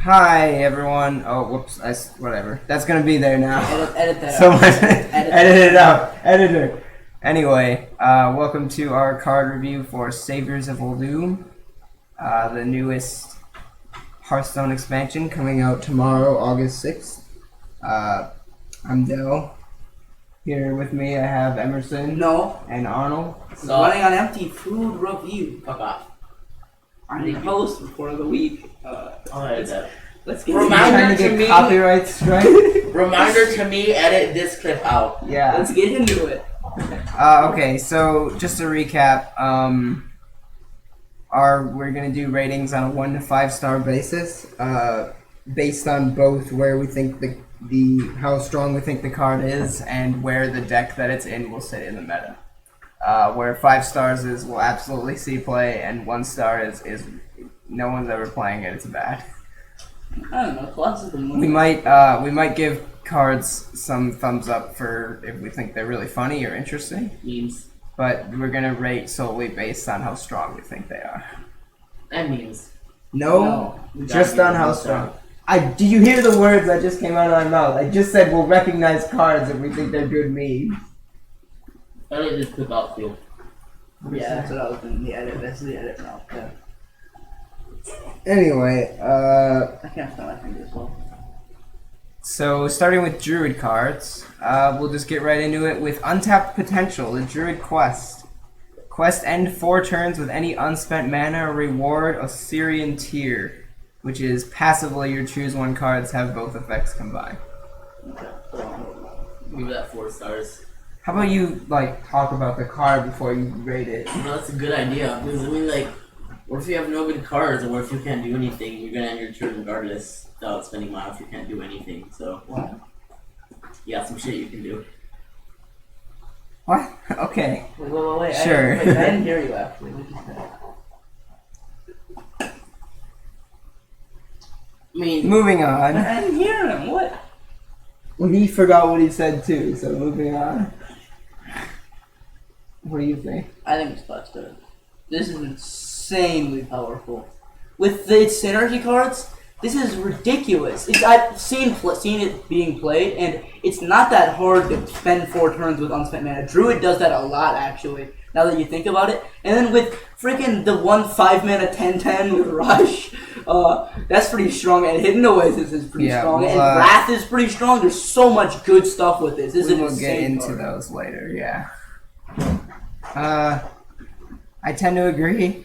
Hi everyone. Oh, whoops. Whatever. That's gonna be there now. Edit that So out. edit it out. Editor. Anyway, welcome to our card review for Saviors of Uldum, the newest Hearthstone expansion coming out tomorrow, August 6th. I'm Dell. Here with me I have Emerson. No. And Arnold. So, running on empty food review. Fuck off. I'm the host for the week. Let's get Reminder to me. Copyright strike. Reminder to me, edit this clip out. Yeah. Let's get into it. Okay, so just to recap, we're gonna do ratings on a 1 to 5 star basis, based on both where we think how strong we think the card is and where the deck that it's in will sit in the meta. Where 5 stars is will absolutely see play, and 1 star is no one's ever playing it. It's bad. I don't know. Plus is the We might give cards some thumbs up for if we think they're really funny or interesting. Memes. But we're gonna rate solely based on how strong we think they are. And memes. No, just on how strong. Do you hear the words that just came out of my mouth? I just said we'll recognize cards if we think they're good memes. Edit this clip out, too. Yeah, that's what I was doing. The edit. That's the edit now. Yeah. Anyway, I can't find my fingers well. So starting with Druid cards, we'll just get right into it with Untapped Potential, the Druid Quest. Quest end 4 turns with any unspent mana or reward Osirian tier, which is passively your choose 1 cards have both effects combined. Okay. Give that 4 stars. How about you talk about the card before you rate it? Well, that's a good idea. Because what if you have no good cards, or what if you can't do anything? You're gonna end your turn regardless without spending mana if you can't do anything. So, you got some shit you can do. What? Okay. Wait. Sure. I didn't hear you actually. I mean, Moving on. I didn't hear him. What? Well, he forgot what he said too, so moving on. What do you think? I think it's busted. This is insanely powerful. With the synergy cards, this is ridiculous. I've seen it being played, and it's not that hard to spend 4 turns with unspent mana. Druid does that a lot, actually, now that you think about it. And then with freaking the 1 5 mana 10/10 with Rush, that's pretty strong. And Hidden Oasis is pretty strong. And Wrath is pretty strong. There's so much good stuff with this. We will get into those later, yeah. I tend to agree.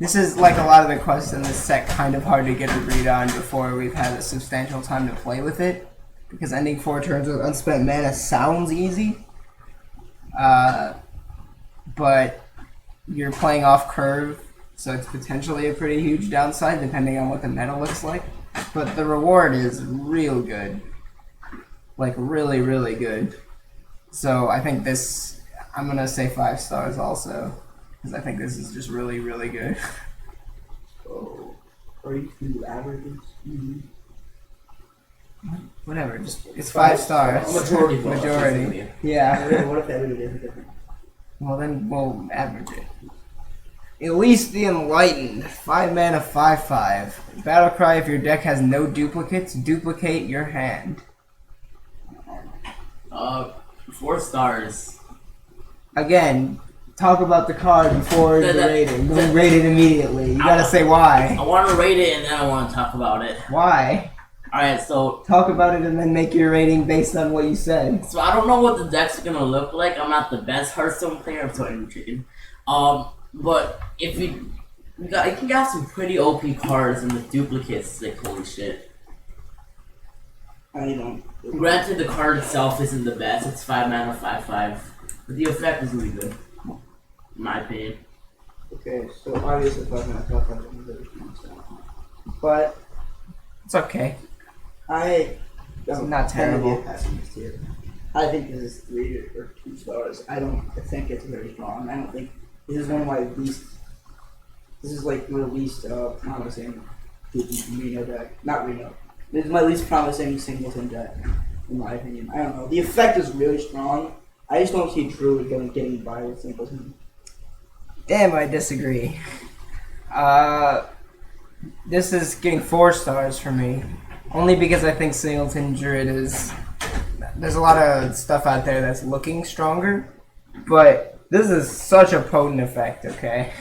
This is like a lot of the quests in this set kind of hard to get a read on before we've had a substantial time to play with it. Because ending 4 turns with unspent mana sounds easy. But you're playing off curve, so it's potentially a pretty huge downside depending on what the meta looks like. But the reward is real good. Like really, really good. So I think this, I'm going to say 5 stars also. Because I think this is just really, really good. Oh, are you two averages? Mm-hmm. Whatever, it's 5 stars. Majority. Yeah. What if everybody is different? Well, then we'll average it. Elise the Enlightened. 5 mana, 5/5. Battlecry, if your deck has no duplicates, duplicate your hand. 4 stars. Again, talk about the card before the rating. Don't rate it immediately. You gotta say why. I want to rate it and then I want to talk about it. Why? Alright, so... Talk about it and then make your rating based on what you said. So I don't know what the deck's gonna look like. I'm not the best Hearthstone player. I'm sorry, chicken. But if you can get some pretty OP cards and with duplicates, it's like holy shit. I don't. Granted, the card itself isn't the best. It's 5 mana, 5/5. But the effect is really good, in my opinion. Okay, so obviously 5 mana, 5/5 is very strong. But It's okay. I It's not terrible. Pessimist here. I think this is 3 or 2 stars. I think it's very strong. I don't think this is one of my least. This is like my least promising Reno deck. Not Reno. This is my least promising singleton deck, in my opinion. I don't know. The effect is really strong. I just don't see Druid getting by with singleton. Damn, I disagree. This is getting 4 stars for me. Only because I think Singleton Druid is... There's a lot of stuff out there that's looking stronger. But this is such a potent effect, okay?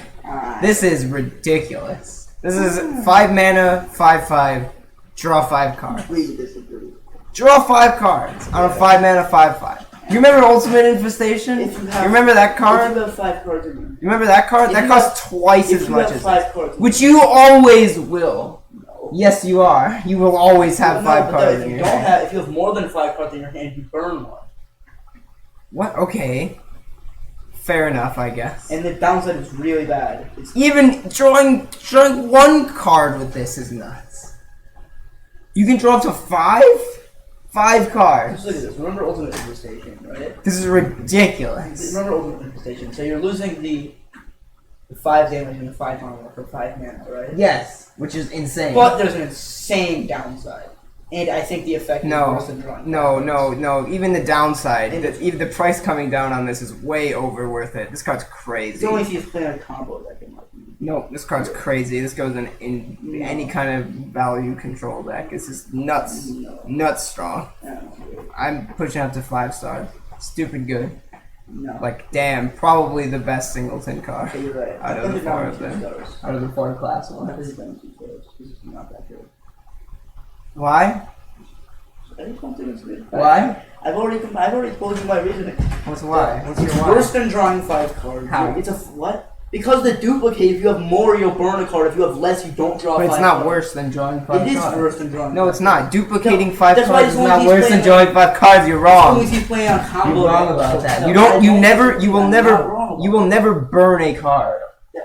This is ridiculous. This is 5 mana, 5/5, draw 5 cards. Please disagree. Draw 5 cards on a 5 mana, 5/5. You remember Ultimate Infestation? If you have- You remember that If card? you have 5 cards in You remember that card? If That you costs twice if as you much have as 5 cards, which you always will. no. Yes, you are. You will always have No, 5 but cards if in you your don't hand. if you have more than 5 cards in your hand, you burn one. What? Okay. Fair enough, I guess. And the downside is really bad. It's Even drawing 1 card with this is nuts. You can draw up to 5? 5 cards. just look at this. Remember Ultimate Infestation, right? This is ridiculous. Remember Ultimate Infestation. So you're losing the 5 damage and the 5 armor for 5 mana, right? Yes, which is insane. But there's an insane downside. And I think the effect is worse than drawing. No. Even the downside, And even the price coming down on this is way over worth it. This card's It's crazy. only if he's playing a combo that can like. No, this card's crazy. This goes in any kind of value control deck. It's just nuts. No. Nuts strong. No. I'm pushing up to 5 stars. Stupid good. No. Like, damn, probably the best Singleton card Okay, you're right. out of the 4 of them. Stars. Out of the 4 class I ones. put it down 2 stars. This is not that good. Why? I just don't think it's good. Why? I've already told you my reasoning. What's why? What's your It's why? worse than drawing 5 cards. How? It's a what? Because the duplicate, if you have more, you'll burn a card. If you have less, you don't draw But 5 it's not cards. worse than drawing 5 It is cards. worse than drawing. No, 5 it's not. Duplicating No, 5 that's why cards it's is only not he's worse than playing drawing 5 cards. You're As wrong. long as he's playing on combo. You're wrong decks, about so that. no, You I don't. You think never. I'm You will not never. wrong You about will never burn a card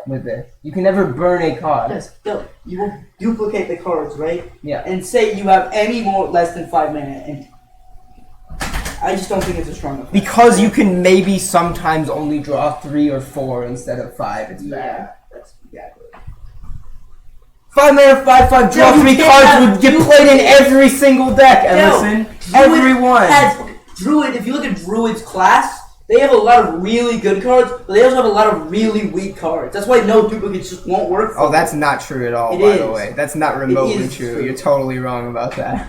with this. You can never burn a card. Yes, no, you will duplicate the cards, right? Yeah. And say you have any more less than 5 mana, and I just don't think it's a strong effect. Because you can maybe sometimes only draw 3 or 4 instead of 5. It's bad. Yeah, that's exactly. 5 mana, 5/5. Draw Yeah, you 3 can't cards have would get played in every single deck. Emerson. Everyone. Druid, if you look at Druid's class, they have a lot of really good cards, but they also have a lot of really weak cards. That's why no duplicates just won't work for Oh, that's not true at all. It By the is. way, that's not remotely is true. true. You're totally wrong about that.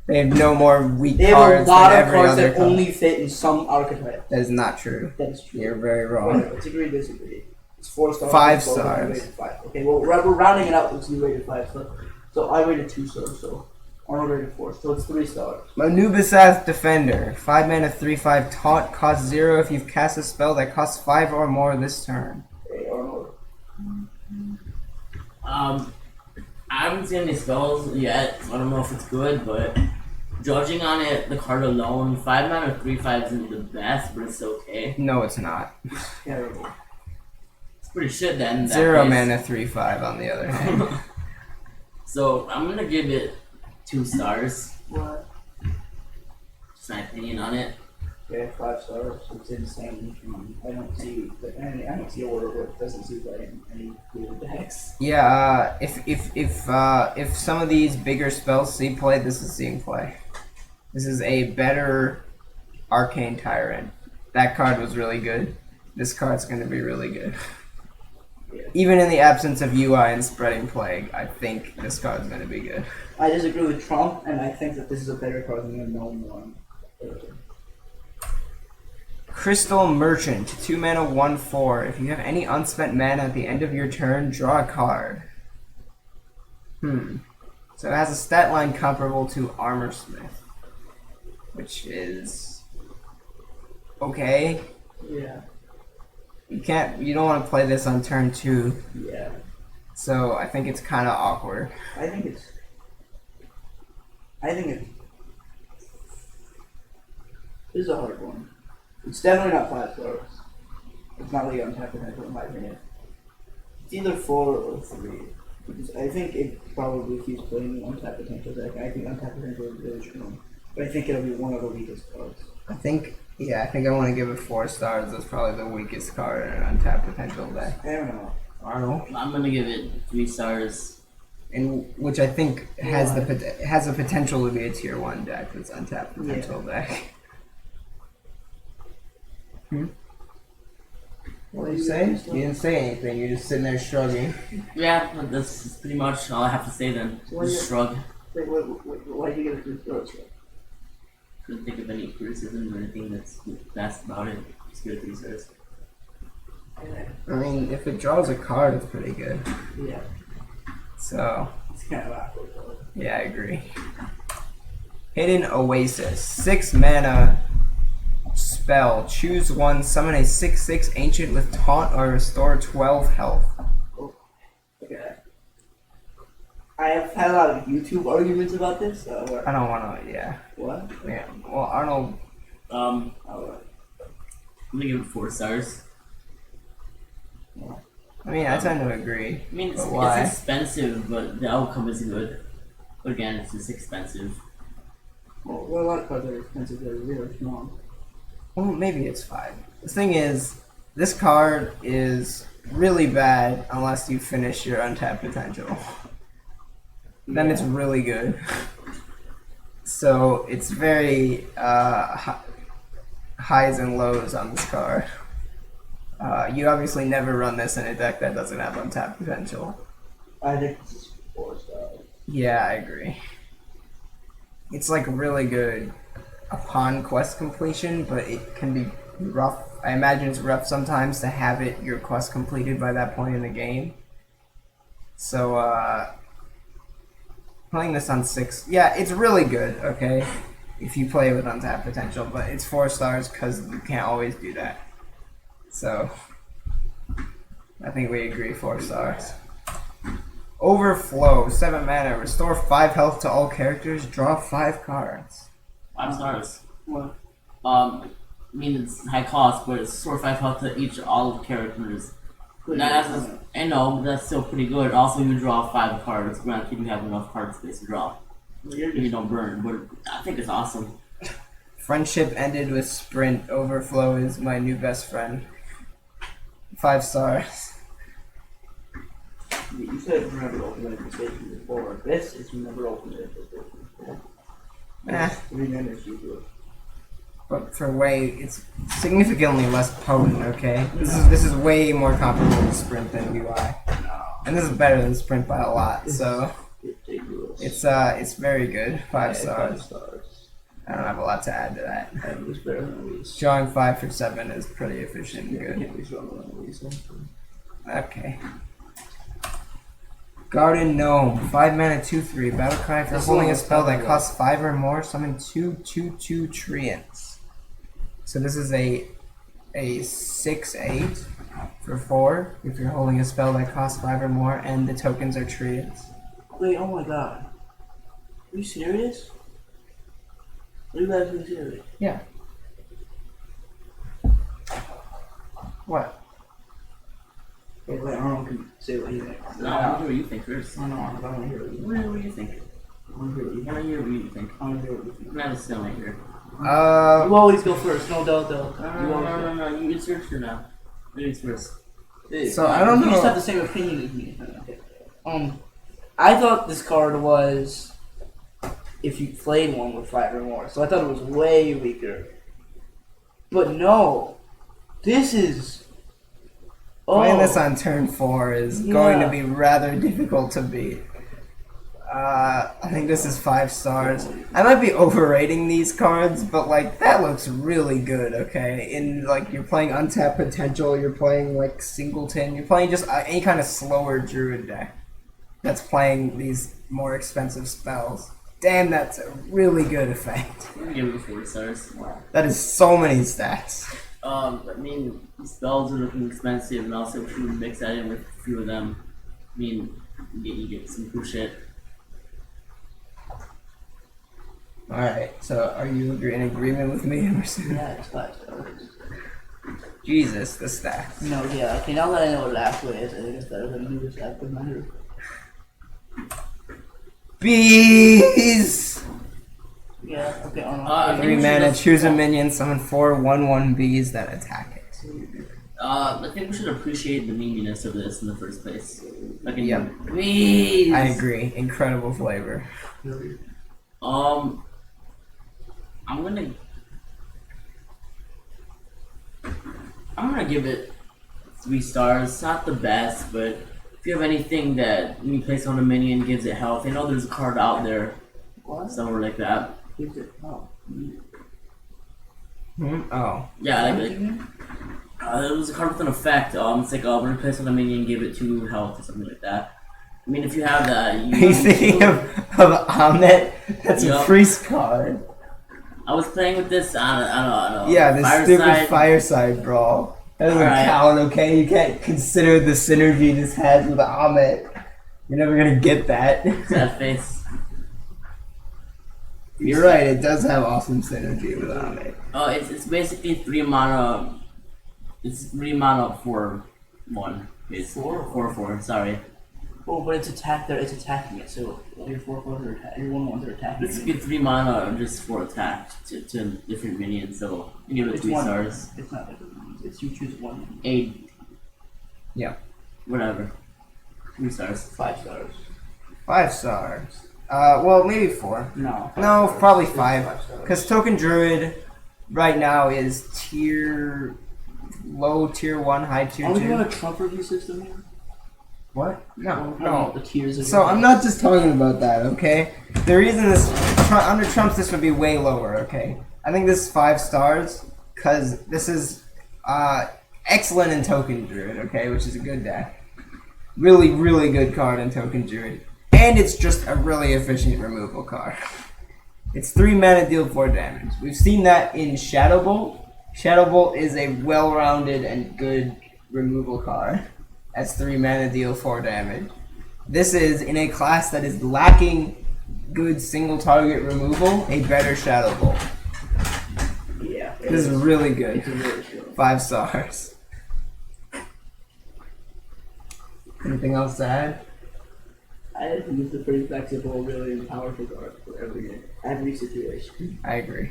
They have no more weak They have cards a lot than of every cards other that card. only fit in some archetype. That is not true. That is true. You're very wrong. Whatever, it's agree, disagree. It's 4 stars. 5 it's 4 stars, stars. you rated 5. Okay, well, we're rounding it out, so you rated 5 stars. So I rated 2 stars, so Arnold rated 4, so it's 3 stars. Anubisath Defender. 5 mana, 3/5 taunt. Costs 0 if you've cast a spell that costs 5 or more this turn. Okay, Arnold. I haven't seen any spells yet, so I don't know if it's good, but judging on it, the card alone, 5 mana 3/5 isn't the best, but it's okay. No, it's not. Terrible. It's pretty shit then. in that 0 case. mana, 3/5 on the other hand. So I'm gonna give it 2 stars. What? Just my opinion on it. Okay, 5 stars. It's insane. I don't see a order where it doesn't see that in any cool decks. Yeah, if some of these bigger spells see play, this is seeing play. This is a better Arcane Tyrant. That card was really good. This card's going to be really good. Yeah. Even in the absence of UI and Spreading Plague, I think this card's going to be good. I disagree with Trump, and I think that this is a better card than the known one. Crystal Merchant, 2 mana, 1/4. If you have any unspent mana at the end of your turn, draw a card. So it has a stat line comparable to Armor Smith, which is okay. Yeah. You don't want to play this on turn 2, Yeah. so I think it's kind of awkward. I think it's. This is a hard one. It's definitely not 5 stars. It's not really untapped potential in my opinion. It's either 4 or 3. Because I think it probably keeps playing the untapped potential deck. I think untapped potential is really strong. But I think it'll be one of the weakest cards. I think I want to give it 4 stars. That's probably the weakest card in an untapped potential deck. I don't know. Arnold, I'm gonna give it 3 stars. and which I think has the potential to be a tier 1 deck. That's untapped potential deck. What did you say? You didn't say anything. You're just sitting there shrugging. Yeah, but that's pretty much all I have to say then. Just shrug. Why do you get a good throat? Couldn't think of any criticism or anything that's best about it. Just give it 3 stars. I mean, if it draws a card, it's pretty good. Yeah, So, it's kind of awkward. yeah, I agree. Hidden Oasis. 6 mana spell. Choose one. Summon a 6/6 ancient with taunt or restore 12 health. Okay. I have had a lot of YouTube arguments about this. So I don't want to, yeah. what? Yeah. Well, Arnold. I'm gonna give it 4 stars. I mean, I tend to agree. I mean, But why? it's expensive, but the outcome is good. But again, it's just expensive. Well, a lot of cards are expensive. They're really small. Well, maybe it's 5. The thing is, this card is really bad unless you finish your untapped potential. Then it's really good. So it's very highs and lows on this card. You obviously never run this in a deck that doesn't have untapped potential. I think this is 4 stars. Yeah, I agree. It's like really good upon quest completion, but it can be rough. I imagine it's rough sometimes to have your quest completed by that point in the game. So, playing this on 6, yeah, it's really good, okay, if you play with untapped potential, but it's 4 stars because you can't always do that. So, I think we agree 4 stars. Overflow, 7 mana, restore 5 health to all characters, draw 5 cards. 5 stars. What? I mean, it's high cost, but it's 4 or 5 health to all characters. I know, but that's still pretty good. Also, you draw 5 cards. Granted, you have enough card space to draw. If you don't burn, but I think it's awesome. Friendship ended with sprint. Overflow is my new best friend. 5 stars. You said remember opening it station before. This is remember opening it before. Eh. 3 minutes you do it. But it's significantly less potent, okay? This is way more comparable to Sprint than UI. And this is better than Sprint by a lot, so it's very good. 5 stars. 5 stars. I don't have a lot to add to that. And it's better than Elise. Drawing 5 for 7 is pretty efficient and good. Can't be stronger than Elise. Okay. Garden Gnome, 5 mana, 2/3. Battle cry for This holding one a was spell that popular. costs 5 or more. Summon 2/2/2 treants. So this is a 6/8 for 4 if you're holding a spell that costs 5 or more, and the tokens are treants. Wait, oh my god. Are you serious? Are you guys being serious? Yeah. What? Wait, Arnold can say what he thinks. No, I want to hear what you think first. I don't want to hear what you What do you think? I want to hear what you I want to hear what you think. I want to hear what you I'm think. not a stalemate here. You always go first. No doubt, though. You always go. No. It's your turn now. Ladies first. So I don't You just know. have the same opinion as me. I thought this card was if you played one with 5 or more, so I thought it was way weaker. But no, this is. Playing this on turn 4 is going to Yeah. be rather difficult to beat. I think this is 5 stars. I might be overrating these cards, but like that looks really good. Okay, in like you're playing untapped potential, you're playing like singleton, you're playing just any kind of slower druid deck that's playing these more expensive spells. Damn, that's a really good effect. I'm gonna give it 4 stars. That is so many stats. I mean, spells are looking expensive, and also if you mix that in with a few of them, I mean, you get some cool shit. Alright, so are you in agreement with me, Emerson? Yeah, it's 5 stars. Jesus, the stats. No, yeah. Okay, now that I know what last way is, I think it's better than do this active measure. Bees! Yeah. Okay. I think 3 we should mana, just- choose a minion, summon 4 1/1 bees that attack it. I think we should appreciate the meaniness of this in the first place. Like in Yep. Please. I agree. Incredible flavor. I'm gonna give it 3 stars. Not the best, but if you have anything that when you place on a minion gives it health, I know there's a card out there What? somewhere like that. Gives it health. Oh. Yeah, it was a card with an effect. It's like when you place on a minion, give it 2 health or something like that. I mean, if you have that, Are you thinking of Ahmed? That's a Yup. priest card. I was playing with this I don't know. Yeah, this stupid Fireside. fireside brawl. That doesn't Alright. count, okay? You can't consider the synergy this has with Ahmed. You're never gonna get that. Sad face. You're right, it does have awesome synergy with Ahmed. Oh, it's basically 3 mana. It's 3 mana for 1. It's 4/4. Sorry. Oh, but it's attack there. It's attacking it. So your 4/4 are attack. Your 1/1s are attacking. Basically 3 mana just for attack to different minions. So you give it It's 3 one. stars. It's not like it's you choose one. 8. Yeah. Whatever. 3 stars. 5 stars. 5 stars. Well, maybe 4. No. No, probably 5. 5 stars. Because Token Druid right now is low tier 1, high tier Are we 2. doing a Trump review system here? What? No, The no. tiers of So I'm not just talking about that, okay? The reason under Trump's this would be way lower, okay? I think this is 5 stars because this is excellent in Token Druid, okay, which is a good deck. Really, really good card in Token Druid. And it's just a really efficient removal card. It's 3 mana, deal 4 damage. We've seen that in Shadow Bolt. Shadow Bolt is a well-rounded and good removal card. That's 3 mana, deal 4 damage. This is, in a class that is lacking good single target removal, a better Shadow Bolt. Yeah. This is really good. It's a really good. 5 stars. Anything else to add? I think it's a pretty flexible, really powerful card for every situation. I agree.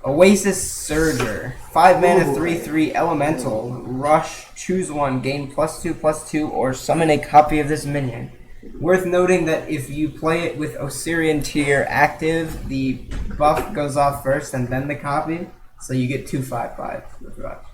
Oasis Surger. 5 mana, Ooh. 3/3 elemental. Rush, choose one, gain +2/+2, or summon a copy of this minion. Worth noting that if you play it with Osirian tier active, the buff goes off first and then the copy, so you get 2/5/5 with Rush.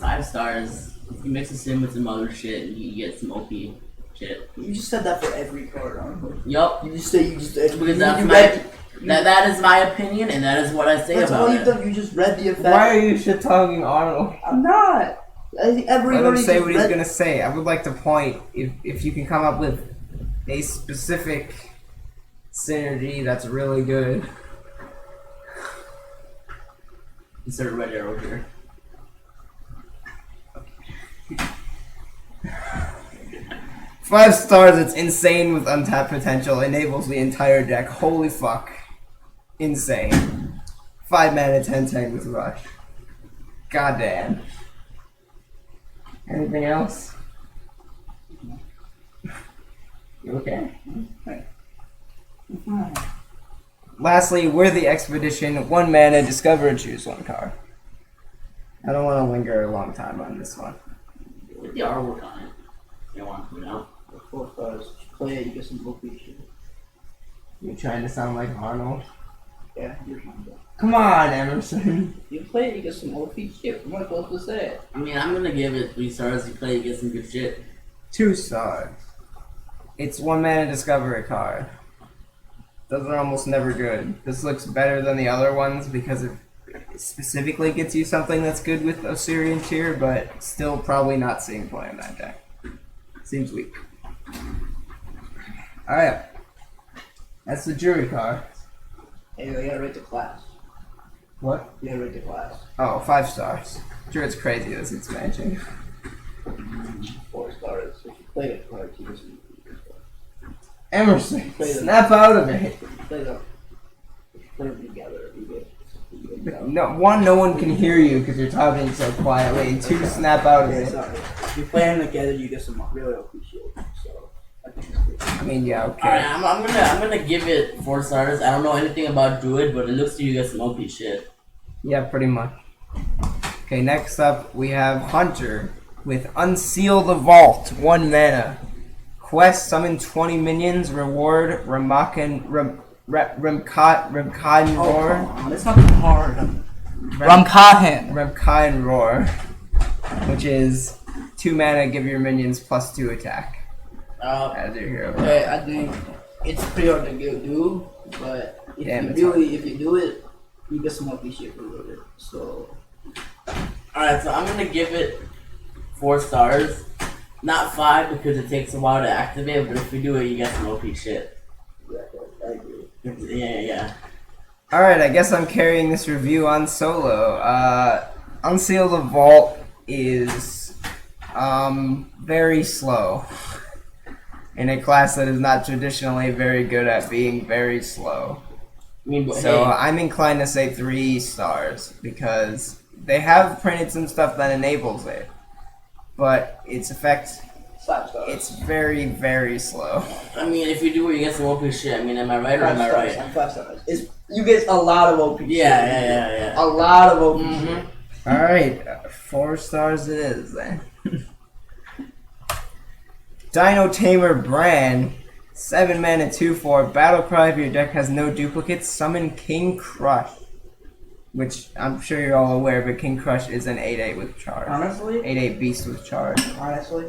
5 stars. If you mix this in with some other shit, you get some OP shit. You just said that for every card, honestly. Yup. You just say you just. Because that is my opinion, and that is what I say That's all about you've it. done. You just read the effect. Why are you shit talking Arnold? I'm not. Let him Everybody say just what he's read. gonna say. I would like to point if you can come up with a specific synergy that's really good. Insert a red arrow here. 5 stars, it's insane with untapped potential, enables the entire deck. Holy fuck. Insane. 5 mana, 10/10 with Rush. Goddamn. Anything else? You okay? Lastly, Worthy Expedition. 1 mana, discover and choose 1 card. I don't want to linger a long time on this one. Get the artwork on it. You want to, you know? 4 stars. Play it. You get some OP shit. You trying to sound like Arnold? Yeah, you're trying to. Come on, Emerson. You play it. You get some OP shit. What am I supposed to say? I mean, I'm gonna give it 3 stars. You play, you get some good shit. 2 stars. It's 1 mana, discover a card. Those are almost never good. This looks better than the other ones because it specifically gets you something that's good with Osirian tier, but still probably not seeing play in that deck. Seems weak. Alright. That's the jury card. Hey, you gotta rate the class. What? You gotta rate the class. Oh, 5 stars. Druid's crazy this expansion. 4 stars. If you play it cards, you just Emerson, Play them. snap out of it. play them. If you play them together, you get. No, 1, no one can hear you because you're talking so quietly. 2, snap out of Okay, it. sorry. If you play them together, you get some really OP shit. So I think it's good. I mean, yeah, okay. Alright, I'm gonna give it 4 stars. I don't know anything about Druid, but it looks like you get some OP shit. Yeah, pretty much. Okay, next up we have Hunter with Unseal the Vault, 1 mana. Quest, summon 20 minions, reward Remkan Oh, Roar. come on. It's not that hard. Remkain Roar, which is 2 mana, give your minions +2 attack as your hero. Okay, I think it's pretty hard to do, but if you do it, you get some OP shit for it. So, alright, so I'm gonna give it 4 stars. Not 5 because it takes a while to activate, but if you do it, you get some OP shit. I agree. Yeah. Alright, I guess I'm carrying this review on solo. Unseal the Vault is very slow. In a class that is not traditionally very good at being very slow. So I'm inclined to say 3 stars because they have printed some stuff that enables it. But its effect, 5 stars. it's very, very slow. I mean, if you do it, you get some OP shit. I mean, am I right or am I right? 5 stars. You get a lot of OP shit. Yeah. A lot of OP shit. Alright, 4 stars it is then. Dino Tamer Bran, 7 mana 2/4, battle cry if your deck has no duplicates, summon King Crush. Which I'm sure you're all aware, but King Crush is an 8/8 with charge. Honestly? 8/8 beast with charge. Honestly.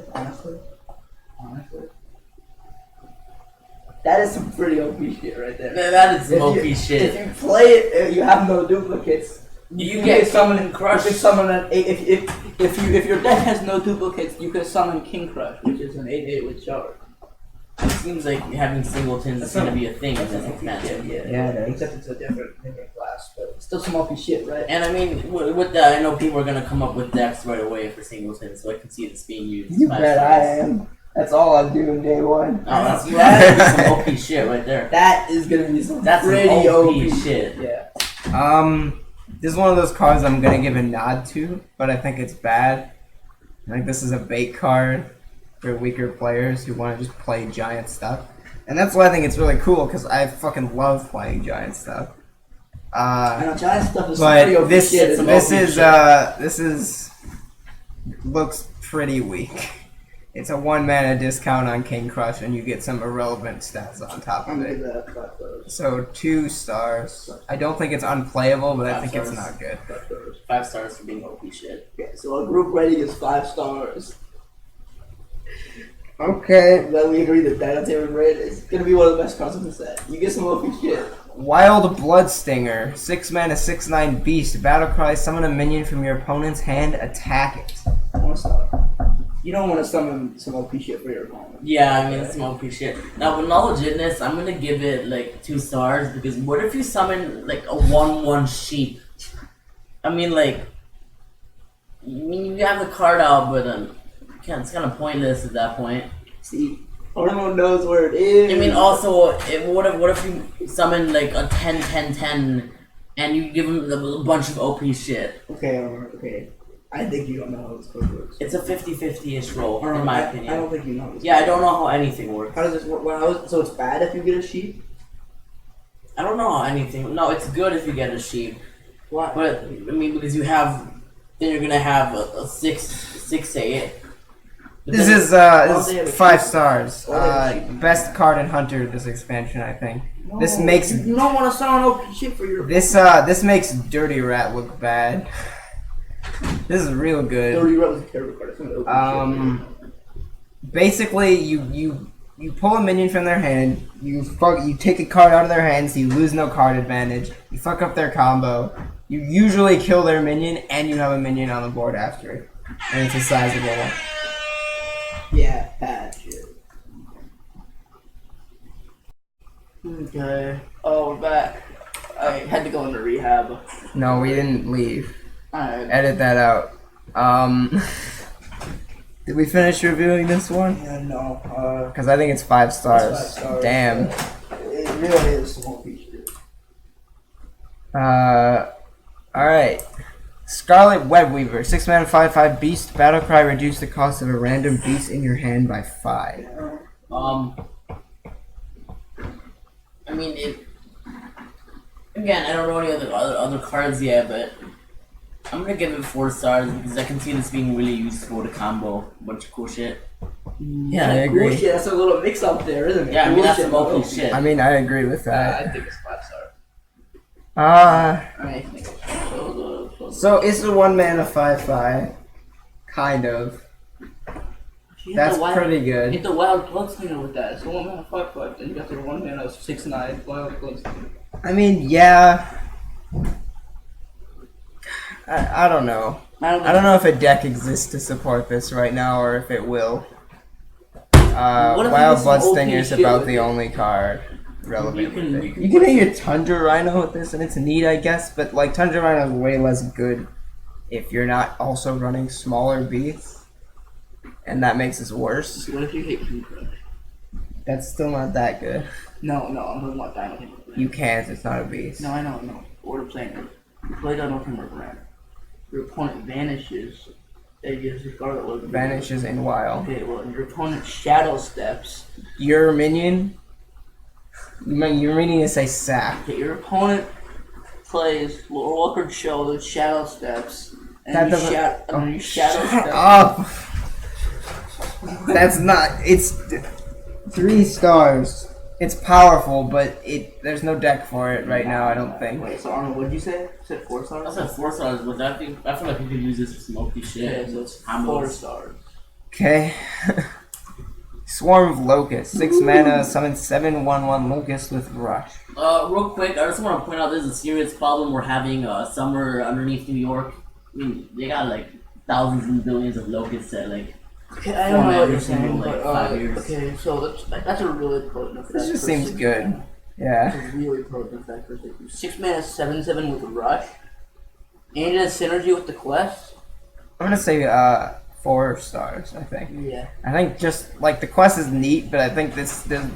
That is some pretty OP shit right there. That is some OP shit. If you play it, you have no duplicates. You get summoning Crush. You can summon an 8. If your deck has no duplicates, you can summon King Crush, which is an 8/8 with charge. It seems like having singletons is gonna be a thing in this expansion. Yeah, it is. Except it's a different class, but it's still some OP shit, right? And I mean, with that, I know people are gonna come up with decks right away for singletons, so I can see this being used. You bet I am. That's all I'm doing day one. Oh, that's right. Some OP shit right there. That is gonna be some That's pretty some OP OP shit. Yeah. This is one of those cards I'm gonna give a nod to, but I think it's bad. I think this is a bait card for weaker players who want to just play giant stuff. And that's why I think it's really cool, because I fucking love playing giant stuff. I know giant stuff is pretty But OP this shit. looks pretty weak. It's a 1 mana discount on King Crush, and you get some irrelevant stats on top I'm of gonna give it. that 5 stars. So 2 stars. I don't think it's unplayable, but I 5 think it's stars. not good. 5 stars. 5 stars for being OP shit. Okay, so our group rating is 5 stars. Okay. Then we agree that Dino Tamer Bran is gonna be one of the best cards in the set. You get some OP shit. Wild Bloodstinger, 6 mana, 6/9 beast. Battle cry, summon a minion from your opponent's hand, attack it. 1 star. You don't want to summon some OP shit for your opponent. Yeah, I mean, it's some OP shit. Now, with all legitness, I'm gonna give it like 2 stars because what if you summon like a 1/1 sheep? I mean, like, you have the card out, but it's kind of pointless at that point. See, everyone knows where it is. I mean, also, what if you summon like a 10/10/10 and you give him a bunch of OP shit? Okay. I think you don't know how this code works. It's a 50-50-ish roll, in my opinion. I don't think you know this. Yeah, I don't know how anything works. How does this work? So it's bad if you get a sheep? I don't know how anything. No, it's good if you get a sheep. Why? But I mean, because then you're gonna have a 6/8. This is 5 stars. Best card in Hunter this expansion, I think. No, This makes you don't want to summon OP shit for your this makes Dirty Rat look bad. This is real good. Dirty Rat was a terrible card. It's not OP shit. Basically, you pull a minion from their hand. You take a card out of their hands. So you lose no card advantage. You fuck up their combo. You usually kill their minion, and you have a minion on the board after, and it's a sizable one. Yeah, bad shit. Okay. Oh, we're back. I had to go into rehab. No, we didn't leave. Alright. Edit that out. Did we finish reviewing this one? Yeah, no. Because I think it's 5 stars. It's 5 stars. Damn. It really is some OP shit. Alright. Scarlet Webweaver, 6 mana, 5/5 beast. Battle cry, reduce the cost of a random beast in your hand by 5. I mean, again, I don't know any other cards yet, but I'm gonna give it 4 stars because I can see this being really useful to combo a bunch of cool shit. Yeah, I agree. Cool shit. That's a little mix up there, isn't it? Yeah, I mean, Cool that's shit, some OP but shit. I mean, I agree with that. I think it's 5 stars. Uh, I think it's So it's a 1-mana 5/5, kind of. That's pretty good. Get the Wild Bloodstinger with that. It's a 1-mana 5/5, then you got the 1-mana 6/9 Wild Bloodstinger. I mean, yeah. I don't know. I don't know if a deck exists to support this right now or if it will. Wild Bloodstinger is about the only card relevant with it. You can hit your Tundra Rhino with this, and it's neat, I guess, but like Tundra Rhino is way less good if you're not also running smaller beasts, and that makes this worse. What if you hit King Crush? That's still not that good. No, I'm talking about Dino King. You can't, it's not a beast. No, I know. Order playing. You play Dino King around. Your opponent vanishes. They just discard it. Vanishes in wild. Okay, well, your opponent shadow steps. Your minion? Your minion is a sack. Okay, your opponent plays Lord Walker Show, the shadow steps, and That you doesn't. you shadow Shut step. up! That's not. It's 3 stars. It's powerful, but there's no deck for it right now. I don't think. Wait, so Arnold, what did you say? You said 4 I stars? said 4 stars, but I feel like you could use this for some OP shit. Yeah, so it's 4 stars. Okay. Swarm of Locusts. 6 mana. Summon 7/1/1 Locust with Rush. Real quick, I just want to point out there's a serious problem we're having summer underneath New York. I mean, they got like thousands and billions of locusts at like. Okay, I don't know what you're Format saying, like but 5 years. okay, so that's a really potent effect. This just for seems 6 good. mana. Yeah. It's a really potent effect for 6 mana 7/7 with Rush, and it has synergy with the quest. I'm gonna say 4 stars. I think. Yeah. I think just like the quest is neat, but I think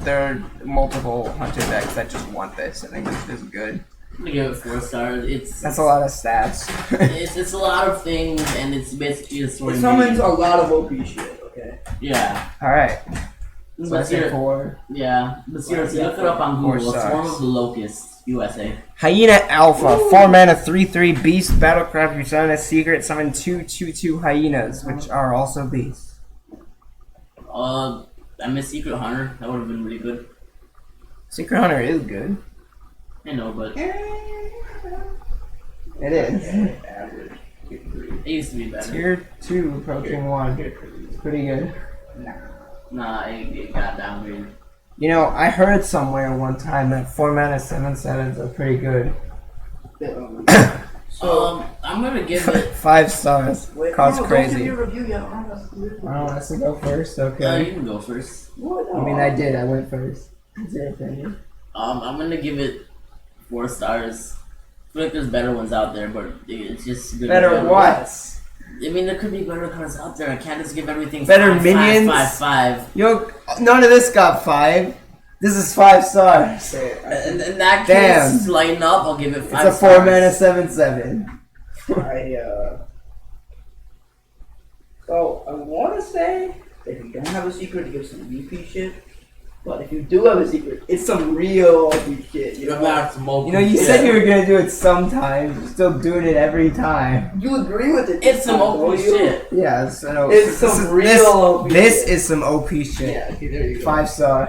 there are multiple hunter decks that just want this. I think this is good. I'm gonna give it 4 stars. That's a lot of stats. It's a lot of things, and it's basically a story. It summons a lot of OP shit, okay? Yeah. All right. So I But say ser- 4. yeah, but seriously, look it up on 4 Google. stars. Swarm of the Locusts, USA. Hyena Alpha, 4 mana, 3/3 beast, battlecraft, you summon a secret, summon 2/2/2 hyenas, which are also beasts. I miss Secret Hunter. That would have been really good. Secret Hunter is good. I know, but It is. it used to be better. Tier 2 approaching 1. It's pretty good. Nah, it got downgraded. You know, I heard somewhere one time that 4 mana 7/7s are pretty good. I'm gonna give it. 5 stars. Cause Arnold, crazy. Don't give your review yet, Arnold. I want us to go first, You okay. can go first. I mean, I did. I went first. What's your opinion? I'm gonna give it 4 stars. I feel like there's better ones out there, but it's just good. Better what? I mean, there could be better cards out there. I can't just give everything Better 5, minions? 5, 5, 5. Yo, none of this got 5. This is 5 stars. In that Damn. case, lighten up. I'll give it 5 It's a stars. 4 mana 7/7. So, I want to say that if you don't have a secret, to give some VP shit. But if you do have a secret, it's some real OP shit. You know, You know, you said you were gonna do it sometimes. You're still doing it every time. you agree with it. It's some OP don't you? shit. Yeah, so It's some real OP This shit. is some OP shit. Yeah, okay, there you go. 5 stars.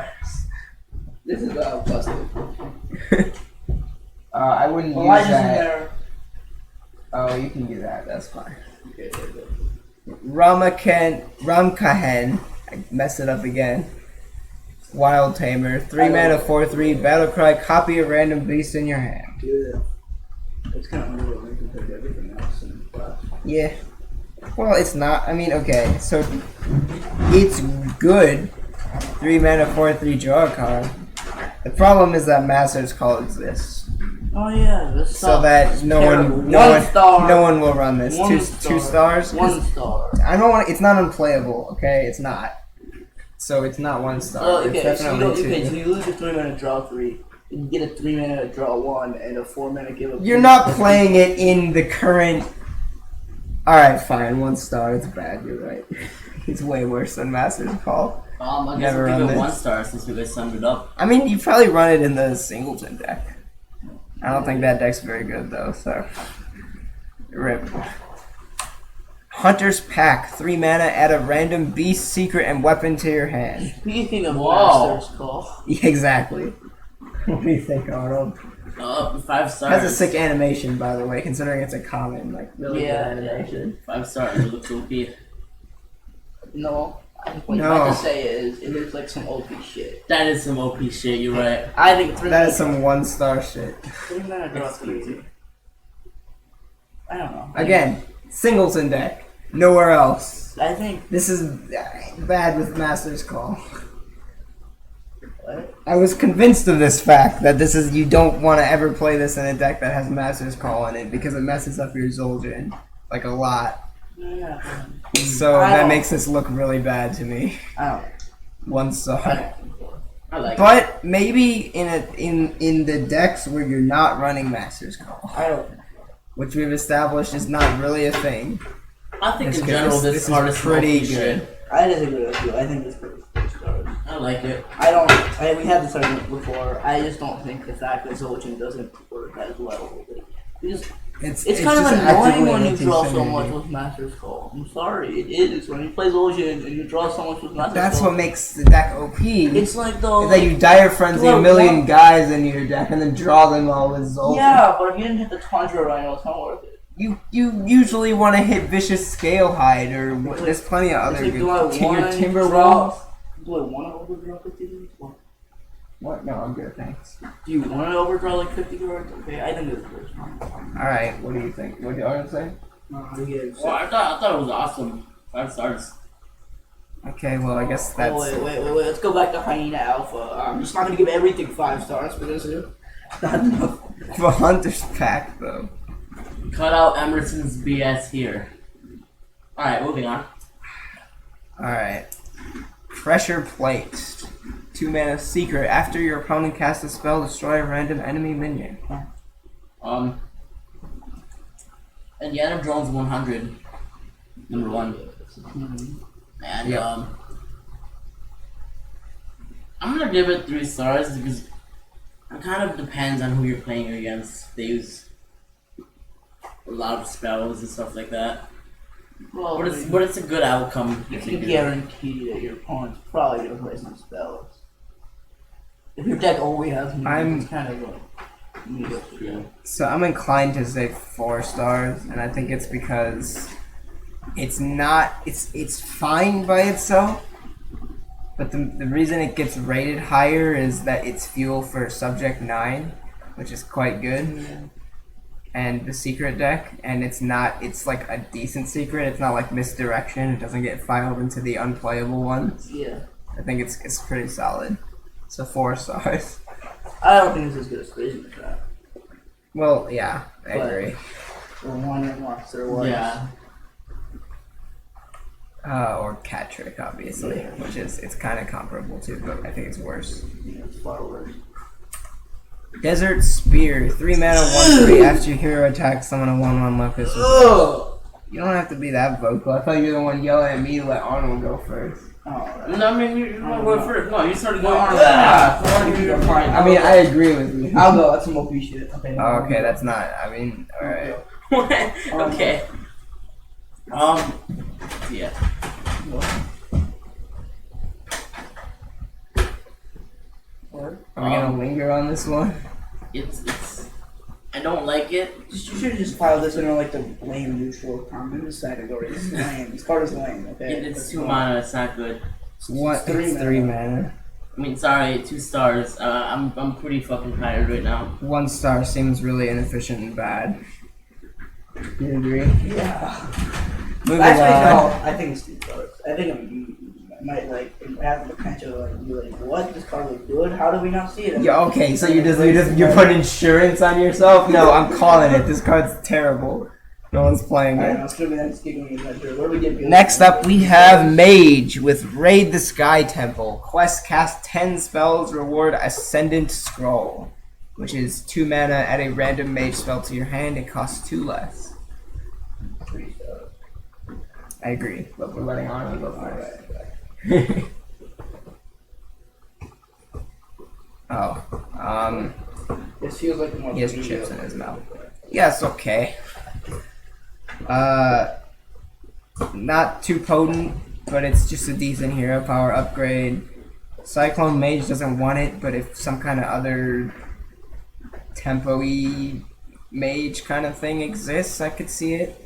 This is busted. I wouldn't use Elijah's in that. there. Oh, you can do that. That's fine. Okay, there you go. Ramkahen. I messed it up again. Wild Tamer. 3 mana 4/3 battlecry. Copy a random beast in your hand. Yeah. It's kind of underwhelming compared to everything else in the class. Yeah. Well, it's not. I mean, okay. So it's good. 3 mana 4/3 draw a card. The problem is that Master's Call exists, Oh yeah, this so that no one will run this. 2 stars. 1 star. I don't want. It's not unplayable. Okay, it's not. So it's not 1 star. Oh, It's okay, so definitely 2. so you lose a 3 mana draw 3. You get a 3 mana draw 1 and a 4 mana give up. You're not playing it in the current. All right, fine. 1 star. It's bad. You're right. It's way worse than Master's Call. I guess Never I'll run give it this. 1 star since we guys summed it up. I mean, you probably run it in the Singleton deck. I don't think that deck's very good though. So, rip. Hunter's Pack. 3 mana. Add a random beast, secret, and weapon to your hand. Speaking of Whoa. Master's Call, Yeah, exactly. What do you think, Arnold? 5 stars. Has a sick animation, by the way, considering it's a common, like really good animation. 5 stars. It looks OP. No. What you meant to say is, it looks like some OP shit. That is some OP shit. You're right. I think it's That is some 1-star shit. That's crazy. I don't know. Again, singleton deck. Nowhere else. I think. This is bad with Master's Call. What? I was convinced of this fact that this is you don't want to ever play this in a deck that has Master's Call in it because it messes up your Zul'jin like a lot. Yeah. So that makes this look really bad to me. I don't. 1 star. I like it. But maybe in the decks where you're not running Master's Call, I don't. which we've established is not really a thing. I think This in general is this card is pretty pretty good. good. I disagree with you. I think it's pretty stars. I like it. We had this argument before. I just don't think the fact that Zoltan doesn't work as well. Because it's kind of just annoying actively when you draw so anti-synergy. much with Master's Call. I'm sorry, it is. When you play Zoltan and you draw so much with Master's That's Call. what makes the deck OP. It's like though. Is that you dire frenzy Well, a million guys in your deck and then draw them all with Zoltan. Yeah, but if you didn't hit the Tundra Rhino, it's not worth it. You usually want to hit Vicious Scalehide or there's plenty of other It's like, do I good. Your want to Timberwolves. Do I want to overdraw 50 cards? What? No, I'm good, thanks. Do you want to overdraw like 50 cards? Okay, I think it's good. Alright, what do you think? What do you say? Well, I thought it was awesome. 5 stars. Okay, well, I guess that's... Wait. Let's go back to Hyena Alpha. I'm just not going to give everything 5 stars because it's not enough. The Hunter's Pack, though. Cut out Emerson's BS here. Alright, moving on. Alright. Pressure Plate. 2 mana Secret. After your opponent casts a spell, destroy a random enemy minion. Indiana Jones 100. Number 1. And, Yep. I'm gonna give it 3 stars because it kind of depends on who you're playing against. They use a lot of spells and stuff like that. Well, But it's a good outcome. you if can do. guarantee that your opponent's probably going to play some spells. If your deck only has it's kind of like... So I'm inclined to say 4 stars, and I think it's because it's not... It's fine by itself, but the reason it gets rated higher is that it's fuel for Subject 9, which is quite good. And the secret deck, and it's like a decent secret. It's not like Misdirection. It doesn't get filed into the unplayable ones. Yeah. I think it's pretty solid. So 4 stars. I don't think it's as good as Crazy Trap. Well, yeah, I But- agree. Or One and Monster was. Yeah. Or Cat Trick, obviously, which is it's kind of comparable too, but I think it's worse. Yeah, it's far worse. Desert Spear, 3 mana, 1/3. After your hero attacks someone, a 1/1 locust. You don't have to be that vocal. I thought you were the one yelling at me to let Arnold go first. Alright. No, I mean, you want to go first. No, you started going. I mean, I agree with you. I'll go. That's some OP shit. Okay. Oh, okay, that's not. I mean, all right. Okay. Yeah. Are we gonna linger on this one? It's. I don't like it. You should have just filed this under like the lame neutral common category. This is lame. This card is lame. Okay. It's 2 mana. It's not good. What? It's 3 It's 3 mana. I mean, sorry, 2 stars. I'm pretty fucking tired right now. 1 star seems really inefficient and bad. You agree? Yeah. Moving Actually, on. no. I think it's 2 stars. I think it might like have the potential to like be like, what? This card look good. How do we not see it? Yeah, okay, so you're putting insurance on yourself? No, I'm calling it. This card's terrible. No one's playing I don't it. know. It's gonna be the next game adventure. What do we get? Next up, we have Mage with Raid the Sky Temple. Quest cast 10 spells, reward Ascendant Scroll, which is 2 mana, add a random mage spell to your hand. It costs 2 less. 3 stars. I agree, but we're letting Arnold go first. Oh, This feels like the most. he has video. chips in his mouth. Yeah, it's okay. Not too potent, but it's just a decent hero power upgrade. Cyclone Mage doesn't want it, but if some kind of other tempo-y mage kind of thing exists, I could see it.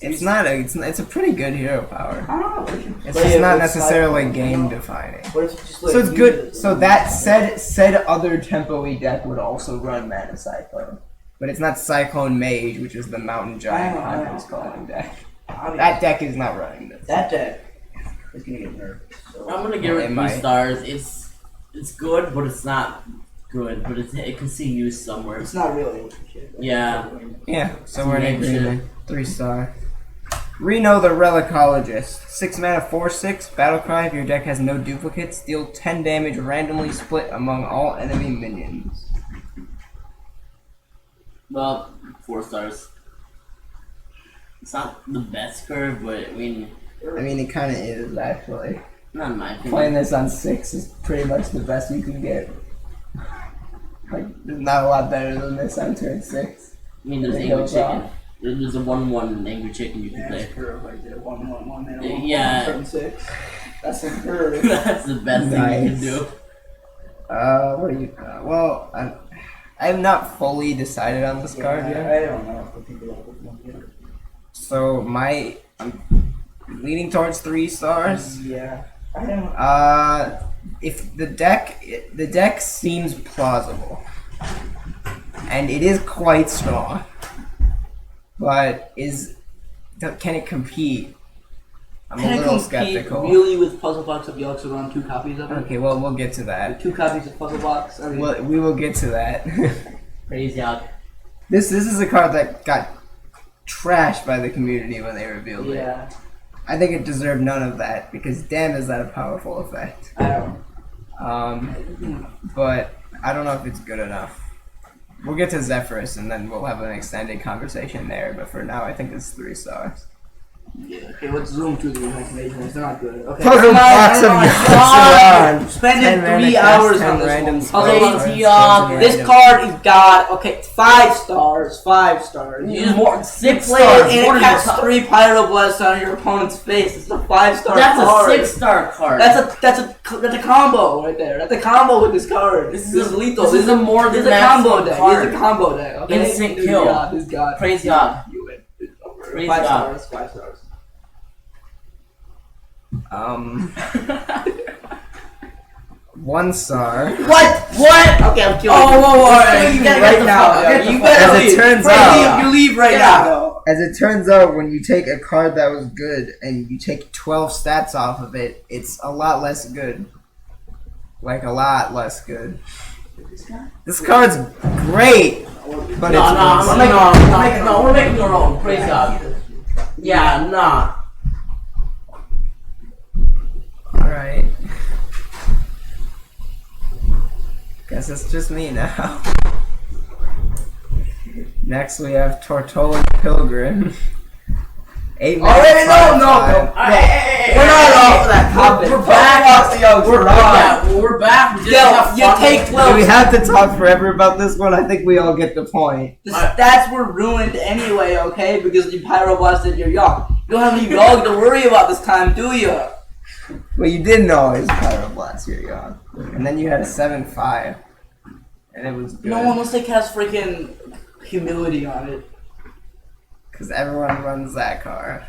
It's a pretty good hero power. I don't know. It's just not necessarily game defining. What if you just So it's good. So that said other tempo-y deck would also run Mana Cyclone, but it's not Cyclone Mage, which is the Mountain Giant Conference calling deck. That deck is not running this. That deck is gonna get nerfed. So. I'm gonna give it 3 stars. It's good, but it's not good. But it can see use somewhere. It's not really. Yeah. Yeah. So we're in agreement. 3 star. Reno the Relicologist. 6 mana, 4/6. Battlecry. If your deck has no duplicates, deal 10 damage randomly split among all enemy minions. Well, 4 stars. It's not the best curve, but I mean, it kind of is actually. not in my opinion. Playing this on 6 is pretty much the best you can get. Like, there's not a lot better than this on turn 6. I mean, there's Angry Chicken. There's a 1/1 Angry Chicken you can play. Yeah. Turn 6. That's a curve. That's the best thing you can do. What do you? Well, I have not fully decided on this card yet. I don't know if people like this one yet. So I'm leaning towards 3 stars. Yeah. I don't. If the deck seems plausible, and it is quite strong, but can it compete? I'm a little skeptical. Really, with Puzzle Box of Yoggs around 2 copies of it? Okay, well we'll get to that. 2 copies of Puzzle Box. I mean, We will get to that. Crazy out. This is a card that got trashed by the community when they revealed it. yeah. I think it deserved none of that because damn is that a powerful effect. I don't. But I don't know if it's good enough. We'll get to Zephyrus and then we'll have an extended conversation there. But for now, I think it's 3 stars. Yeah. Okay, let's zoom through the imaginations. They're not good. Okay. Puzzle Box of Yogg. Spending 3 hours on this one. Crazy Yogg. This card is got 5 stars. 5 stars. You use more 6 Play it stars. and it casts 3 Pyroblasts on your opponent's face. It's a 5-star That's card. a 6-star card. That's a combo right there. That's a combo with this card. This is lethal. This is a more This than is a combo maximum deck. card. This is a combo deck. Okay? Instant kill. This got Crazy Yogg. You win. It's over. Crazy 5 Yogg. stars. 5 stars. 1 star. What? Okay, I'm killing you. whoa, You gotta right get the now, fuck out. You as better it leave. turns Right, out- you leave right now. As it turns out, when you take a card that was good and you take 12 stats off of it, it's a lot less good. Like, a lot less good. This card's great, but No, it's we're making our own. Praise God. Yeah, nah. Alright. Guess it's just me now. Next we have Tortolan Pilgrim. 8 mana, Already, 5/5. no. Hey, We're not off of that topic. We're back. We're back. We're back. We just Yo, have you fun. take Do 12. we have to talk forever about this one? I think we all get the point. The stats were ruined anyway, okay? Because you pyroblasted your Yogg. You don't have any Yogg to worry about this time, do you? Well, you didn't always Pyroblast your Yogg. And then you had a 7/5. And it was good. No one wants to cast freaking humility on it. Because everyone runs that card.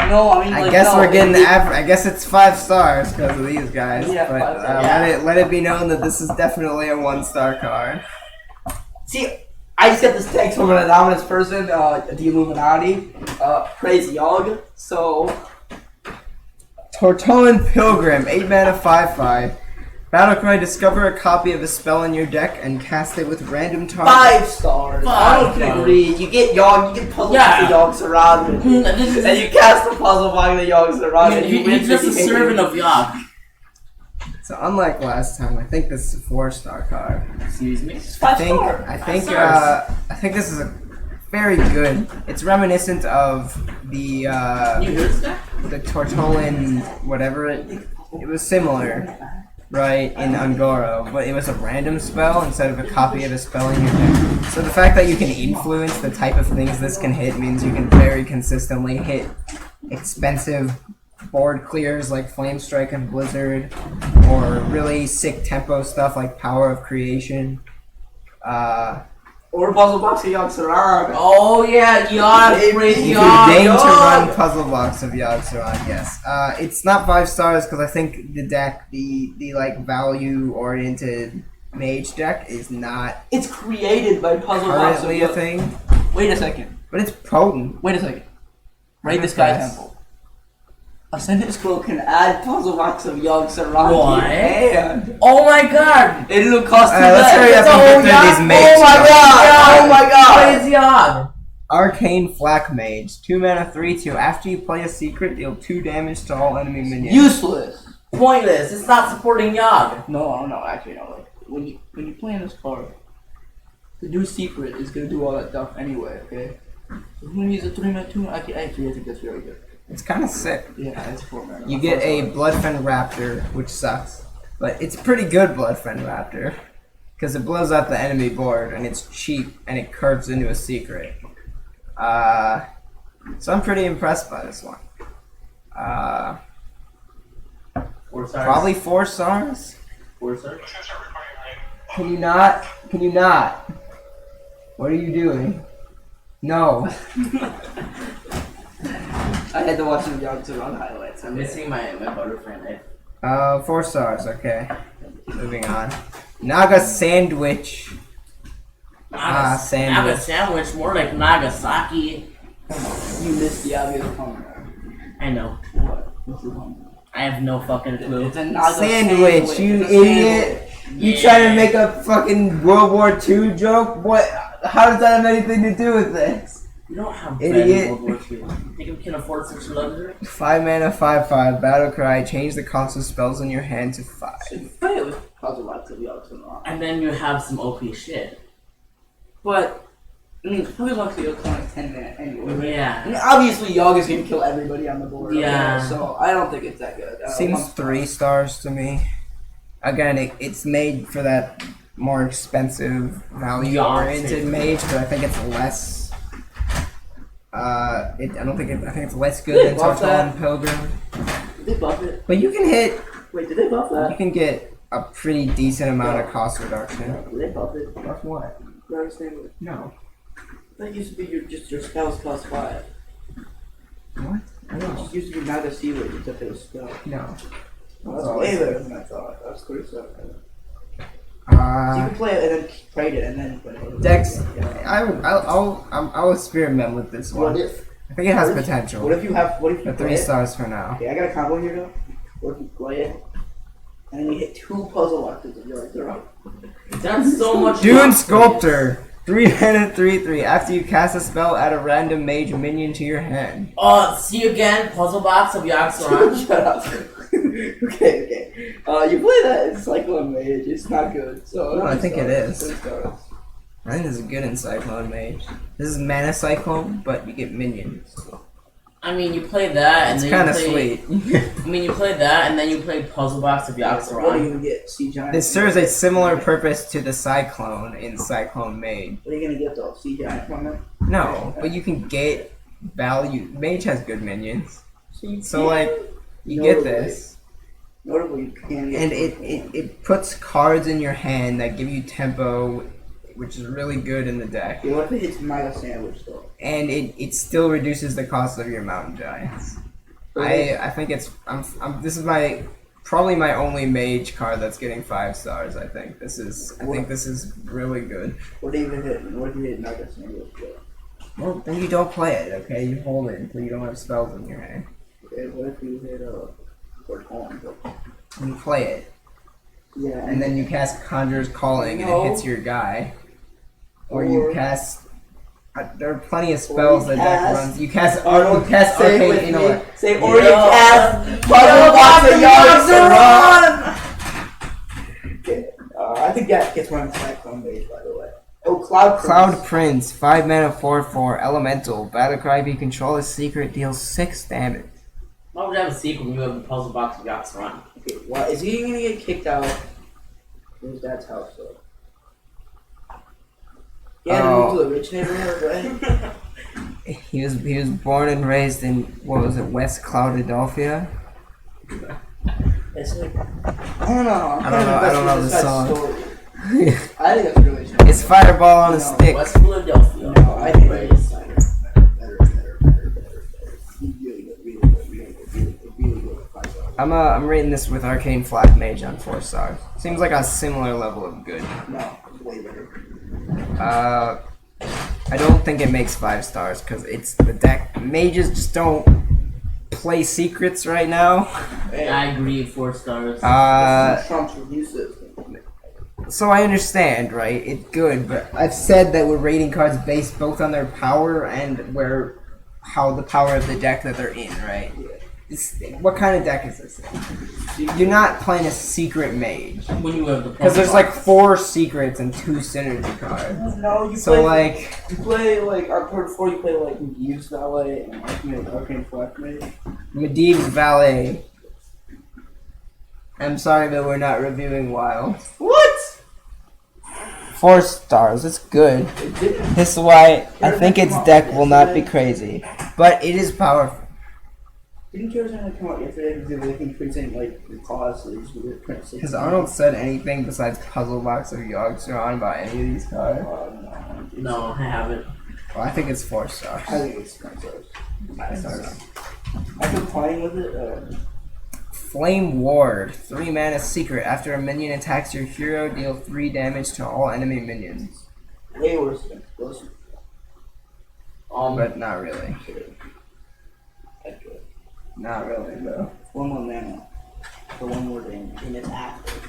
No, I mean, I like, guess no, we're getting it- I guess it's 5 stars because of these guys. Yeah, but 5 stars. let it be known that this is definitely a 1-star card. See, I just got this text from an anonymous person, the Illuminati, praise Yogg, so... Tortolan Pilgrim, 8 mana, 5/5. Battlecry, discover a copy of a spell in your deck and cast it with random target. 5 stars. I don't agree. You get Yogg, you get puzzle box the Yogg surrounded. And you cast the puzzle box the Yogg surrounded. He's just a servant of Yogg. So unlike last time, I think this is a 4-star card. Excuse me. It's 5 stars. I think stars. this is a very good. It's reminiscent of the You hear this guy? the Tortolan whatever it was similar, right, in Ungoro, but it was a random spell instead of a copy of a spell in your deck. So the fact that you can influence the type of things this can hit means you can very consistently hit expensive board clears like Flame Strike and Blizzard, or really sick tempo stuff like Power of Creation. Or Puzzle Box of Yogg-Saron. Oh yeah, Yogg, praise If you Yogg. deign to Yogg. run Puzzle Box of Yogg-Saron, yes. It's not 5 stars because I think the deck, the like value oriented mage deck is not It's created by Puzzle Box of currently a Yogg. thing, Wait a second. but it's potent. Wait a second. Raid this guy's Yes. temple. Ascendant Scroll can add Puzzle Box of Yogg-Saron to What? your hand. Oh my god. It'll cost you Let's hurry less. up and get through these mage Oh my stuff. god! Oh my god! Praise Yogg. Arcane Flak Mage, 2 mana, 3/2. After you play a secret, deal 2 damage to all enemy minions. Useless. Pointless. It's not supporting Yogg. No, actually no. Like, when you play in this card, the new secret is gonna do all that stuff anyway. Okay. So if you use a 3-mana 2, actually I think that's very good. It's kind of sick. Yeah, it's 4 mana. You get a Bloodfen Raptor, which sucks, but it's pretty good Bloodfen Raptor because it blows up the enemy board and it's cheap and it curves into a secret. So I'm pretty impressed by this one. 4 stars. Probably 4 stars. 4 stars. Can you not? Can you not? What are you doing? No. I had to watch some Yogg-Saron highlights. I'm missing my butterfly knife. 4 stars. Okay. Moving on. Naga Sandwich. Naga Sandwich. sandwich, more like Nagasaki. You missed the obvious comment. I know. What? What's the comment? I have no fucking clue. It's a Naga Sandwich, you It's a idiot. sandwich. You trying to make a fucking World War II joke? What? How does that have anything to do with this? You don't have Idiot. World War II. Think we can afford such luxury? 5 mana, 5/5. Battle cry. Change the cost of spells in your hand to 5. So you play it with Puzzle Box of Yogg-Saron. And then you have some OP shit. But, I mean, Puzzle Box of Yogg-Saron is 10 mana anyway. I Yeah. mean, obviously, Yogg is going to kill everybody on the board. Yeah. Okay? So, I don't think it's that good. Seems 3 stars to me. Again, it's made for that more expensive, value-oriented mage, but I think it's less. I think it's less good than buff Tartan that? Pilgrim. Did they buff it? But you can hit. Wait, did they buff You that? can get a pretty decent amount of cost reduction. Did they buff it? Buff what? Very stable. No. That used to be your spells cost 5. What? It just used to be Naga Seaward, except it was spell. No. That's way better than I thought. That's pretty stuff. So you can play it and then trade it and then play it. Dex, I'll experiment with this one. What if? I think it has What if potential. you But play 3 it? stars for now. Okay, I got a combo here though. What if you play it and then you hit 2 puzzle boxes and you're up? That's so much. Dune Sculptor, 3 mana, 3/3. After you cast a spell, add a random mage minion to your hand. See you again, Puzzle Box of Yogg-Saron. Shut up. Okay. You play that in Cyclone Mage. It's not good. So No, I think it is. 3 stars. I think this is good in Cyclone Mage. This is Mana Cyclone, but you get minions. I mean, you play that and It's then kind you of play. sweet. I mean, you play that and then you play Puzzle Box of What are you Yogg-Saron. gonna get? Sea Giant? This serves a similar purpose to the Cyclone in Cyclone Mage. What are you gonna get though? Sea Giant from it? No, but you can get value. Mage has good minions. So, can. like, you get Notably. this. Notably, you can get. And it puts cards in your hand that give you tempo, which is really good in the deck. Yeah, what if it hits Naga Sandwich though? And it still reduces the cost of your Mountain Giants. I think it's this is probably my only mage card that's getting 5 stars. I think this is really good. What if you hit Naga Sandwich though? Well, then you don't play it, okay? You hold it until you don't have spells in your hand. Okay, what if you hit Corn though? And you play it, Yeah, and then you cast Conjurer's Calling, and No. it hits your guy. Or Or- you cast. There are plenty of spells that deck cast- runs. You cast Say it with Arcane. You know me. what? Say Yeah. or you cast Puzzle Box of Yogg-Saron. Okay, I think that gets one Cyclone Mage, by the way. Oh, Cloud Prince, 5 mana, 4/4, elemental. Battlecry, if you control a secret, deals 6 damage. Why would I have a sequel when you have the Puzzle Box of Yogg-Saron? Okay, why is he gonna get kicked out? Who's dad's house though? Yeah, to move to a rich neighborhood, right? He was born and raised in what was it, West Cloudadelphia? It's like I don't know. I don't know the song. Story. I think that's really strange. It's Fireball on a stick. West Philadelphia. No, I think Right. it's better. Really good. 5 stars. I'm rating this with Arcane Flat Mage on 4 stars. Seems like a similar level of good. No, way better. I don't think it makes 5 stars because it's the deck. Mages just don't play secrets right now. I agree. 4 stars. Trump's review system. So I understand, right? It's good, but I've said that we're rating cards based both on their power and how the power of the deck that they're in, right? What kind of deck is this? You're not playing a secret mage when you have the because there's like 4 secrets and 2 synergy cards. No, you So play like on turn 4 you play like Use Valet and Arcane Flat Mage. Medivh's Valet. I'm sorry, but we're not reviewing Wild. What? 4 stars. It's good. This is why I think its deck will not be crazy, but it is powerful. Didn't Carolina come out yesterday because they think printing like the cost is with print? Has Arnold said anything besides Puzzle Box or Yogg-Saron about any of these cards? No, I haven't. Well, I think it's 4 stars. I think it's 5 stars. 5 stars. I've been playing with it. Flame Ward, 3 mana secret. After a minion attacks your hero, deal 3 damage to all enemy minions. Way worse than Explosive. But not really. That's good. Not really, though. 1 more mana for 1 more damage, and it's active.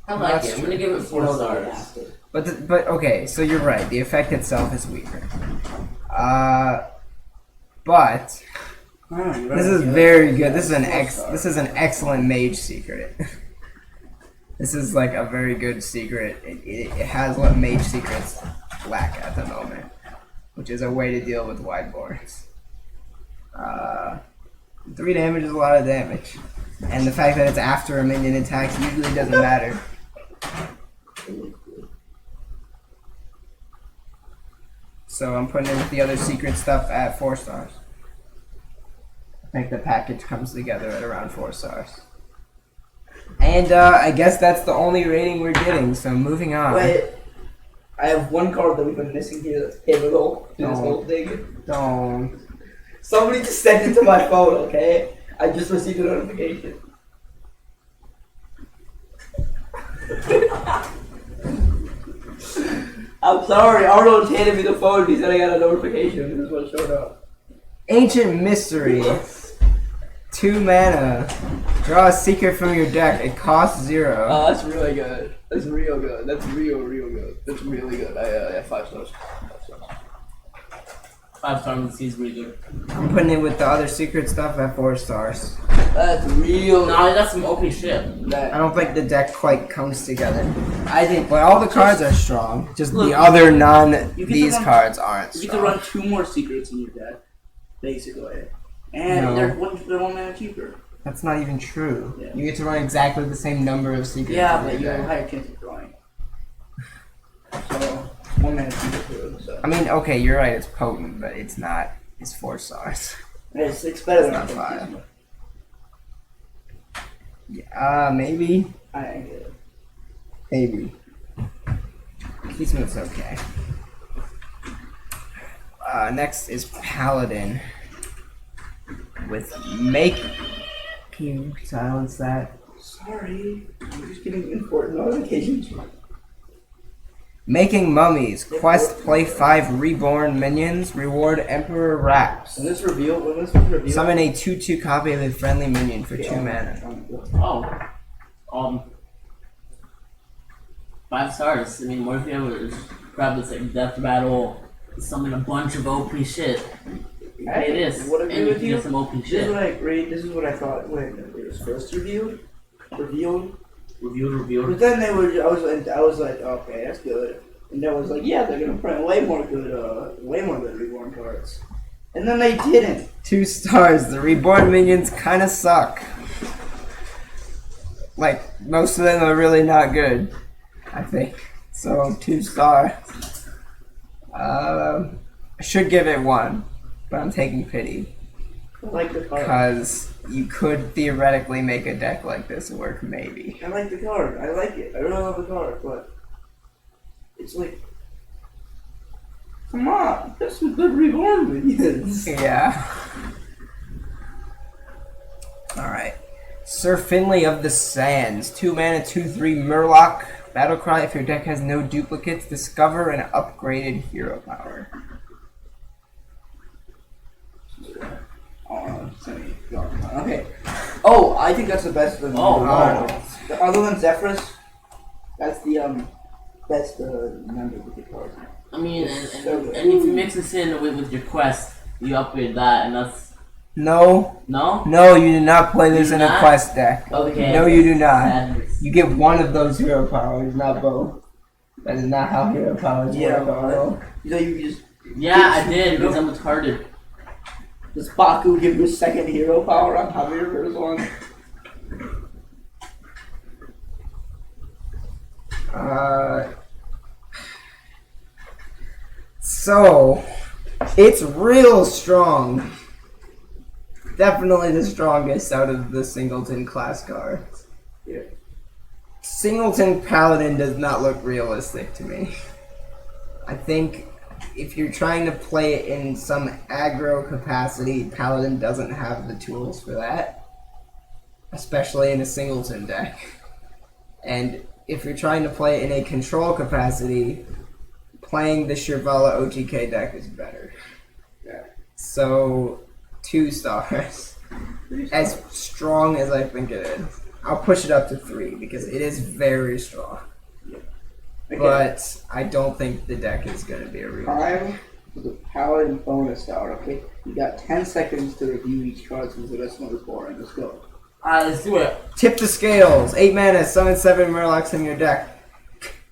I like That's it. I'm gonna give it 4 stars. Active. But okay, so you're right. The effect itself is weaker. But this is very good. This is an excellent mage secret. This is like a very good secret. It has what mage secrets lack at the moment, which is a way to deal with wide boards. 3 damage is a lot of damage, and the fact that it's after a minion attacks usually doesn't matter. So I'm putting it with the other secret stuff at 4 stars. I think the package comes together at around 4 stars. And I guess that's the only rating we're getting, so moving on. Wait, I have 1 card that we've been missing here that's pivotal to this whole thing. Don't. Somebody just sent it to my phone, okay? I just received a notification. I'm sorry, Arnold handed me the phone. He said I got a notification. This is what showed up. Ancient Mystery. 2 mana. Draw a secret from your deck. It costs 0. Oh, that's really good. That's real good. That's real good. That's really good. Yeah, 5 stars. 5 stars is really good. I'm putting it with the other secret stuff at 4 stars. That's real. No, that's some OP shit. I don't think the deck quite comes together. I think, But all the cards are strong. Just Look, the other you get these to run- cards aren't you get to strong. run 2 more secrets in your deck, basically, and No. they're 1 mana cheaper. That's not even true. Yeah. You get to run exactly the same number of secrets. Yeah, in but you your have a deck. higher chance of drawing. So 1 mana cheaper too. So I mean, okay, you're right. It's potent, but it's not. It's 4 stars. it's better than not I 5. think. Yeah, maybe. I get it. Maybe. Keysmith's okay. Next is Paladin. With Make. Can you silence that? Sorry, I'm just getting important notifications. Making Mummies. Quest, play 5 reborn minions. Reward Emperor Raps. When this revealed, Summon a 2/2 copy of a friendly minion for 2 mana. Oh. 5 stars. I mean, what if you ever grab this like death battle, summon a bunch of OP shit? It is. What And you can get some OP This is shit. what I agree. This is what I thought when it was first revealed. But then they were. I was like, okay, that's good. And then was like, yeah, they're gonna print way more good reborn cards. And then they didn't. 2 stars. The reborn minions kind of suck. Like, most of them are really not good, I think. So, 2 stars. I should give it 1, but I'm taking pity. I like the card. Because you could theoretically make a deck like this work, maybe. I like the card. I like it. I really love the card, but It's like, come on, there's some good reborn minions. Yeah. Alright. Sir Finley of the Sands. 2 mana, 2/3 Murloc. Battlecry, if your deck has no duplicates, discover an upgraded hero power. Okay. Oh, I think that's the best of them. Oh. Other than Zephyrus, that's the best member with the card. I mean, and if you mix this in with your quest, you upgrade that, and that's No. no. No, you do not play this You in do a not? quest deck. Okay. No, you do not. Sadness. You get one of those hero powers, not both. That is not how hero powers work, Arlo. You know, you just Yeah, I did because I'm retarded. does Baku give you a second hero power on top of your first one? So, it's real strong. Definitely the strongest out of the Singleton class cards. Yeah. Singleton Paladin does not look realistic to me. I think if you're trying to play it in some aggro capacity, Paladin doesn't have the tools for that. Especially in a Singleton deck. And if you're trying to play it in a control capacity, playing the Shirvala OTK deck is better. Yeah. So, 2 stars. As strong as I think it is. I'll push it up to 3 because it is very strong. Okay. But I don't think the deck is going to be a real Prime with a Paladin bonus star, okay? You got 10 seconds to review each card since the rest one is boring. Let's go. Alright, let's do it. Tip the scales. 8 mana, summon 7 Murlocs in your deck.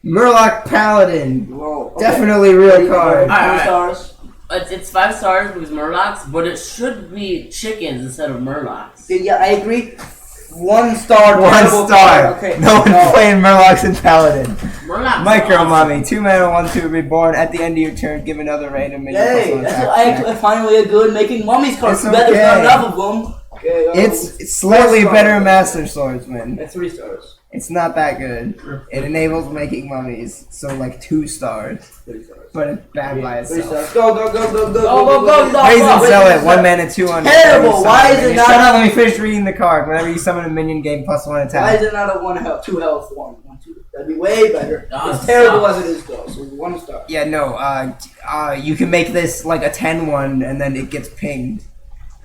Murloc Paladin. Whoa. Okay. Definitely real card. Alright. Stars. It's 5 stars because Murlocs, but it should be chickens instead of Murlocs. Yeah, I agree. 1 star. 1 terrible star. card. Okay. No one's playing Murlocs and Paladin. Murlocs. Micro awesome. Mummy. 2 mana, 1/2 reborn. At the end of your turn, give another random minion plus Hey, one that's attack. I finally a good making mummies card. It's Too bad there's not okay. enough of them. Okay, It's slightly 4 stars. better Master Swordsman. That's 3 stars. It's not that good. It enables making mummies, so like 2 stars. 3 stars. But it's bad by 3 itself. stars. Go, go, go, go, go, go. Raise and Wait, sell wait, it. 1 mana, 2 on. Terrible. Why is it not- Shut up. Let me finish reading the card. Whenever you summon a minion, gain +1 Why attack. is it not a 1 health, 2 health, 1, 1, 2? That'd be way better. Oh, It's terrible sucks. as it is though, so 1 star. Yeah, no. You can make this like a 10-1, and then it gets pinged,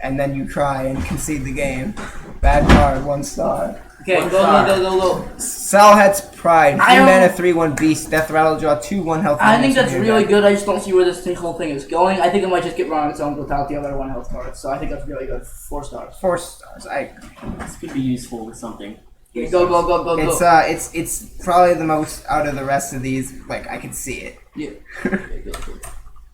and then you cry and concede the game. Bad card. 1 star. Okay, One go, star. go, go, go, go. Salhet's Pride. 3 I don't- mana, 3/1 beast. Death rattle. Draw 2 1 health. I think minions that's from your really deck. good. I just don't see where this whole thing is going. I think it might just get run on its own without the other 1 health cards. So I think that's really good. 4 stars. 4 stars. This could be useful with something. Okay, go, go, go, go, It's go. it's probably the most out of the rest of these. Like I can see it. Yeah. Okay, go, go.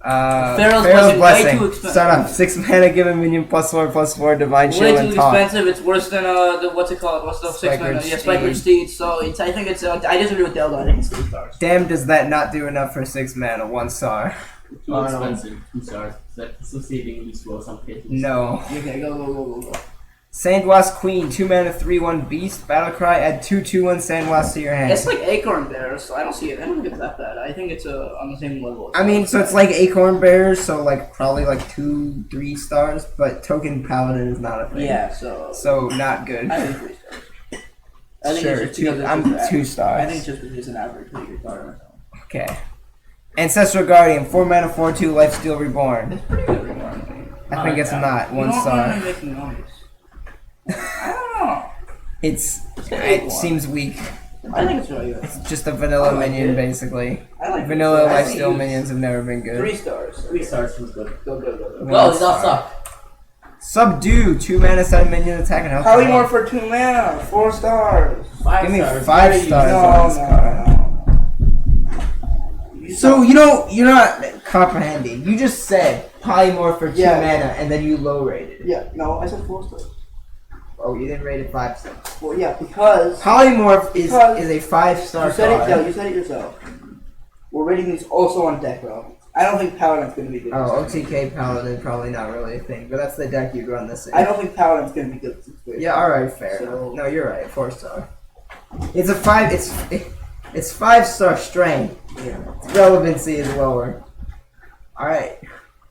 Pharaoh's Blessing, way Blessing. too expensive. Start off 6 mana, give a minion +4/+4 divine Way shield too and taunt. expensive. It's worse than the what's it called? What's the 6 mana? Spikered Yeah, Spikered Steed. So it's. I think it's. I disagree with Delta. I think it's 3 stars. Damn, does that not do enough for 6 mana? 1 star. Too Oh, no. expensive. 2 stars. That's associating useful in some cases. No. Okay, go, go, go, go, go. Sandwas Queen. 2 mana, 3/1 beast. Battlecry. Add 2/2/1 Sandwas to your hand. It's like Acorn Bear, so I don't see it. I don't think it's that bad. I think it's on the same level. I mean, so it's like Acorn Bears, so like probably like 2-3 stars, but Token Paladin is not a thing. Yeah, so. So not good. I think 3 stars. I think Sure, it's just because I'm it's 2 stars. I think it's just because it's an average pretty good card on its own. Okay. Ancestral Guardian, 4 mana, 4/2, Lifesteal Reborn. It's pretty good reward. I think it's not 1 You don't star. really making noise. I don't know. It seems weak. I think it's really good. It's just a vanilla I like minion, it. basically. I like Vanilla I think Lifesteal you- minions have never been good. 3 stars. 3 stars was good. Go, go, go, go. One Well, these all star. suck. Subdue, 2 mana, 7 minion attack and health. Polymorph for 2 mana, 4 stars. 5 Give me stars. 5 Very stars useful. on this card. So, you're not comprehending. You just said polymorph for 2 Yeah. mana and then you low rated. Yeah, no, I said 4 stars. Oh, you didn't rate it 5 stars. Well, yeah, because Polymorph is Because a 5-star you said it. card. No, you said it yourself. We're rating these also on deck though. I don't think Paladin's gonna be good. Oh, OTK Paladin, probably not really a thing, but that's the deck you'd run this in. I don't think Paladin's gonna be good. Yeah, alright, fair. So- No, you're right, 4 star. It's a 5, It's 5-star strength. Relevancy is lower. Alright.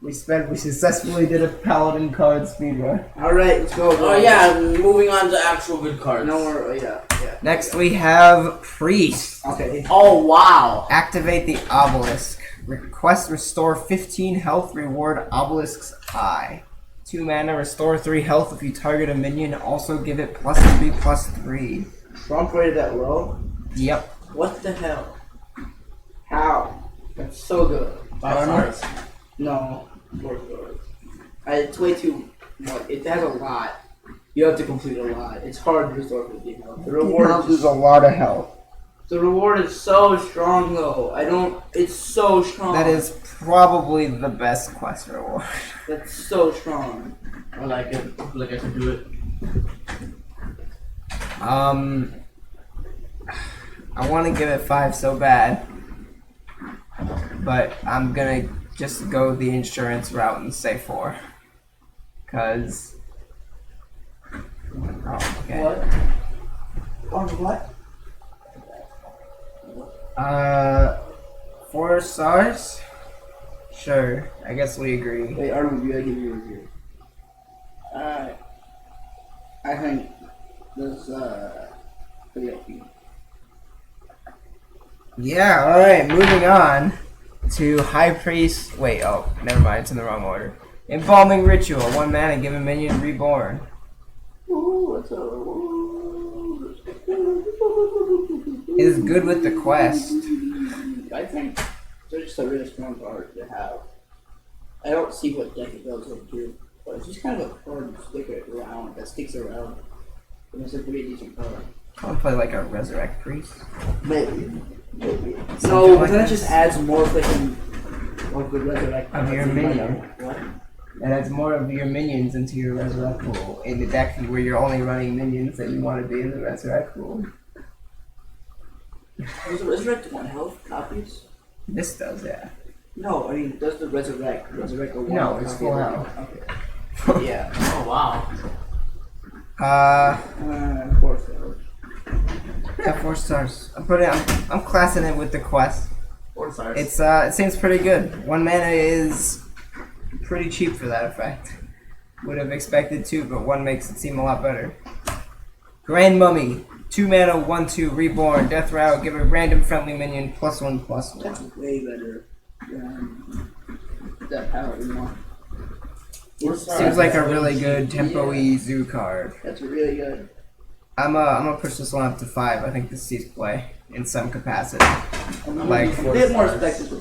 We successfully did a paladin card speedrun. Alright, let's go. Oh yeah, moving on to actual good cards. No more, yeah. Next we have Priest. Okay. Oh wow. Activate the obelisk. Request restore 15 health, reward obelisk's eye. 2 mana, restore 3 health if you target a minion. Also give it +3/+3. Trump rated that low? Yep. What the hell? How? That's so good. 5 stars. No, 4 stars. It's way too much. It has a lot. You have to complete a lot. It's hard to restore 15 health. The reward is a lot of health. The reward is so strong though. It's so strong. That is probably the best quest reward. That's so strong. I like it. I feel like I can do it. I want to give it 5 so bad, but I'm gonna just go the insurance route and say 4. Cause. Oh, okay. What? On what? 4 stars? Sure, I guess we agree. Wait, our review, I give you a review. I think this, pretty OP. Yeah, alright, moving on to High Priest. Wait, oh, never mind, it's in the wrong order. Embalming Ritual, 1 mana, give a minion reborn. Ooh, what's up? It is good with the quest. I think they're just a really strong card to have. I don't see what deck it goes into, but it's just kind of a card to stick it around, that sticks around. And it's a pretty decent card. I want to play like a Resurrect Priest. Maybe. Something No, like but then it this. just adds more freaking of the resurrect Of your minion. What? It adds more of your minions into your Resurrect pool in the deck where you're only running minions that you want to be in the Resurrect pool. Does the resurrect 1 health copies? This does, yeah. No, I mean, does the resurrect a 1 No, health it's copy full of health. it? Okay. Yeah. Oh wow. 4 stars. Yeah, 4 stars. I'm classing it with the quest. 4 stars. It seems pretty good. 1 mana is pretty cheap for that effect. Would have expected 2, but 1 makes it seem a lot better. Grand Mummy, 2 mana, 1/2, reborn, death route, give a random friendly minion +1/+1. That's way better than that power we want. Seems like a really good tempo-y zoo card. That's really good. I'm gonna push this one up to 5. I think this sees play in some capacity. I'm Like a bit more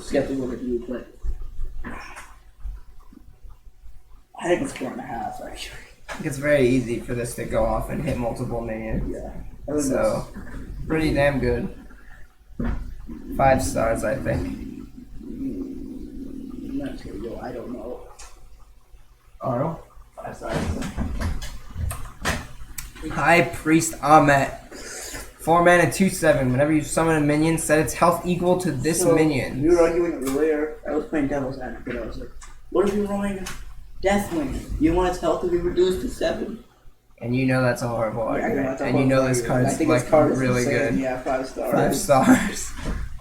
skeptical of you, but I think it's 4.5 actually. I think it's very easy for this to go off and hit multiple minions. Yeah. I think So, pretty damn good. 5 stars, I think. that's gonna go. I don't know. Aro? 5 stars. High Priest Ahmet. 4 mana, 2/7. Whenever you summon a minion, set its health equal to this minion. We were arguing earlier. I was playing Devil's Advocate. I was like, what if you're rolling Deathwing? You want its health to be reduced to 7? And you know that's a horrible Yeah, I know argument. that's a And you know this horrible argument. I card's think like this card is really insane. good. Yeah, 5 stars. 5 stars.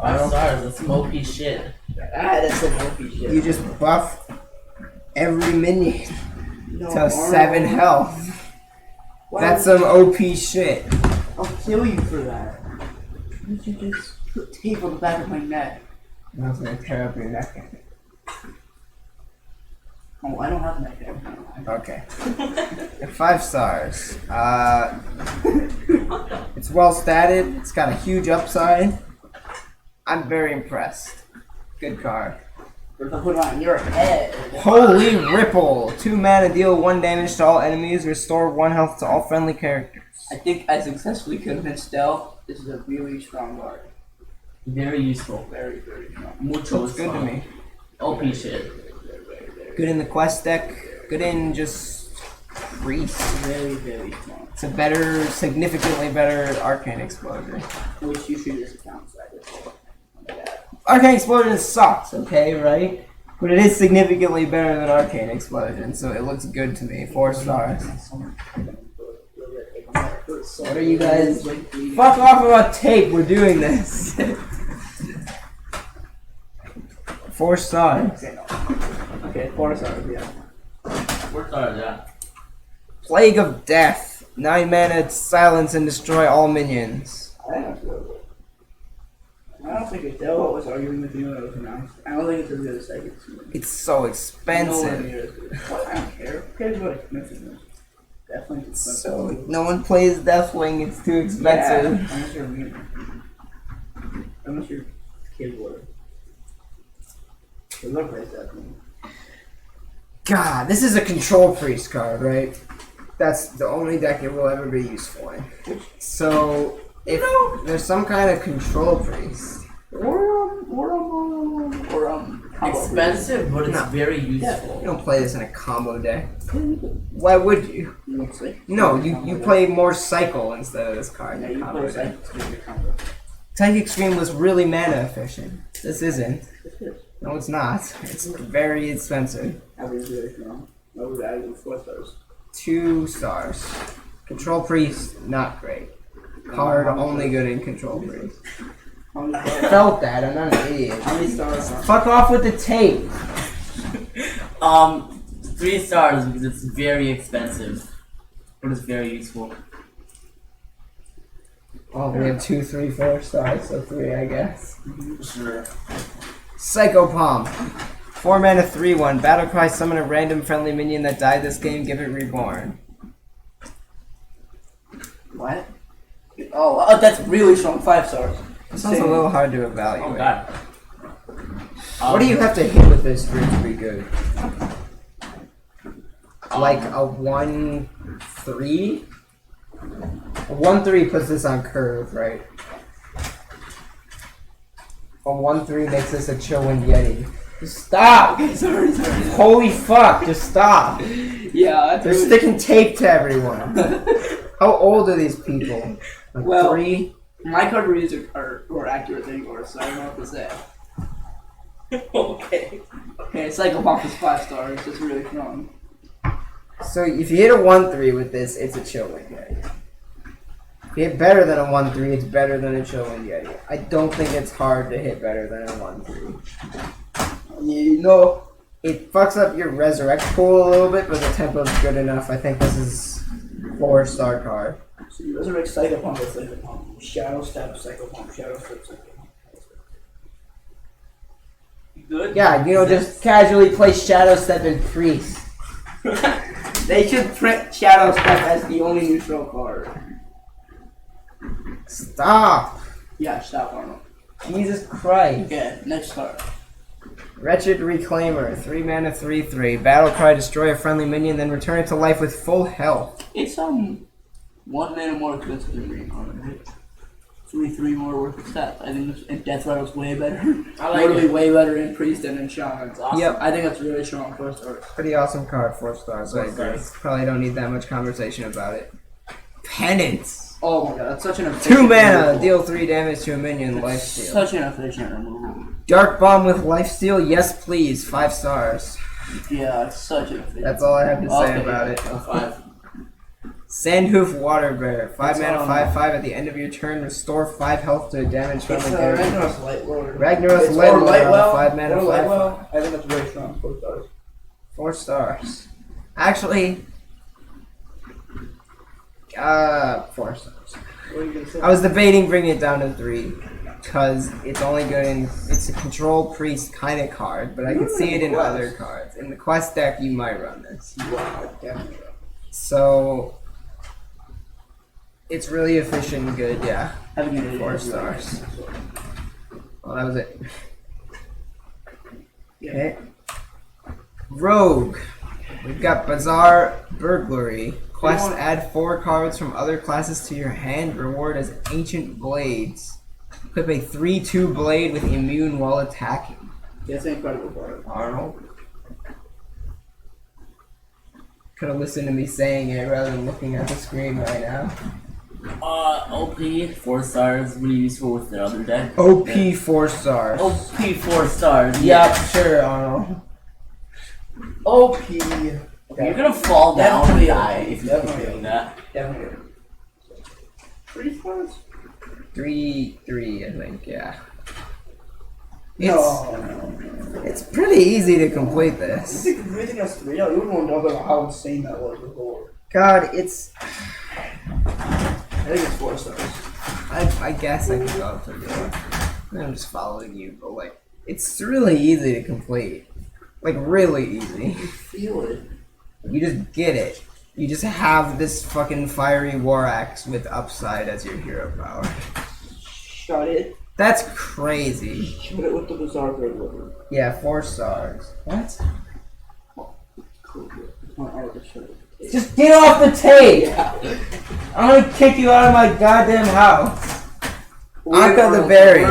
5 stars. That's some OP shit. That's some OP shit. You just buff every minion No, to Arnold. 7 health. Why That's would- some OP shit. I'll kill you for that. Why don't you just put tape on the back of my neck? I was gonna tear up your neck. Oh, I don't have neck hair. Okay. 5 stars. It's well statted. It's got a huge upside. I'm very impressed. Good card. What if I put it on your head? Holy Ripple! 2 mana, deal 1 damage to all enemies, restore 1 health to all friendly characters. I think I successfully convinced Del. This is a really strong card. Very useful. Very, very strong. Mucho Looks good to me. OP shit. Good in the quest deck. Good in just Priest. Very, very strong. It's a better, significantly better Arcane Explosion. Which you should just count side as well. Arcane Explosion sucks, okay, right? But it is significantly better than Arcane Explosion, so it looks good to me. 4 stars. so What are you guys? like bleeding. Fuck off about tape. We're doing this. 4 stars. Okay, no. Okay, 4 stars, yeah. 4 stars, yeah. Plague of Death. 9 mana, silence and destroy all minions. I don't think it's Dell was arguing with me when it was announced. I don't think it's as good as Psychic Swing. It's so Nowhere expensive. near as good. What? I don't care. Who cares about expensiveness? Definitely expensive. So no one plays Deathwing. It's too expensive. Yeah, unless you're a mute. Unless you're kid water. They look like that thing. God, this is a control priest card, right? That's the only deck it will ever be useful in. So if there's some kind of control priest, Combo Expensive, but it's No. very you useful. don't play this in a combo deck. Why would you? Looks like No, you play more Cycle instead of this card. Yeah, in a you combo play deck. Psychic combo. Psychic Scream was really mana efficient. This isn't. This is. No, it's not. It's very expensive. I was really wrong. I would add 4 stars. 2 stars. Control priest, not great. Card only good in control priest. How many stars? Felt that. I'm not an idiot. How many stars? Fuck off with the tape. 3 stars because it's very expensive, but it's very useful. Oh, we have 2, 3, 4 stars, so 3, I guess. Sure. Psycho Palm. 4 mana, 3/1. Battlecry, summon a random friendly minion that died this game, give it reborn. What? Oh, that's really strong. 5 stars. This one's a little hard to evaluate. Oh god. What do you have to hit with this for it to be good? Like a 1/3? A 1/3 puts this on curve, right? A 1/3 makes this a Chillwind Yeti. Just stop! sorry. Holy fuck, just stop! Yeah, that's They're really sticking tape to everyone. How old are these people? Like Well- 3? My card reads are more accurate than yours, so I don't know what to say. Okay. Okay, Cycle Pump is 5 stars. It's really strong. So if you hit a 1/3 with this, it's a Chillwind Yeti. If you hit better than a 1/3, it's better than a Chillwind Yeti. I don't think it's hard to hit better than a 1/3. You know, It fucks up your resurrect pool a little bit, but the tempo's good enough. I think this is 4-star card. so you resurrect Cycle Pump with Cycle Pump. Shadow Step, Cycle Pump, Shadow Step, Cycle Pump. Good. Yeah, just casually play Shadow Step and Priest. They should print Shadow Step as the only neutral card. Stop! Yeah, stop Arnold. Jesus Christ. Okay, next card. Wretched Reclaimer, 3 mana, 3/3. Battlecry, destroy a friendly minion, then return it to life with full health. It's 1 mana more expensive than Green Armor, right? 3 more worth of stats. I think and Death Rattle's way better. I like Notably it. way better in Priest than in Shaman. It's awesome. Yep. I think that's really strong 4 stars. Pretty awesome card, 4 stars. I 4 agree. stars. Probably don't need that much conversation about it. Penance! Oh my god, that's such an efficient 2 mana, removal. deal 3 damage to a minion, lifesteal. Such an efficient removal. Dark Bomb with lifesteal, yes please, 5 stars. Yeah, it's such an efficient. That's all I have to say Okay. about it. 5. Sandhoof Water Bear, 5 That's mana, all. 5/5. At the end of your turn, restore 5 health to a damage It's friendly character. Ragnaros Lightlord. Ragnaros It's Lightlord or Lightwell, 5 mana, or 5/5. Lightwell. I think that's really strong. 4 stars. 4 stars. Actually, 4 stars. What are you gonna say? I was debating bringing it down to 3 because it's only good in it's a control priest kind of card, but I can see it in Quest. other cards. In the quest deck, you might run this. Wow, definitely. So it's really efficient and good. Yeah. Having it 4 stars. Well, that was it. Okay. Rogue. We've got Bazaar Burglary. Quest, add 4 cards from other classes to your hand. Reward as Ancient Blades. Equip a 3/2 blade with immune while attacking. That's an incredible card. Arnold. Could have listened to me saying it rather than looking at the screen right now. OP 4 stars. Really useful with the other deck. OP 4 stars. OP 4 stars. Yep, sure, Arnold. OP. You're gonna fall down and Definitely. die if you keep Definitely. doing that. Definitely. 3 stars? 3, I think, yeah. No. It's pretty easy to complete I this. think everything has 3. You wouldn't want to talk about how insane that was before. God, it's... I think it's 4 stars. I guess I can go up to the I'm just following you, but like, it's really easy to complete. Like, really easy. You feel it. You just get it. You just have this fucking fiery war axe with upside as your hero power. Shut it. That's crazy. Shut it with the bizarre bird liver. Yeah, 4 stars. What? Cool. My art is shut it. Just get off the tape! Yeah. I'm gonna kick you out of my goddamn house. Akka the Berry.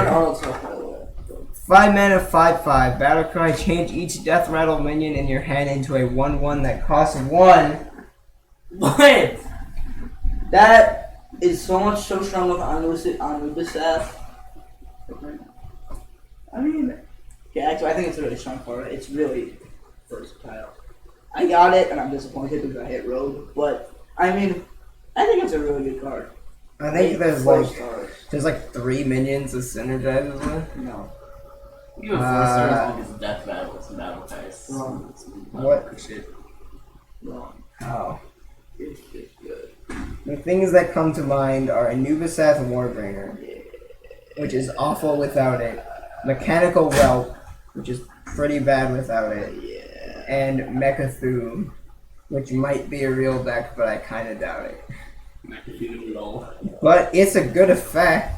5 mana, 5/5. Battlecry, change each death rattle minion in your hand into a 1/1 that costs 1. What? That is so strong with Anubis. I mean, okay, actually, I think it's a really strong card. It's really versatile. I got it, and I'm disappointed because I hit Rogue, but I mean, I think it's a really good card. I think there's 4 like stars. 3 minions to synergize with. No. You have 4 stars because of death battles and battle dice. Wrong. What? Shit. Wrong. Oh. It's good. The things that come to mind are Anubisath Warbringer, which is awful without it. Mechanical Whelp, which is pretty bad without it. And Mechathoon, which might be a real deck, but I kind of doubt it. But it's a good effect.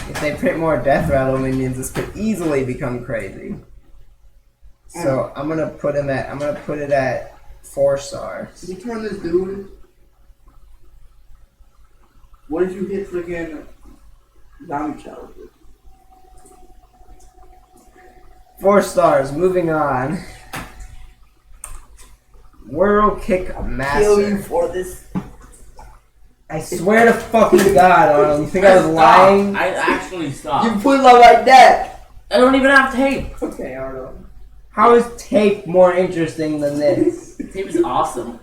If they print more Death Rattle minions, this could easily become crazy. So I'm gonna put it at 4 stars. Did you turn this dude? What did you hit freaking Zombie Child with? 4 stars. Moving on. Whirl Kick Master. Kill you for this. I swear to fucking God, Arnold. You think I was lying? I actually stopped. You put it like that. I don't even have tape. Okay, Arnold. How is tape more interesting than this? Tape is awesome.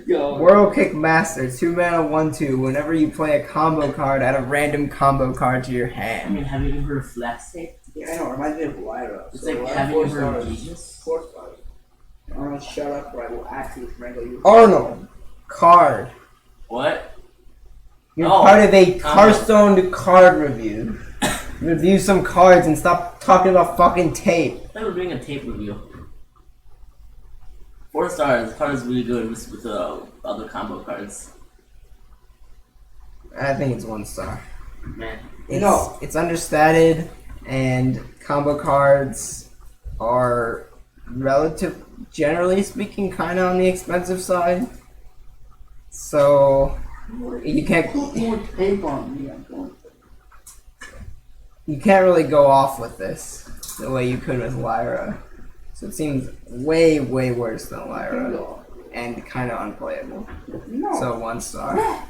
Yo. Whirl Kick Master, 2 mana, 1/2. Whenever you play a combo card, add a random combo card to your I hand. mean, have you ever heard of flex tape? Yeah, I know. It reminds me of Lyra. It's So, like, have have you 4 ever heard of stars. Genius? 4 stars. Arnold, shut up, or I will actually strangle you. Arnold, card. What? You're Oh, part of a combo. Hearthstone card review. Review some cards and stop talking about fucking tape. I thought we were doing a tape review. 4 stars. The card is really good with other combo cards. I think it's 1 star. Man. It's understated, and combo cards are generally speaking, kind of on the expensive side. So you can't Put more tape on me. I'm going. you can't really go off with this the way you could with Lyra. So it seems way worse than Lyra, and kind of unplayable. No. So 1 star.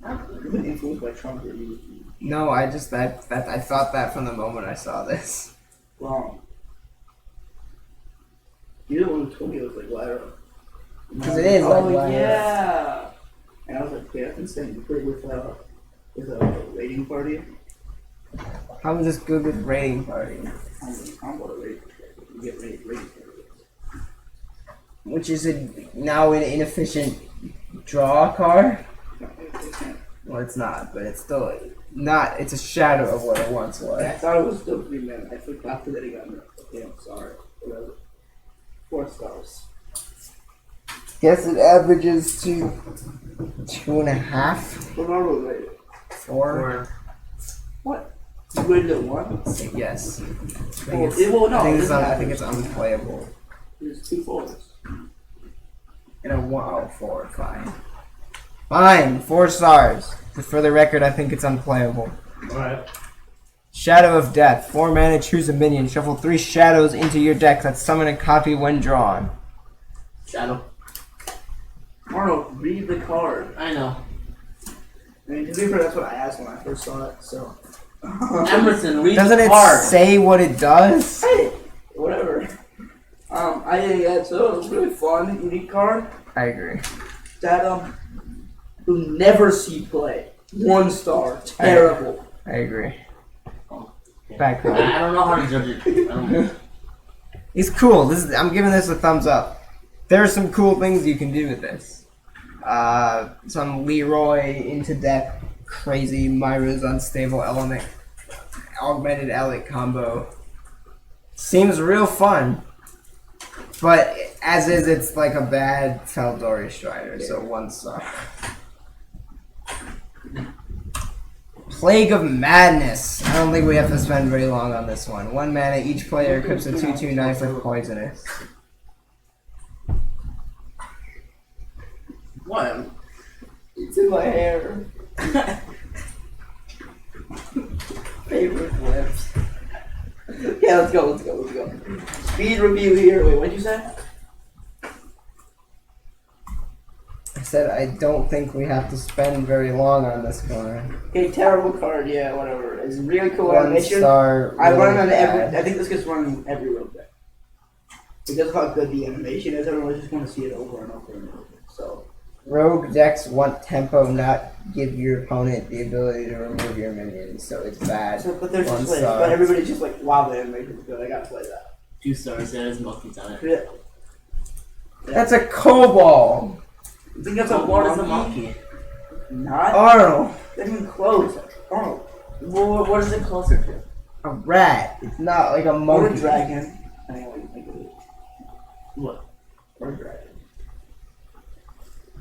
You've been influenced by Trump. Or you? No, I thought that from the moment I saw this. Wrong. You're the one who told me it was like Lyra. Because it is like Lyra. Yeah. And I was like, yeah, that's insane. You put it with a raiding party. How is this good with raiding party? Combo to raiding party. You get raiding party. Which is now an inefficient draw card? Well, it's not, but it's still not. It's a shadow of what it once was. I thought it was still 3 men. I forgot that he got nerfed. Okay, I'm sorry. Whatever. 4 stars. Guess it averages to 2.5. What are we rated? 4. What? You rated it 1? Yes. I Well, think it's, no, I think it's unplayable. There's 2 4s. In a 1, 4, fine. Fine, 4 stars. But for the record, I think it's unplayable. Alright. Shadow of Death. 4 mana, choose a minion. Shuffle 3 shadows into your deck that summon a copy when drawn. Shadow. Arnold, read the card. I know. I mean, to be fair, that's what I asked when I first saw it, so. Emerson, read Doesn't the it card. say what it does? Hey, whatever. I didn't get it, so it was really fun, unique card I agree. that, you'll never see play. 1 star. Terrible. I agree. Okay. Back I on. don't know how to judge it. I don't, He's cool. I'm giving this a thumbs up. There are some cool things you can do with this. Some Leroy into deck, crazy Myra's unstable element, augmented Alec combo. Seems real fun. But as is, it's like a bad Feldori Strider, so 1 star. Plague of Madness. I don't think we have to spend very long on this one. 1 mana, each player equips a 2/2 knife with poisonous. what? It's in my hair. Favorite clips. Yeah, let's go. Speed review here. Wait, what'd you say? I said I don't think we have to spend very long on this one. Okay, terrible card. Yeah, whatever. It's really cool 1 animation. star. I really run it on bad. I think this gets run on every road deck. Because of how good the animation is, everyone just want to see it over and over and over. So. Rogue decks want tempo, not give your opponent the ability to remove your minions, so it's bad. But there's 1 just like, star. but everybody's just like, wow, the animation's good. I gotta play that. 2 stars. That is monkeys on it. Yeah. That's a kobold! I think that's a What is a monkey. monkey? Not. Arnold! They're even close. Oh. Well, what is it closer to? A rat. It's not like a Or a monkey. dragon. I don't know what you think of it. What? Or a dragon.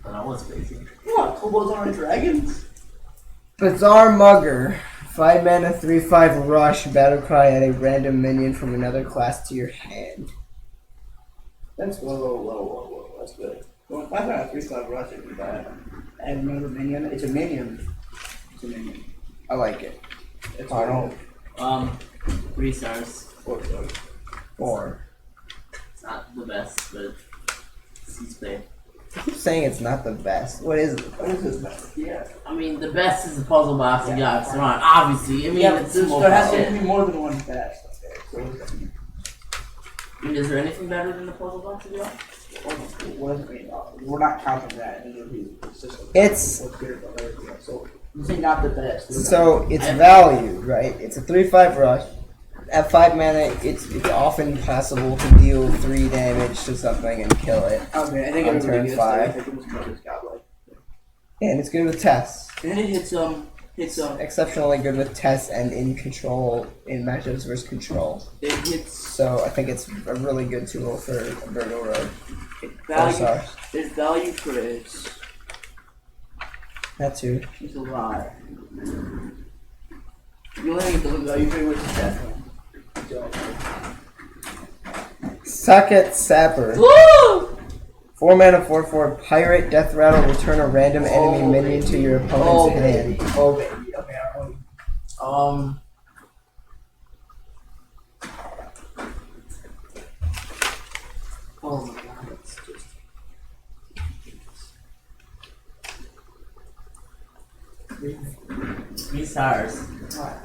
That was crazy. What? Kobolds aren't dragons? Bizarre Mugger. 5 mana, 3/5 rush, battle cry, add a random minion from another class to your hand. That's whoa. That's good. Going 5 out of 3/5 rush isn't bad. And remember minion? It's a minion. I like it. It's Arnold. 3 stars. 4 stars. 4. It's not the best, but it's played. I keep saying it's not the best. What is it? What is this best? Yeah. I mean, the best is the puzzle box you got surround. Obviously, I mean, Yeah, it's but more there has to shit. be more than one best. Okay, so I mean, is there anything better than the puzzle box you got? what does it mean? We're not counting that. It's just It's- what's good about everything else. So you say not the best. So it's value, right? It's a 3/5 rush. At 5 mana, it's often possible to deal 3 damage to something and kill it. Okay, I think On everybody turn gets 5. that. I think it's godlike. And it's good with tests. And it hits Exceptionally good with tests and in control, in matchups versus control. it hits So I think it's a really good tool for Virgo Road. 4 value. stars. There's value crits. That too. It's a lot. You only get the value crit, which is that one. Socket Sapper. Woo! 4 mana, 4/4 pirate, death rattle, return a random enemy Oh, minion to your Oh, opponent's baby. hand. Oh, baby. Okay, alright. Oh my god, it's just. 3 stars. What?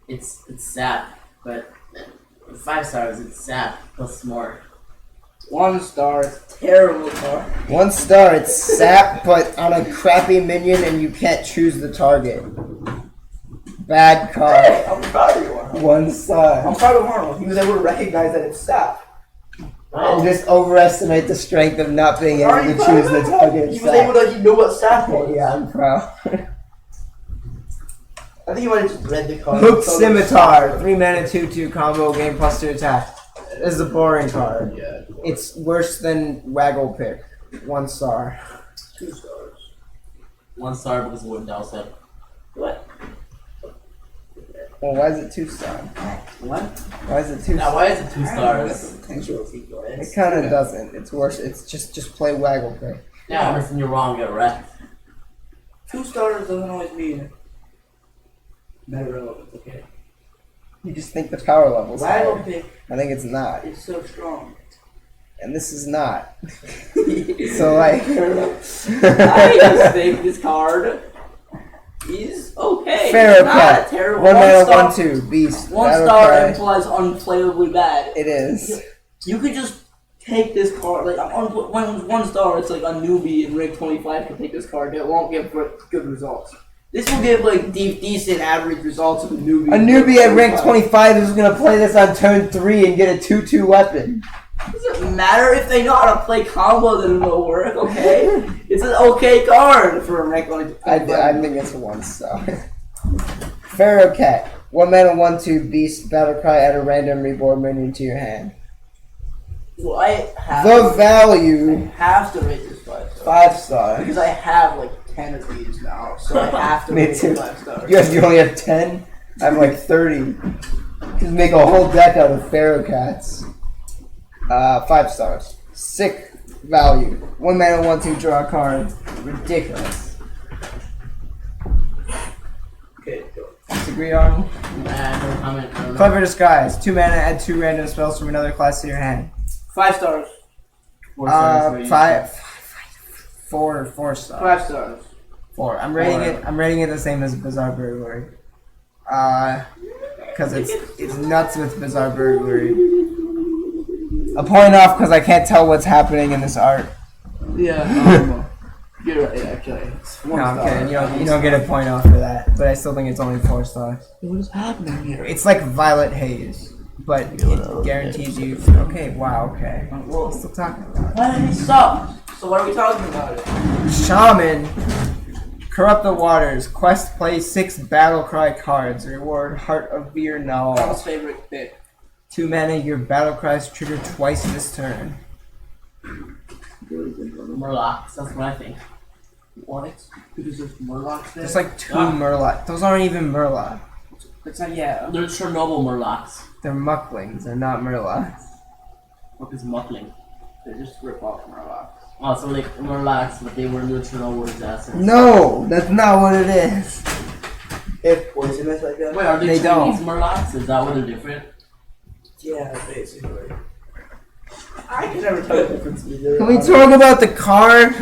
It's sap, but 5 stars. It's sap plus more. 1 star, it's terrible car. 1 star, it's sap, but on a crappy minion and you can't choose the target. Bad Hey, card. I'm proud of you, Arnold. 1 star. I'm proud of Arnold. He was able to recognize that it's sap. You just overestimate the strength of not being able Are you to proud choose of the him? target. He was able to, he knew what sap was. Yeah, I'm proud. I think he might have just read the card. Hook So Scimitar, 3 mana, 2/2 combo, game plus 2 attack. This is a boring card. Yeah. It's worse than Waggle Pick. 1 star. 2 stars. 1 star because of what Dell said. What? Well, why is it 2 star? What? Why is it 2 Now, star? why is it 2 stars? Potential sequel. It kind of doesn't. It's worse. It's just play Waggle Pick. Yeah, everything you're wrong, get wrecked. 2 stars doesn't always mean better relevant, okay? You just think the power level's Waggle higher. pick I think it's not. is so strong. And this is not. So, like... I just think this card is okay. Fair It's not cut. terrible. 1 mana, star, 1/2. Beast. 1 Battle star cry. implies unplayably bad. It is. You could just take this card, like, when 1 star, it's like a newbie in rank 25 can take this card, it won't get good results. This will give like decent average results of a newbie. A newbie at rank 25 is gonna play this on turn 3 and get a 2/2 weapon. Doesn't matter if they know how to play combo, then it'll work. Okay, it's an okay card for a rank 25. I think it's a 1-star. Pharaoh Cat. 1 mana 1/2 beast battle cry, add a random reborn minion to your hand. Well, I have The value have to rate this 5 5-star. because I have like 10 of these now, so I have to Me rate too. it 5 stars. You only have 10? I have like 30. Just make a whole deck out of Pharaoh Cats. 5 stars. Sick value. 1 mana 1/2 draw a card. Ridiculous. Okay, go. Disagree on? No comment. I don't know. Clever Disguise. 2 mana, add 2 random spells from another class to your hand. 5 stars. 4 stars, rating. 4 stars. 5 stars. 4. I'm rating it the same as Bizarre Burglary. Because it's nuts with Bizarre Burglary. A point off because I can't tell what's happening in this art. Yeah. You're right. Actually, it's 1 No, I'm star. kidding. You don't get a point off for that. But I still think it's only 4 stars. What is happening here? It's like Violet Haze, but it guarantees you. Okay. Wow. Okay. We're still talking about it. Why did he stop? So what are we talking about? Shaman. Corrupt the Waters. Quest play 6 battle cry cards. Reward Heart of Beer Null. Carl's favorite pick. 2 mana. Your battle cries trigger twice this turn. Murlocs, that's what I think. What? Because there's Murlocs there? There's like 2 Murloc. Those aren't even Murloc. It's not, yeah. They're Chernobyl Murlocs. They're Mucklings. They're not Murlocs. What is muckling? They just rip off Murlocs. Oh, so like Murlocs, but they were new Chernobyl disasters. No, that's not what it is. If poisonous like that? Wait, are they They Chinese don't. Murlocs? Is that what they're different? Yeah, basically. I can never tell the difference either. Can we talk about the card?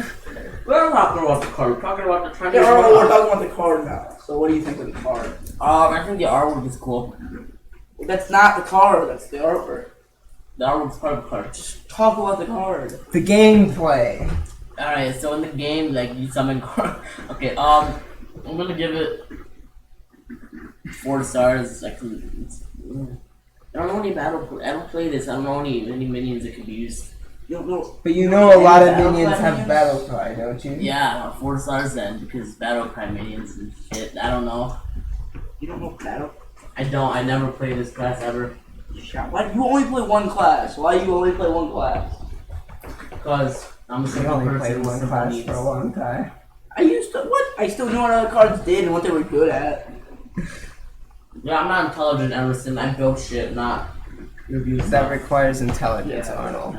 We're not talking about the card, we're talking about the Chinese Yeah, we're Murlocs. talking about the card now. So what do you think of the card? I think the artwork is cool. That's not the card, that's the artwork. The artwork's part of the card. Just talk about the card. The gameplay. Alright, so in the game, like, you summon card. Okay, I'm gonna give it 4 stars. Like, I don't know any I don't play this. I don't know any minions that could be used. You don't know. But you know a lot of Battle minions Cry have minions? battle cry, don't you? Yeah, 4 stars then, because battle cry minions and shit. I don't know. You don't know battle. I don't. I never played this class ever. Why do you only play one class? Why do you only play one class? Because I'm a We simple only person played with one simple class needs. for a long time. I used to what? I still knew what other cards did and what they were good at. Yeah, I'm not intelligent, Emerson. I build shit, not review That stuff. requires intelligence, Arnold.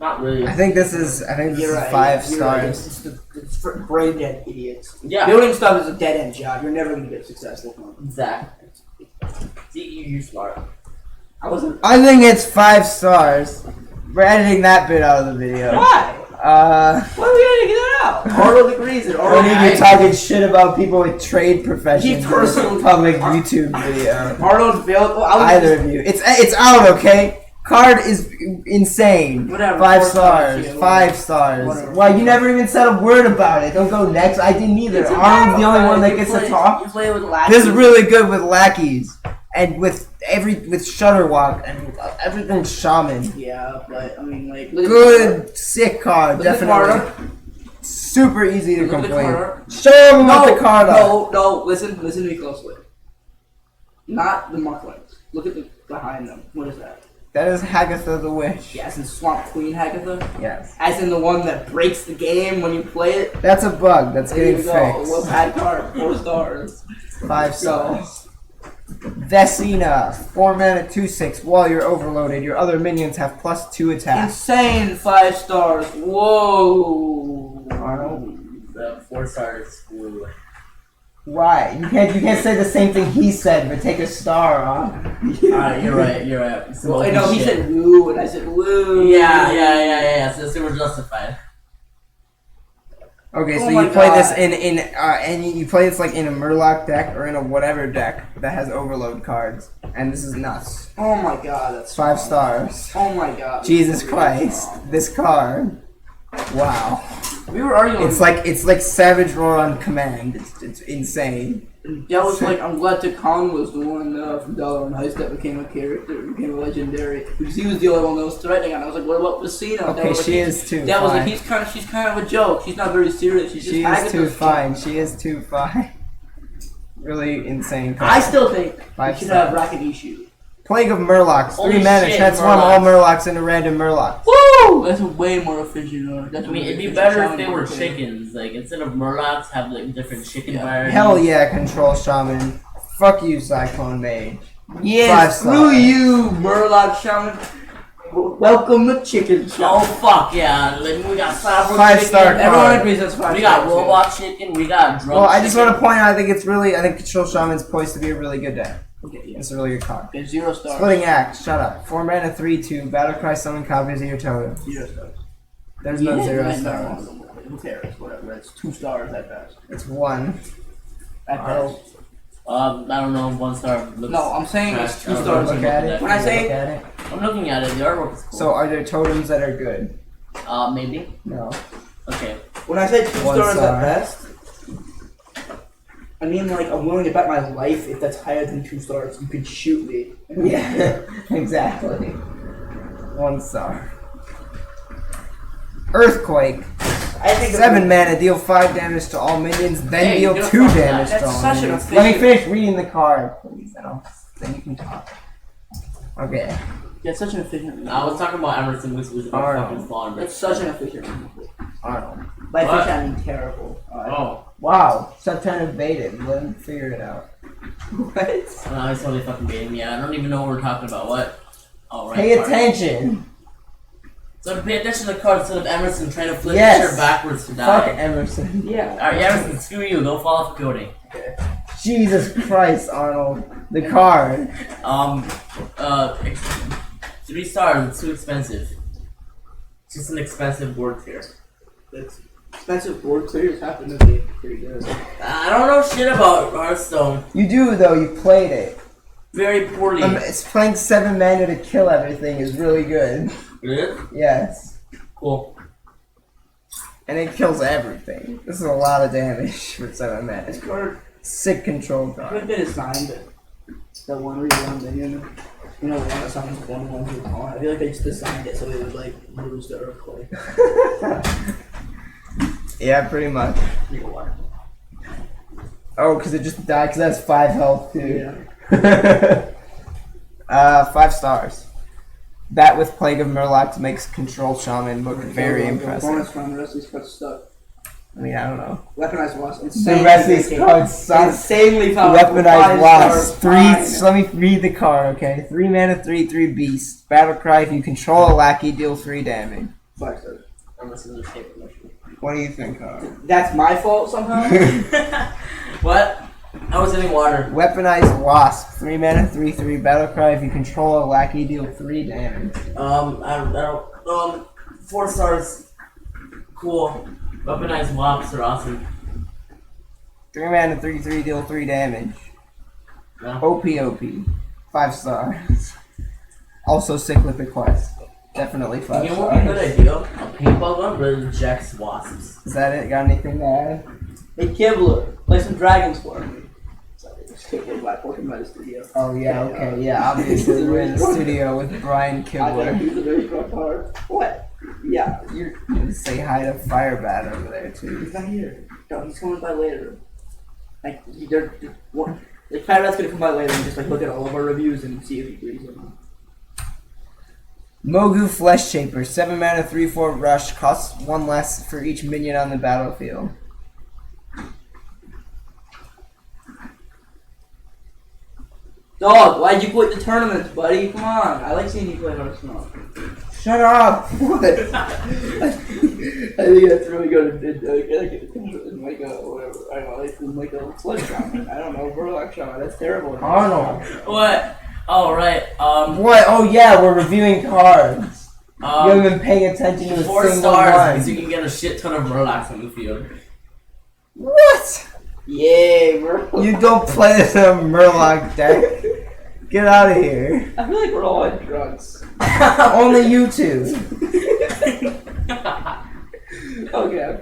Not really. I think this is 5 You're right, stars. It's for brain dead idiots. Yeah. Building stuff is a dead end job. You're never gonna get successful from it. Exactly. See, you're smart. I wasn't. I think it's 5 stars. We're editing that bit out of the video. Why? Why are we gonna get that out? Arnold agrees. And When Arnold you be talking shit about people with trade professions in personally- a public YouTube video. Arnold failed. Well, I was Either of you. It's out, okay? Card is insane. Whatever, 5 4 stars, stars. yeah, 5 stars. whatever. Why, you never even said a word about it. Don't go next. I didn't either. It's a Arnold's the only battle one that cry. gets You to play- talk. You play with lackeys. This is really good with lackeys. And with Shutterwalk and everything shaman. Yeah, but I mean, like, look at the Good, sick card, Look at the definitely. card. Super easy to Look at the complain. card. Show them about the card art. No, listen to me closely. Not the Mucklings. Look at the behind them. What is that? That is Hagatha the Witch. Yeah, as in Swamp Queen Hagatha? Yes. As in the one that breaks the game when you play it? That's a bug. That's There getting you go. Well, fixed. bad card. 4 stars. 5 stars. Vesina, 4 mana 2/6. While you're overloaded, your other minions have +2 attack. Insane 5 stars. Whoa. Arnold, The 4 stars. Ooh. why? You can't say the same thing he said, but take a star off. Alright, you're right. Well, I know he said woo, and I said woo. Yeah. So we're justified. Okay, so Oh my you play this God. and you play this like in a Murloc deck or in a whatever deck that has overload cards, and this is nuts. Oh my god, that's 5 wrong. stars. Oh my god. Jesus that's really Christ, wrong. this card. Wow. We were arguing. It's like Savage Roar on command. It's insane. That was like, I'm glad Khan was the one from Dollar and Heist that became a character, became a legendary. Because he was the only one that was threatening, and I was like, what about Vecina? Okay, she is too. That was like, she's kind of a joke. She's not very serious. She is too fine. She is too fine. Really insane. I still think we should have stars. Rakadishu. Plague of Murlocs. Holy 3 mana. shit, Transform all Murlocs into random Murlocs. Woo! That's way more efficient. I mean, it'd be better if they were chickens. Like, instead of Murlocs, have like different chicken varieties. Hell yeah, Control Shaman. Fuck you, Cyclone Mage. Yeah, screw you, Murloc Shaman. Welcome to Chicken Shaman. Oh fuck yeah! Like, we got Cyber 5-star chicken. Everyone agrees that's 5 We got Robot Chicken. We got Drunk. Well, I just chicken. want to point out, I think Control Shaman's poised to be a really good deck. Okay, yeah. It's a really good card. Okay, 0 stars. Splitting Axe, shut up. 4 mana, 3/2. Battlecry, summon copies of your totem. 0 stars. There's no 0 right, stars. Who cares? Whatever. It's 2 stars at best. It's 1. At best. I don't know. 1 star. Looks No, I'm saying it's 2 trash. stars. Look at it. When I say- Look at it. I'm looking at it. The artwork is cool. So, are there totems that are good? Maybe. No. Okay. When I say 2 1 stars star. at best, I mean, like, I'm willing to bet my life if that's higher than 2 stars. You could shoot me. Yeah, exactly. 1 star. Earthquake. I think 7 mana, deal 5 damage to all minions, then Hey, deal you're 2 fucking damage that's to all such an minions. efficient- Let me finish reading the card, please. Then you can talk. Okay. Yeah, it's such an efficient removal. I was talking about Emerson, which was Arnold. fucking flawed. It's such an efficient removal. Arnold. By What? efficient, I mean terrible. Oh. Wow. Stop trying to bait it. Let him figure it out. What? It's totally fucking baiting me. I don't even know what we're talking about. What? Oh, right. Pay card. attention. So pay attention to the card instead of Emerson trying to flip Yes. the shirt backwards to Fuck die. Emerson. Yeah. Alright, Emerson, screw you. Go fall off a building. Jesus Christ, Arnold. The card. 3 stars. It's too expensive. It's just an expensive board tier. That's expensive board clears happen to be pretty good. I don't know shit about Hearthstone. You do, though. You played it. Very poorly. It's playing 7 mana to kill everything is really good. Good? Yes. Cool. And it kills everything. This is a lot of damage for 7 mana. This card Sick control could have card. been assigned that one reborn minion. You know, the one that summons 1/1 to a pawn. I feel like they just assigned it so it would like lose the earthquake. Yeah, pretty much. You know what? Oh, because it just died because it has 5 health too. Yeah. 5 stars. That with Plague of Murlocs makes Control Shaman look very The impressive. bonus from the rest of these cards stuck. I mean, I don't know. Weaponized Wasp. The rest of these cards suck. Insanely powerful. Weaponized 5 Wasp. stars, 3. Let me read the card, okay? 3 mana, 3/3 beast. Battlecry. If you control a lackey, deal 3 damage. 5 stars. Emerson's a shape emotion. What do you think, Carl? That's my fault somehow? What? I was getting water. Weaponized Wasp. 3 mana, 3/3 Battlecry. If you control a lackey, deal 3 damage. I don't, 4 stars. Cool. Weaponized wops are awesome. 3 mana, 3/3 deal 3 damage. Yeah. OP. 5 stars. Also cyclic request. Definitely 5 You know what would be a good stars. idea? A paintball gun that rejects wasps. Is that it? Got anything to add? Hey, Kibler, play some dragons for me. Sorry, just Kibler Black Orchid by the studio. Oh yeah, okay, yeah. Obviously, we're in the studio with Brian I gotta Kibler. use a very strong card. What? Yeah, you're. Say hi to Firebat over there too. He's not here. No, he's coming by later. Like, like Firebat's gonna come by later and just like look at all of our reviews and see if he agrees or not. Mogu Flesh Shaper, 7 mana, 3/4 rush, costs 1 less for each minion on the battlefield. Dog, why'd you quit the tournaments, buddy? Come on, I like seeing you play Hearthstone. Shut up! What? I think that's really good. Like a whatever. I don't know, like a sludge shaman. I don't know, Burlock shaman. That's terrible. Arnold. What? Oh, right. What? Oh yeah, we're reviewing cards. You haven't Um, been paying attention to a 4 single stars because one. you can get a shit ton of Murlocs on the field. What? Yeah, bro. You don't play this in a Murloc deck. Get out of here. I feel like we're all on drugs. Only you two. Okay.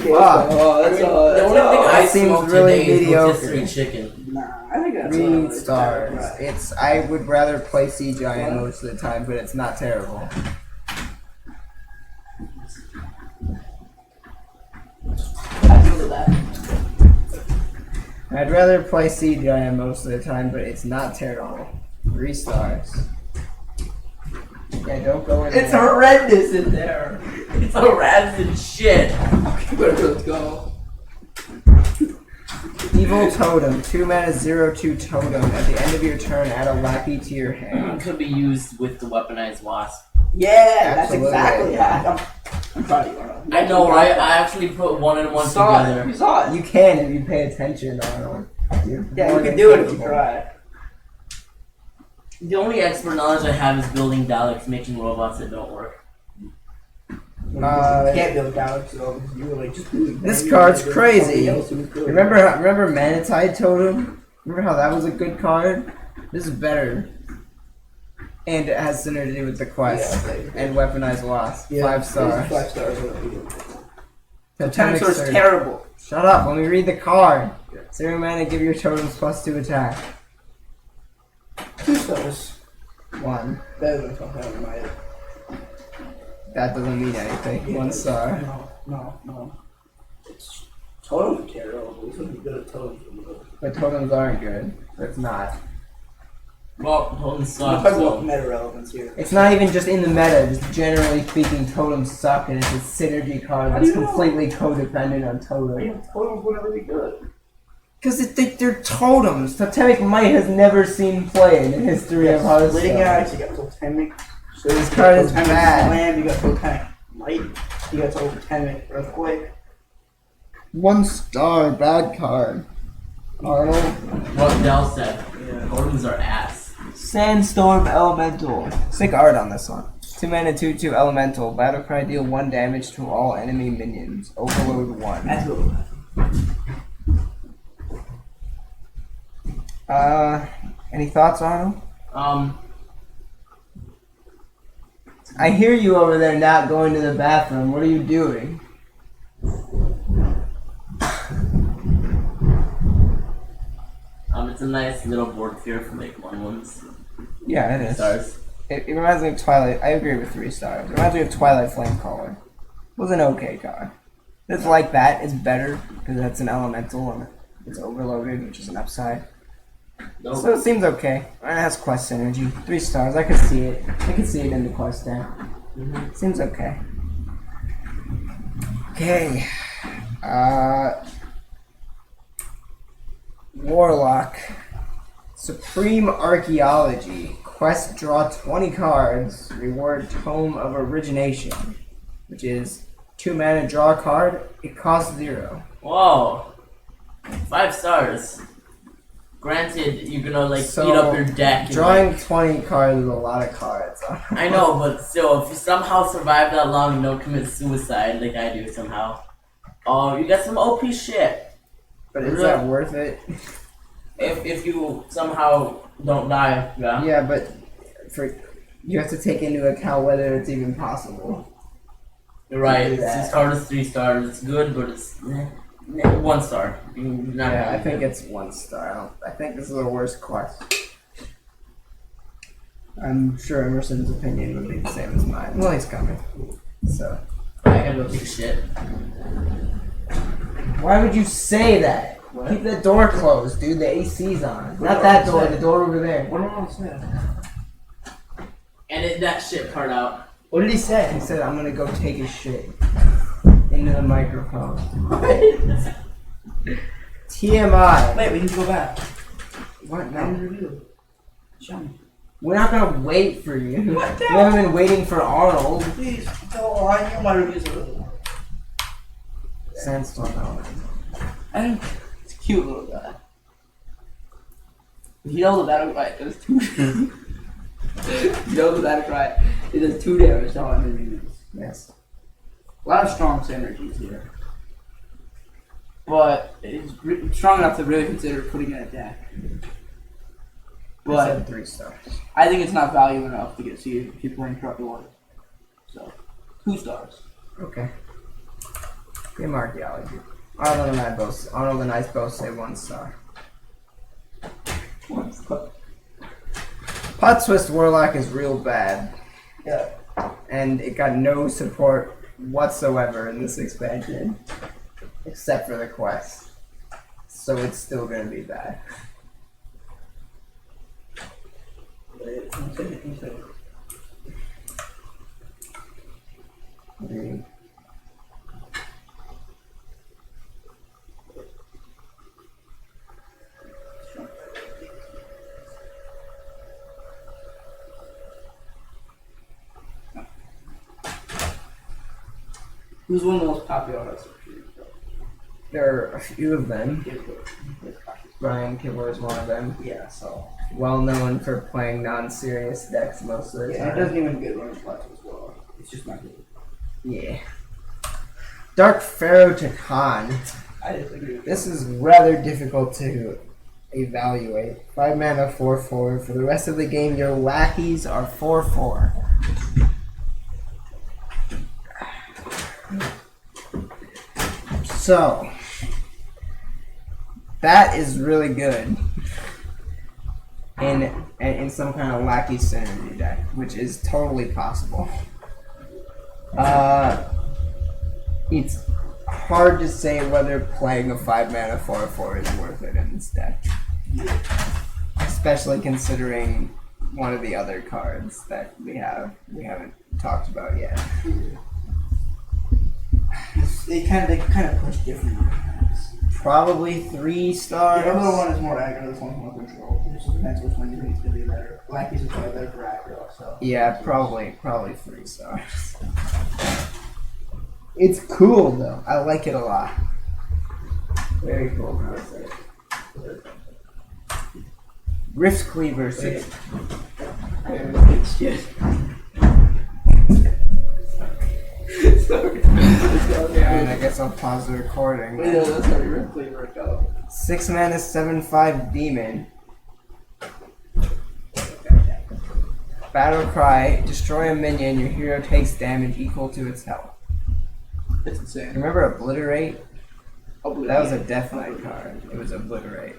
Wow. Oh, that's all. The only thing I seems smoked really today is mediocre. rotisserie chicken. Nah, I think that's 3 stars. It's. I would rather play Sea Giant most of the time, but it's not terrible. I feel that. I'd rather play Sea Giant most of the time, but it's not terrible. 3 stars. Yeah, don't go in It's there. horrendous in there. It's a rancid shit. Okay, let's go. Evil Totem. 2 mana 0/2 totem. At the end of your turn, add a lackey to your hand. Could be used with the weaponized wasp. Yeah, that's Absolutely. exactly how. I'm proud of you, Arnold. I know, right? I actually put 1 and 1 saw it. together. You saw it. You can if you pay attention, Arnold. Yeah, you can do it if you try. The only expert knowledge I have is building Daleks, making robots that don't work. You can't build Daleks, so you were like just doing This card's crazy. Remember Manatide Totem? Remember how that was a good card? This is better. And it has synergy with the quest. And weaponized wasp. 5 stars. 5 stars. Totemic Totemic Surge. terrible. Shut up, let me read the card. 0 mana, give your totems +2 attack. 2 stars. 1. Better than something in my head. That doesn't mean anything. 1 star. No. It's totally terrible. We shouldn't be good at totems. But totems aren't good. It's not. Well, Holden We're sucks. talking about So. meta relevance here. It's not even just in the meta, just generally speaking, totems suck and it's a synergy card How that's do you know? completely codependent on totem. Totems would never be good. Because they're totems. Totemic Might has never seen play in the history of Splitting Hearthstone. axe, you got totemic. So This card is bad. Slam, you got totemic light. You got totemic earthquake. 1 star, bad card. Arnold. What Dell said. Totems are ass. Sandstorm Elemental. Sick art on this one. 2 mana 2/2 Elemental. Battlecry, deal 1 damage to all enemy minions. Overload 1. That's what Any thoughts, Arnold? I hear you over there not going to the bathroom. What are you doing? It's a nice little board here for like 1/1s. Yeah, it is. Stars. It reminds me of Twilight. I agree with 3 stars. It reminds me of Twilight Flamecaller. It was an okay card. It's like that. It's better because that's an elemental and it's overloaded, which is an upside. Nope. So it seems okay. And it has quest synergy. 3 stars. I could see it. I could see it in the quest deck. Seems okay. Okay. Warlock. Supreme Archaeology. Quest, draw 20 cards. Reward Tome of Origination. Which is 2 mana, draw a card. It costs 0. Whoa. 5 stars. Granted, you're gonna like So, eat up your deck. And, Drawing like, 20 cards is a lot of cards. I know, but still, if you somehow survive that long and don't commit suicide like I do somehow, you got some OP shit. But is that worth it? If you somehow don't die, yeah. Yeah, but you have to take into account whether it's even possible. You're right. do It's that. this card is 3 stars. It's good, but it's 1 star. You're not Yeah, I really think good. it's 1 star. I think this is the worst quest. I'm sure Emerson's opinion would be the same as mine. Well, he's coming. So, I gotta go take a shit. why would you say that? Keep that door closed, dude. The AC's on. Not that door. The door over there. What am I saying? Edit that shit part out. What did he say? He said, "I'm gonna go take a shit." Into the microphone. TMI. Wait, we can go back. What? No. No. Review. Show me. We're not gonna wait for you. What the We haven't been waiting for Arnold. Please, tell I know my reviews are really. Sandstorm Element. I think it's a cute little guy. He knows the battle cry. It does 2. He knows the battle cry. It does 2 damage to all enemies. Yes. A lot of strong synergies here. But it's strong enough to really consider putting in a deck. I But said 3 stars. I think it's not value enough to get see people in corrupt order. So 2 stars. Okay. Game archaeology. Arnold and I both say 1 star. Pot Twist Warlock is real bad. Yeah. And it got no support whatsoever in this expansion. Except for the quest. So it's still gonna be bad. Who's one of the most popular Hearthstone shooters? There are a few of them. Brian Kibler is one of them. Yeah, so. Well known for playing non-serious decks most of the Yeah, time. it doesn't even get run spots as well. It's just not good. Yeah. Dark Pharaoh to Khan. I disagree with This is rather difficult to evaluate. 5 mana, 4/4. For the rest of the game, your lackeys are 4/4. So, that is really good in some kind of lackey synergy deck, which is totally possible. It's hard to say whether playing a 5 mana 4/4 is worth it in this deck. Especially considering one of the other cards that we haven't talked about yet. They kind of push different. Probably 3 stars. The other one is more aggro, this one's more control. It just depends which one you think is going to be better. Blackie's is probably better for aggro, so. Yeah, probably 3 stars. It's cool though. I like it a lot. Very cool. Rift Cleaver 6. Sorry. Yeah, and I guess I'll pause the recording. Wait, no, that's how you Rift Cleaver go. 6 mana 7/5 demon. Battle cry, destroy a minion, your hero takes damage equal to its health. It's insane. Remember Obliterate? That was a Death Knight card. It was Obliterate.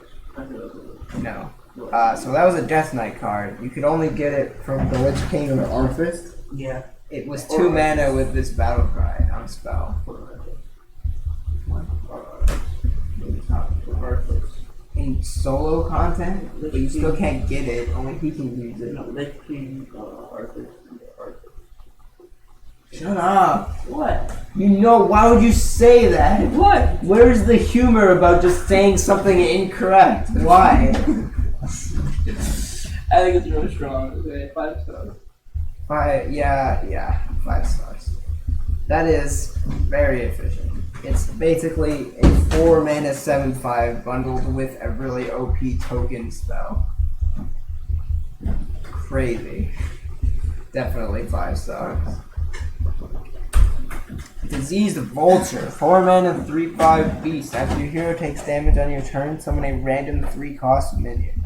No. So that was a Death Knight card. You could only get it from the Lich King or Arthas. Yeah. It was 2 mana with this Battle Cry on spell. In solo content, but you still can't get it. Only he can use it. No, Lich King, Arthur. Shut up. What? You know, why would you say that? What? Where's the humor about just saying something incorrect? Why? I think it's really strong. Okay, 5 stars. 5 stars. That is very efficient. It's basically a 4 mana 7/5 bundled with a really OP token spell. Crazy. Definitely 5 stars. Diseased Vulture. 4 mana 3/5 beast. After your hero takes damage on your turn, summon a random 3-cost minion.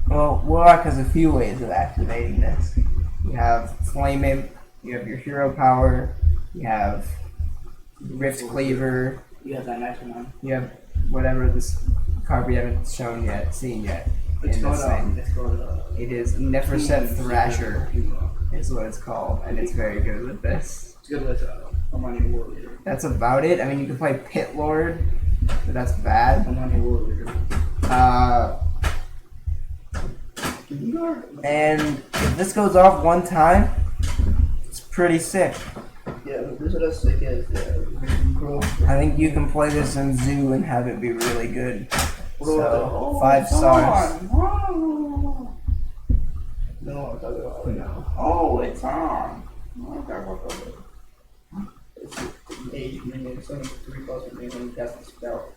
Well, Warlock has a few ways of activating this. You have Flame Imp, you have your hero power, you have Rift Cleaver, You have that next one. you have whatever this card we haven't seen yet. It's in called, this thing. It It is Neferset Thrasher, is what it's called, and it's very good with this. It's good with Armani Warrior. That's about it. I mean, you can play Pit Lord, but that's bad. Armani Warrior. And if this goes off one time, it's pretty sick. Yeah, this is what I sick is. I think you can play this in Zoo and have it be really good. So, 5 it's stars. on. No, I'm talking about it. No. Oh, it's on. It's age minion, so 3-cost minion, that's the spell.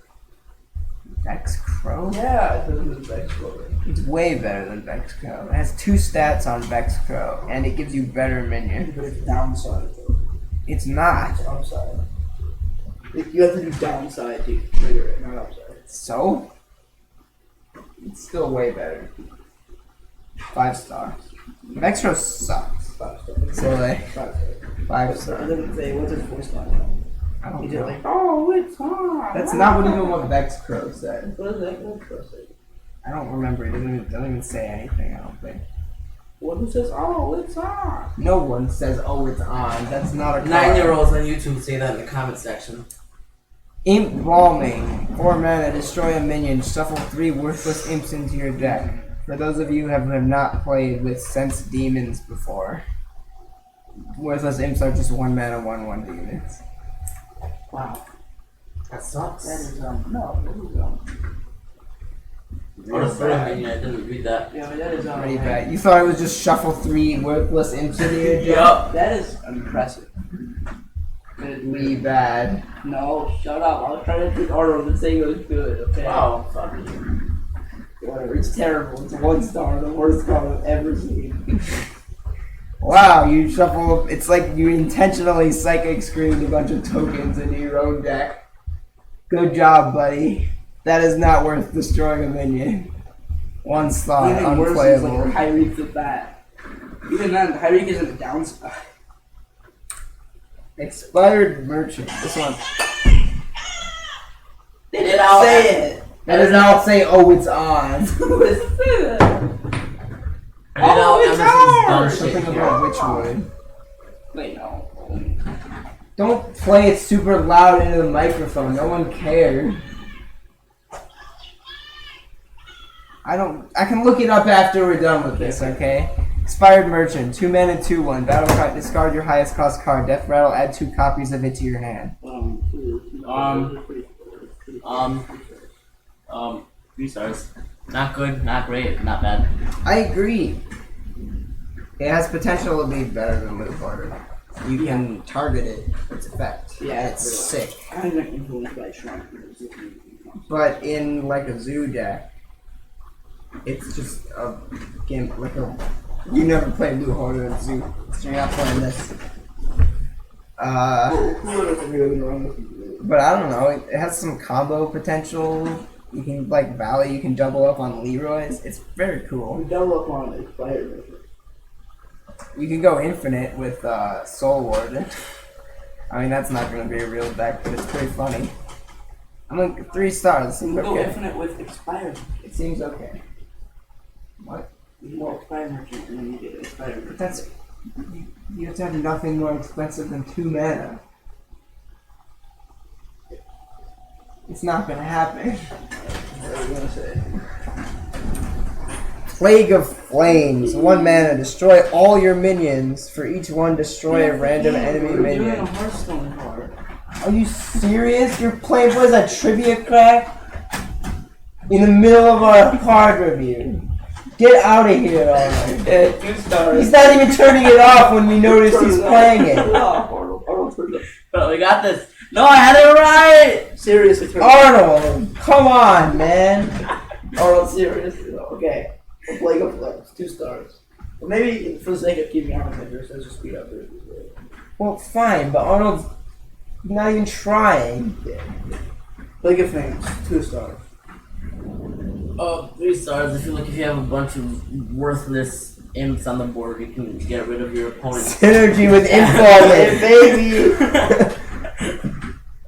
Vex Crow? Yeah, it does Vex Crow. It's way better than Vex Crow. It has 2 stats on Vex Crow, and it gives you better minions. But it's downside though. It's not. It's upside. You have to do downside to trigger it, not upside. So? It's still way better. 5 stars. Vex Crow sucks. 5 stars. So, like, 5 stars. 5 It star. doesn't say what's his voice line. I don't He's just know. like, oh, it's on. That's not what even what Vex Crow said. What is that? What does it say? I don't remember. It doesn't even say anything, I don't think. What who says, oh, it's on? No one says, oh, it's on. That's not a card. 9-year-olds on YouTube say that in the comment section. Imp Balming. 4 mana, destroy a minion. Shuffle 3 worthless imps into your deck. For those of you who have not played with Sense Demons before, worthless imps are just 1 mana, 1/1 demons. Wow. That sucks. That is, no, that is, Or a third minion, I didn't read that. yeah, but that is, Pretty bad. You thought it was just shuffle 3 worthless imps into your deck? Yup. That is impressive. Really bad. No, shut up. I was trying to think Arnold and say it was good, okay? Wow, fuck you. Whatever, it's terrible. It's 1 star, the worst card I've ever seen. Wow, you shuffle. It's like you intentionally psychic screamed a bunch of tokens into your own deck. Good job, buddy. That is not worth destroying a minion. 1 star, Even worse is like unplayable. Hyreek the Bat. Even then, Hyreek isn't a downside. Expired Merchant. This one. They didn't say it. That does not say, oh, it's on. Who is it? Oh, it's Emerson's Something dumb shit. about Witchwood. Wait, no. Don't play it super loud into the microphone. No one cares. I can look it up after we're done with this, okay? Expired Merchant, 2 mana, 2/1. Battle card, discard your highest cost card. Death rattle, add 2 copies of it to your hand. 3 stars. Not good, not great, not bad. I agree. It has potential to be better than Loot Hoarder. You can target it, its effect. Yeah, it's sick. I'm not influenced by Shrine. But in like a zoo deck, it's just a game like a. You never played Loot Hoarder in zoo, so you're not playing this. But I don't know. It has some combo potential. You can like Valley. You can double up on Leroy. It's very cool. We double up on Expired. You can go infinite with Soul Warden. I mean, that's not going to be a real deck, but it's pretty funny. I'm like 3 stars. We Seems can go okay. infinite with Expired. It seems okay. What? You can go Expired Merchant and then you get Expired Merchant. But that's you have to have nothing more expensive than 2 mana. It's not going to happen. What are you gonna say? Plague of Flames, 1 mana, destroy all your minions. For each one, destroy a random enemy We're doing minion. a Hearthstone card. Are you serious? You're playing what is that, trivia crack? In the middle of our card review. Get out of here already. Yeah, 2 stars. He's not even turning it off when we notice he's playing it. Arnold, turn it off. But we got this. No, I had it right! Seriously, turn it off. Arnold, come on, man. Arnold, seriously though. Okay. A Plague of Flames, 2 stars. Well, maybe for the sake of keeping Arnold interest, let's just speed up this. Well, fine, but Arnold's not even trying. Plague of Flames, 2 stars. 3 stars. If you have a bunch of worthless imps on the board, you can get rid of your opponent's. Synergy with Infalling, baby.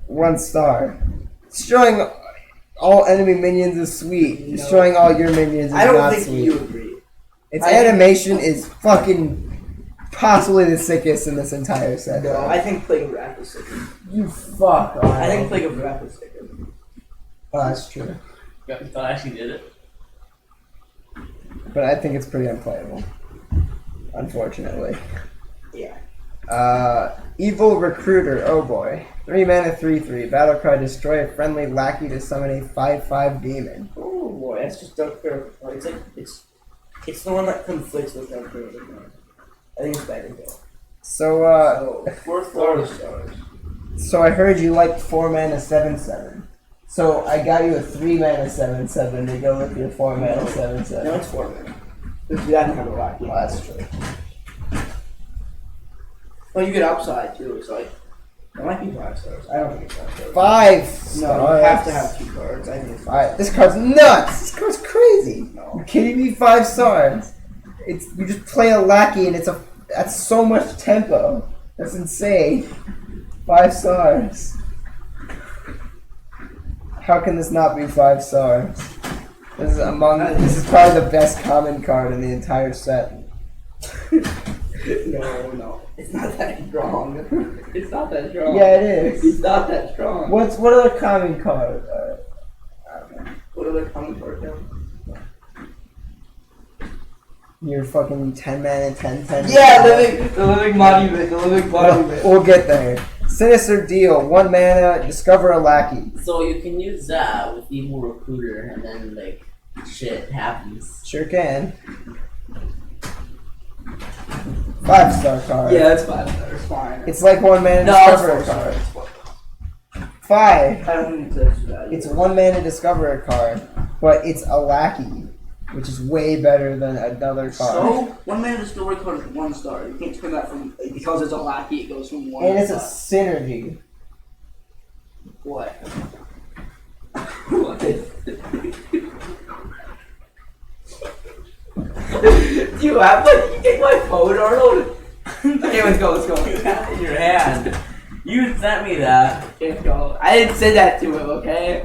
1 star. Destroying all enemy minions is sweet. No. Destroying all your minions is I don't not think sweet. you agree. Its I think- animation is fucking possibly the sickest in this entire set. No, I think Plague of Wrath is sicker. You fuck. Arnold. I think Plague of Wrath is sicker. Oh, that's true. You thought I actually did it? But I think it's pretty unplayable. Unfortunately. Yeah. Evil Recruiter, oh boy. 3 mana, 3/3. Battle cry, destroy a friendly lackey to summon a 5/5 demon. Oh boy, that's just Dark Pharaoh. It's like it's the one that conflicts with Dark Pharaoh. I think it's better though. So, 4 stars. so I heard you liked 4 mana, 7/7. So I got you a 3 mana, 7/7 to go with your 4 mana, 7/7. No, it's 4 mana. Because we didn't have a lot. Well, that's true. Well, you get upside too, so like, it might be 5 stars. I don't think it's 5 stars. 5 stars. No, you have to have 2 cards. I think it's 5 Alright, this card's nuts! This card's crazy! No. You kidding me? 5 stars. You just play a lackey and that's so much tempo. That's insane. 5 stars. How can this not be 5 stars? This is probably the best common card in the entire set. No. It's not that strong. It's not that strong. Yeah, it is. It's not that strong. What other common card? What other common card now? Your fucking 10 mana, 10/10. Yeah, the living monument. We'll get there. Sinister Deal, 1 mana, discover a lackey. So you can use that with Evil Recruiter, and then like shit happens. Sure can. 5-star card. Yeah, it's 5 stars. Fine. It's like 1 mana, No, discover a it's card. 4 stars. 5. I don't need to touch that. It's 1 mana, discover a card, but it's a lackey, which is way better than another card. So, 1 mana discovery card is 1 star. You can't turn that from, because it's a lackey, it goes from 1 And it's to a 5. synergy. What? What? Do you have you take my phone, Arnold? Okay, let's go. You have it in your hand. You sent me that. Let's go. I didn't say that to him, okay?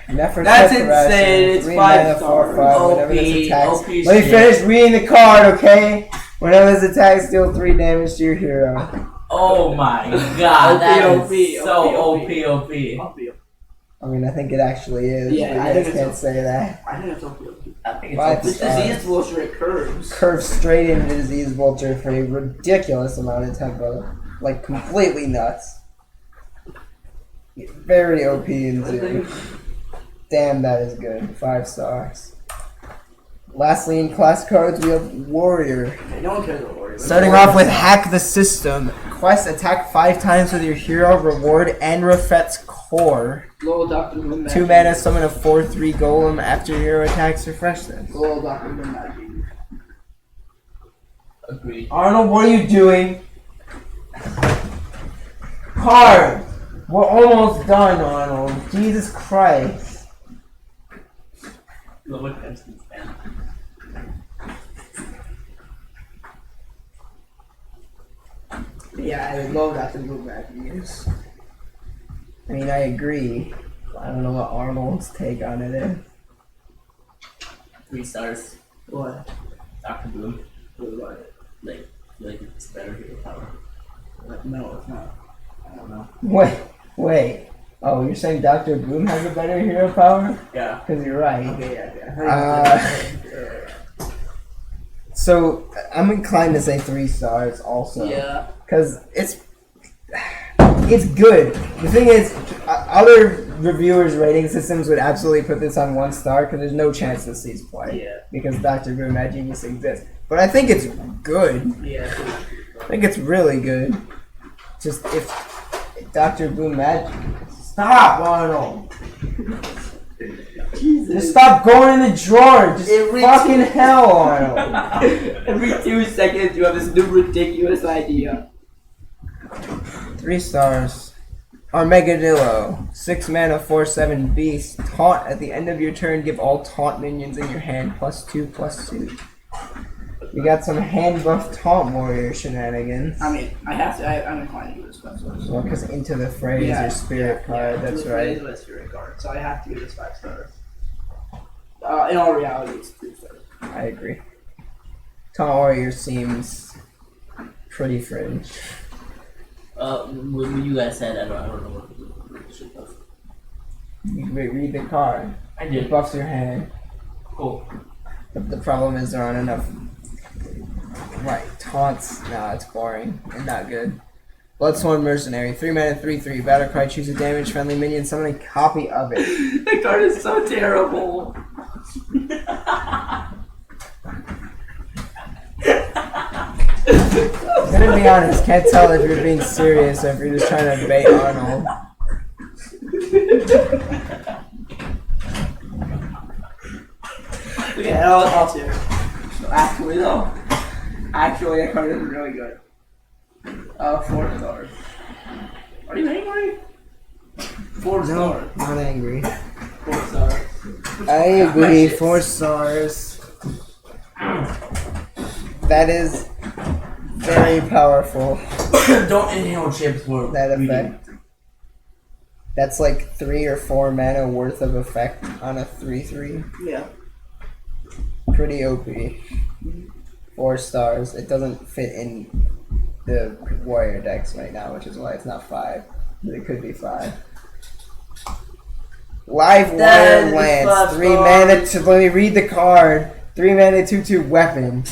Nefer That's Teferet, insane. It's 3 5 mana, 4/5, stars. whenever this attacks. OP Let me shit. finish reading the card, okay? Whenever this attacks, deal 3 damage to your hero. Oh my god, that OP, is so OP. OP. I mean, I think it actually is. Yeah, but I you think guys it's can't say that. I think it's OP. I think it's 5 OP. This stars. disease vulture, it curves. Curve straight into Disease Vulture for a ridiculous amount of tempo. Like, completely nuts. Very OP indeed. Damn, that is good. 5 stars. Lastly, in class cards, we have Warrior. Okay, no one cares about Warrior. Starting off with Hack the System. Quest attack 5 times with your hero, reward, and Rafet's Core. Lowell Doctor Who 2 mana, summon a 4/3 golem. After your hero attacks, refresh this. Lowell Doctor Who magic. Agreed. Arnold, what are you doing? Card! We're almost done, Arnold. Jesus Christ. Look what Pepsi's been. Yeah, I love Doctor Who magic. I mean, I agree. I don't know what Arnold's take on it is. 3 stars. What? Dr. Boom. What about it? Like, I feel like it's better hero power. No, it's not. I don't know. Wait. Oh, you're saying Dr. Boom has a better hero power? Yeah. Because you're right. Okay, yeah. So, I'm inclined to say 3 stars also. Yeah. Because it's good. The thing is, other reviewers' rating systems would absolutely put this on 1 star because there's no chance this sees play. Yeah. Because Dr. Boom Mad Genius exists. But I think it's good. Yeah. I think it's really good. Just if Dr. Boom Mad Stop, Arnold! Jesus. Just stop going in the drawer! Just Every fucking hell, Arnold! Every 2 seconds you have this new ridiculous idea. 3 stars. Armageddillo. 6 mana, 4/7 beast. Taunt at the end of your turn. Give all taunt minions in your hand +2/2. We got some hand buff taunt warrior shenanigans. I mean, I'm inclined to give this 5 stars. Well, because Into the Fray is your spirit card, that's right. It is my spirit card, so I have to give this 5 stars. In all reality, it's 3 stars. I agree. Taunt warrior seems pretty fringe. When you guys said, I don't know what the shit does. You read the card. I It did. buffs your hand. Cool. But the problem is there aren't enough. Right, taunts. Nah, it's boring and not good. Bloodsworn Mercenary. 3 mana, 3/3. Battle cry. Choose a damage friendly minion. Summon a copy of it. The card is so terrible. I'm gonna be honest. Can't tell if you're being serious or if you're just trying to bait Arnold. Okay, I'll see it. Actually, though. Actually, that card is really good. 4 stars. Are you angry? 4 stars. Not angry. 4 stars. I agree. 4 stars. That is Very powerful. Don't inhale chips for That reading. effect. That's like 3 or 4 mana worth of effect on a 3/3. Yeah. Pretty OP. 4 stars. It doesn't fit in the warrior decks right now, which is why it's not 5. But it could be 5. Live That Wire is Lance. 5 3 mana stars. to let me read the card. 3 mana 2/2 weapon.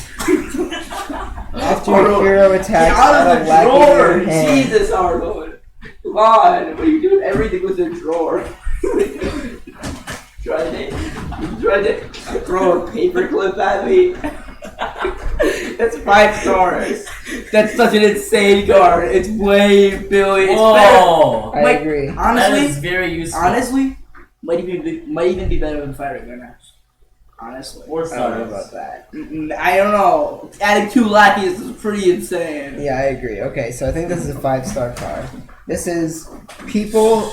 After your hero attacks, Get out add of a the whack in drawer! your hand. Jesus, Arnold! Come on! What are you doing? Everything with a drawer. Trying to throw a paperclip at me. That's 5 stars. That's such an insane card. It's way billion. It's better. Whoa! I Like, agree. That Honestly, is very useful. honestly, might even be better than Firing Gun Match. Honestly. 4 I don't know stars. about that. I don't know. Adding 2 lackeys is pretty insane. Yeah, I agree. Okay, so I think this is a 5-star card. This is people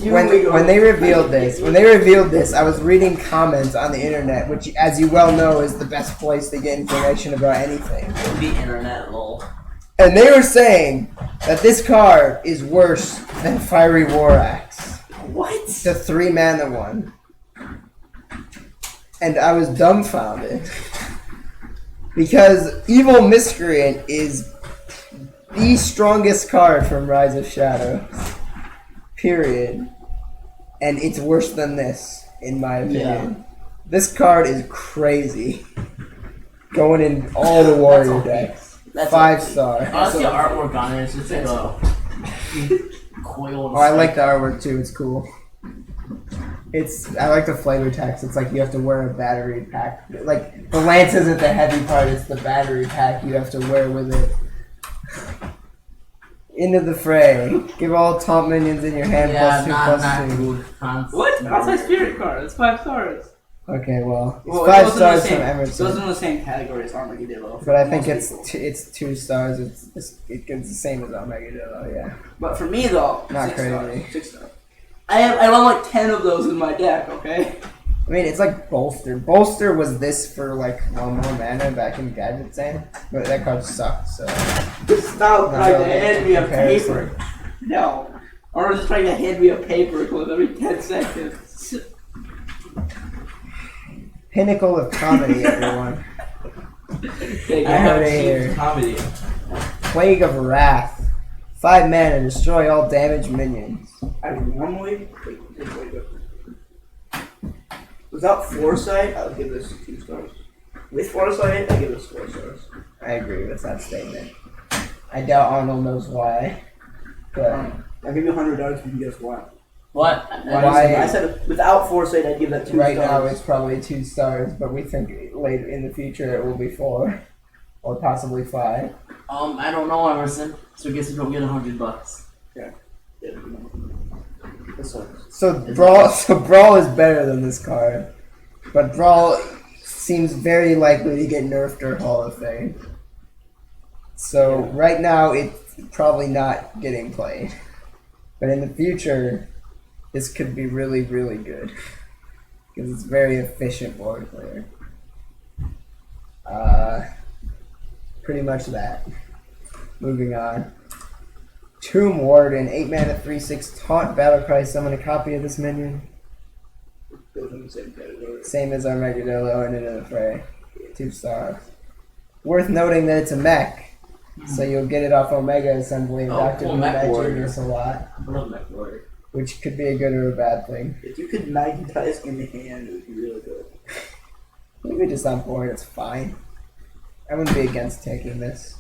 when they revealed this, I was reading comments on the internet, which, as you well know, is the best place to get information about anything. The internet, lol. And they were saying that this card is worse than Fiery War Axe, What? the 3 mana one. And I was dumbfounded because Evil Miscreant is the strongest card from Rise of Shadows. Period. And it's worse than this, in my opinion. This card is crazy. Going in all the warrior okay. decks. That's 5-star. I like the artwork on it. It's just like a coiled. Oh, I like the artwork too. It's cool. I like the flavor text. It's like you have to wear a battery pack. Like the lance isn't the heavy part; it's the battery pack you have to wear with it. Into the fray. Give all taunt minions in your hand Yeah, not +2/+2. good concept. What? That's my spirit card. That's 5 stars. Okay, well, it's Well, 5 it goes in the stars same- from It goes Emerson, in the same category as Armadillo. but I think Most people. it's 2 stars. It gets the same as Omega, yeah. But for me though, Not 6 crazy. stars. 6 stars. I run like 10 of those in my deck. Okay. I mean, it's like Bolster. Bolster was this for like 1 more mana back in Gadget Zane, but that card sucked. So Stop Not trying to really hand me a comparison. paper. No. Or just trying to hand me a paper clip every 10 seconds. Pinnacle of comedy, everyone. Okay, I heard it here. Comedy. Plague of Wrath. 5 mana, destroy all damaged minions. I normally without foresight, I would give this 2 stars. With foresight, I give this 4 stars. I agree with that statement. I doubt Arnold knows why. But I'll give you $100 if you can guess why. What? Why? I said without foresight, I'd give that 2 right stars. now it's probably 2 stars, but we think later in the future it will be 4. Or possibly 5. I don't know, Emerson. So I guess you don't get $100. That sucks. So Brawl is better than this card. But Brawl seems very likely to get nerfed or Hall of Fame. So right now it's probably not getting played. But in the future, this could be really, really good. Because it's very efficient board player. Pretty much that. Moving on. Tomb Warden, 8 mana, 3/6 taunt battlecry. Summon a copy of this minion. Goes in the same category. Same as our Megadillo and Into the Fray. 2 stars. Worth noting that it's a mech. So you'll get it off Omega Assembly and Oh, Dr. cool, Who Mech mentioned Warrior. this a lot. I love that word. Which could be a good or a bad thing. If you could magnetize in the hand, it would be really good. Maybe just on board, it's fine. I wouldn't be against taking this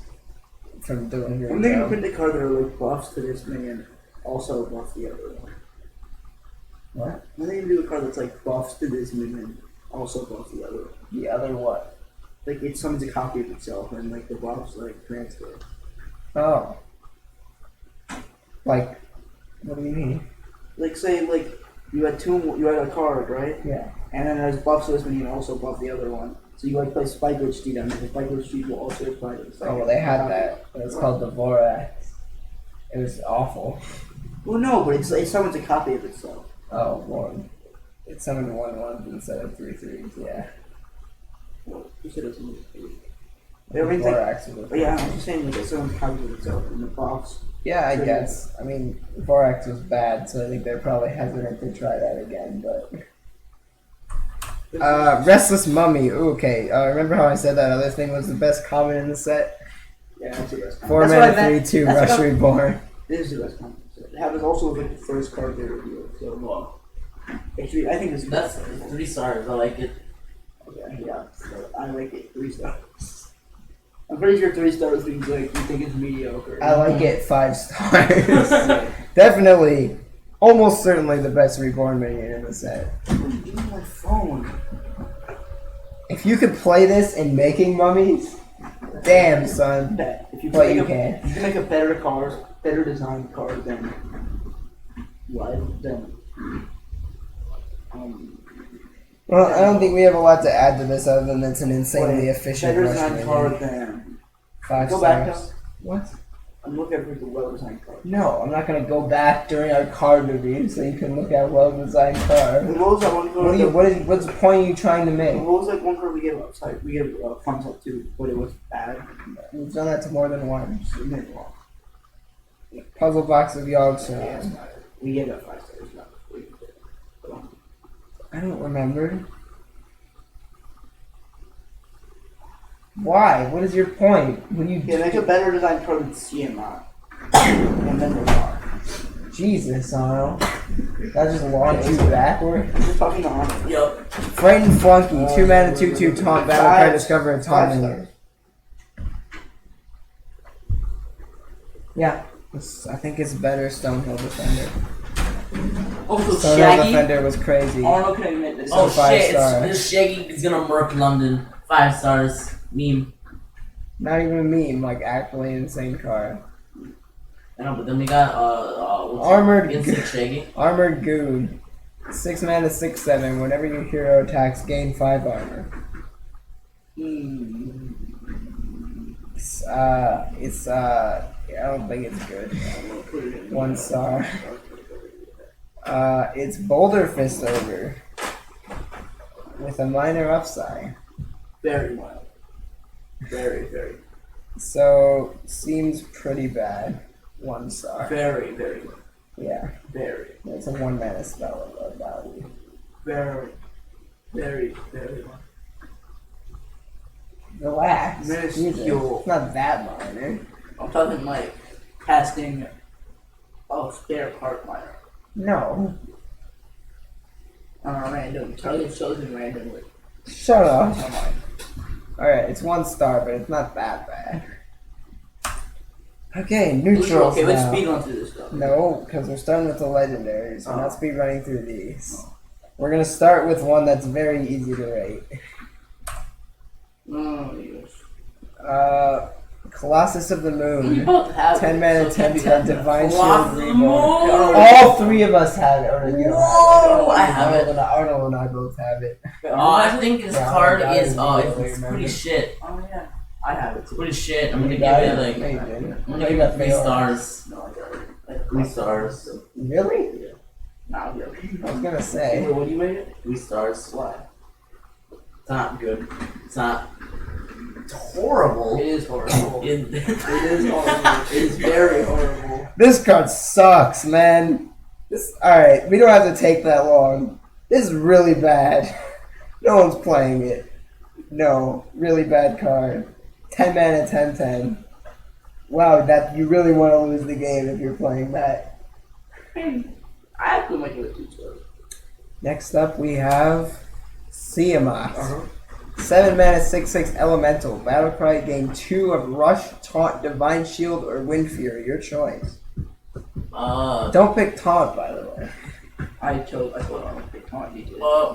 from doing your I'm thinking job. print a card that are like buffs to this minion, also buff the other one. What? I'm thinking do a card that's like buffs to this minion, also buff the other one. The other what? Like it summons a copy of itself and like the buffs like transfer. Oh. Like, what do you mean? Like say like you had a card, right? Yeah. And then as buffs to this minion also buff the other one. So you like play Spike Witch Steed on it. The Spike Witch Steed will also apply to the second. Oh, well, they had that. It was called the Vorax. It was awful. Well, no, but it summons a copy of itself. Oh, well, it summoned 1/1 instead of 3/3s, yeah. Well, you said it was a movie. Everything's like, Vorax would have but yeah, I'm just saying, like, someone's counting itself in the box. Yeah, I Sure. guess. I mean, Vorax was bad, so I think they're probably hesitant to try that again. But Restless Mummy. Ooh, okay. Remember how I said that other thing was the best common in the set? Yeah, that's the best. 4 That's what I mana, meant. 3/2 That's Rush what I- Reborn. This is the best comic. It happens also like the first card they revealed. So, actually, I think this is That's 3 stars. I like it. okay, yeah. So I like it 3 stars. I'm pretty sure 3 stars means like you think it's mediocre. I like it 5 stars. Definitely, almost certainly the best Reborn minion in the set. What are you doing on my phone? If you could play this in making mummies, damn son. Bet. If you But make you a, can. You can make a better card, better designed card than Well, I don't think we have a lot to add to this other than it's an insanely efficient better rush designed card minion. than 5 Go back stars. What? I'm looking for the well designed card. No, I'm not gonna go back during our card review so you can look at well-designed card. What was that one card? What's the point are you trying to make? What was that one card we gave outside? We gave thumbs up to, but it was bad. We've done that to more than one. So we made it wrong. Puzzle box of Yeah, Yogg-Sothoth. it's not. We gave that 5 stars. Not I don't remember. Why? What is your point? What do you Yeah, make a better designed card than CMI. And then we're wrong. Jesus, Arnold. That just launched you backward. We're talking to Arnold. Yup. Frightened Flunky, 2 mana, 2/2 taunt, battle card, discover a taunt 5 minion. Yeah, I think it's better Stonehill Defender. Also, Stonehill Shaggy. Defender was crazy. Arnold can admit that. Oh So 5 shit! stars. This Shaggy is gonna murk London. 5 stars. Meme. Not even a meme, like actually insane card. I know, but then we got Armored Instant Shaggy. Armored Goon. 6 mana, 6/7. Whenever your hero attacks, gain 5 armor. I don't think it's good. 1 star. It's Boulder Fist over. With a minor upside. Very mild. Very, very. So, seems pretty bad. 1 star. Very, very. Yeah, Very. it's a 1 mana spell of value. Very. Very, very mild. Relax. Minuscule. Jesus. It's not that minor. I'm talking like casting a spare part minor. No. On a random. Target chosen randomly. Shut up. Alright, it's 1 star, but it's not that bad. Okay, neutrals Okay, let's now. speed run through this stuff. No, because we're starting with the legendaries. We're not speed running through these. We're gonna start with one that's very easy to rate. Oh, yes. Colossus of the We Moon. both have 10 it, mana, so it can't 10, be 10, that Divine Colossus Shield of the Reborn. Moon! All 3 of us have it. Or you don't Whoa, I have have it. it. Arnold and I both have it. bad. I think this Yeah, card I is got it. it's Remember. pretty shit. Oh, yeah. I have it too. Pretty shit. I'm gonna You give got it No, like you didn't. I'm No, gonna you give got it 3 failed. stars. No, I got it. 3 stars. Really? No, I got it. I was gonna say. Wait, what do you rate it? 3 stars. Why? It's not good. It's not. It's horrible. It is horrible. It It is horrible. It is very horrible. This card sucks, man. Alright, we don't have to take that long. This is really bad. No one's playing it. No, really bad card. 10 mana, 10/10. Wow, that you really want to lose the game if you're playing that. I actually might give it 2 stars. Next up, we have Tiamat. 7 mana, 6/6 elemental. Battlecry, gain 2 of Rush, Taunt, Divine Shield, or Wind Fury. Your choice. Don't pick Taunt, by the way. I told I would pick taunt. You did. Well,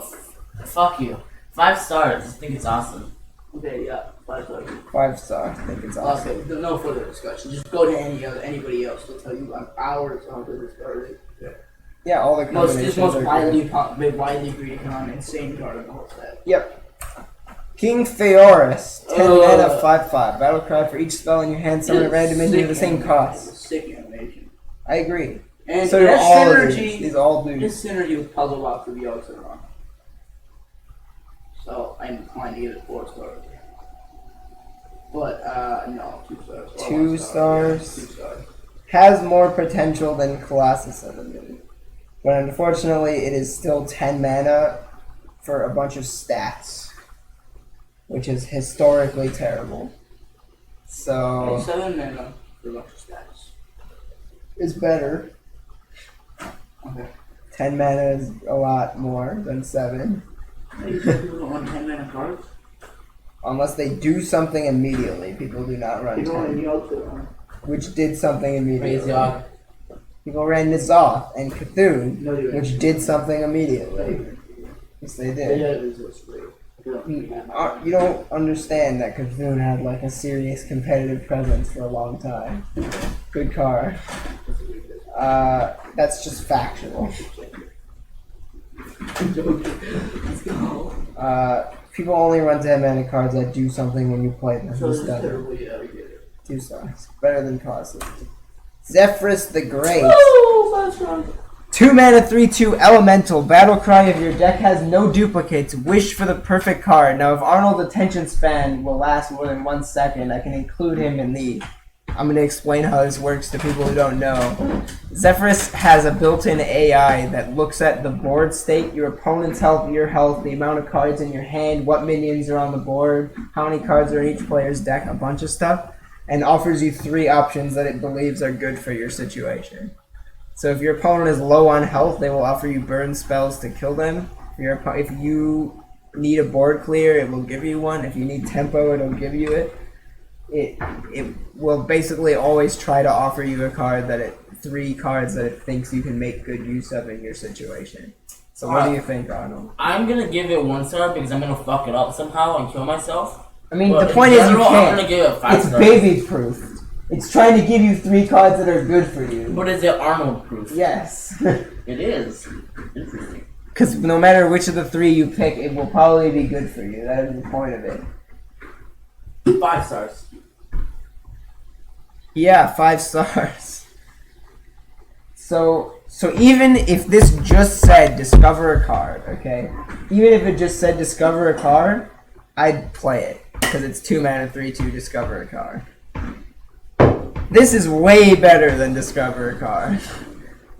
fuck you. 5 stars. I think it's awesome. Okay, yeah, 5 stars. 5 star. I think it's awesome. Okay, no further discussion. Just go to anybody else. They'll tell you hours on this card. Yeah, all the This combinations most are widely agreed upon insane card in the whole set. Yep. King Theoris, 10 Ugh. mana, 5/5. Battlecry for each spell in your hand, summon a random minion of the same cost. Sick animation. I agree. And So do that all of synergy, these. These all do. this synergy with Puzzle Box of Yogg-Sothoth. So I'm inclined to give it 4 stars. But no, 2 stars. Or 2 1 star. Yeah, stars. 2 stars. Has more potential than Colossus Enemy. But unfortunately, it is still 10 mana for a bunch of stats, which is historically terrible. So, 7 mana for a bunch of stats. it's better. Okay. 10 mana is a lot more than 7. You said people don't want 10 mana cards? Unless they do something immediately, people do not run People only 10. need up to one. Which did something immediately. Crazy off. People ran Nizoth and Cthulhu, No, you which did something immediately. Yes, they did. You don't understand that Cthulhu had like a serious competitive presence for a long time. Good card. That's just factual. Let's go. People only run 10 mana cards that do something when you play them. So this Just is done. terrible, yeah, we get it. 2 stars. Better than Colossus. Zephyrus the Great. Oh, 5 stars. 2 mana 3/2 elemental. Battle cry if your deck has no duplicates. Wish for the perfect card. Now, if Arnold's attention span will last more than 1 second, I can include him in the. I'm going to explain how this works to people who don't know. Zephyrus has a built-in AI that looks at the board state, your opponent's health, your health, the amount of cards in your hand, what minions are on the board, how many cards are in each player's deck, a bunch of stuff, and offers you 3 options that it believes are good for your situation. So if your opponent is low on health, they will offer you burn spells to kill them. If you need a board clear, it will give you one. If you need tempo, it'll give you it. It will basically always try to offer you a card 3 cards that it thinks you can make good use of in your situation. So what do you think, Arnold? I'm gonna give it 1 star because I'm gonna fuck it up somehow and kill myself. I mean, But the point in is you general, I'm can't. gonna give it 5 It's stars. baby proof. It's trying to give you 3 cards that are good for you. But is it Arnold proof? Yes. It is. Interesting. Because no matter which of the 3 you pick, it will probably be good for you. That is the point of it. 5 stars. Yeah, 5 stars. So even if this just said discover a card, okay? Even if it just said discover a card, I'd play it. Because it's 2 mana 3/2 discover a card. This is way better than discover a card.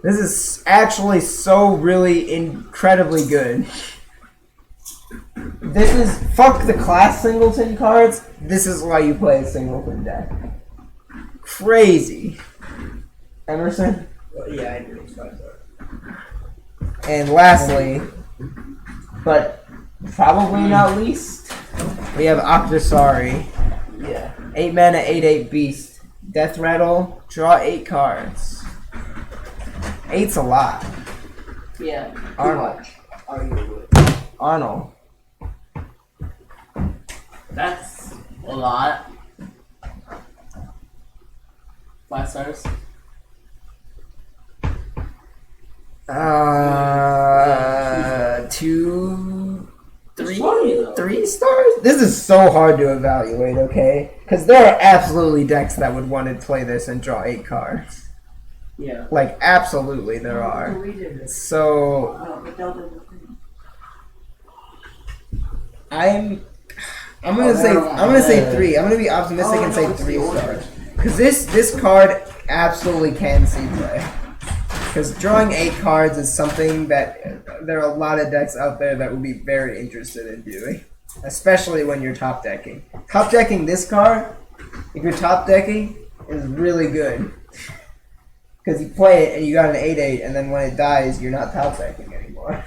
This is actually so really incredibly good. This is fuck the class singleton cards. This is why you play a singleton deck. Crazy. Emerson? Yeah, I do. It's 5 stars. And lastly, but probably not least, we have Octosari. Yeah. 8 mana, 8/8 beast. Death rattle, draw 8 cards. 8's a lot. Yeah. Arnold. Arnold. That's a lot. 5 stars. 2, 3, It's funny, though. 3 stars? This is so hard to evaluate, okay? Because there are absolutely decks that would want to play this and draw 8 cards. Yeah. Like, absolutely there are. So, I'm gonna say 3. I'm gonna be optimistic and say 3 stars. Because this card absolutely can see play. Because drawing 8 cards is something that there are a lot of decks out there that would be very interested in doing. Especially when you're top decking. Top decking this card, if you're top decking, is really good. Because you play it and you got an 8/8, and then when it dies, you're not top decking anymore.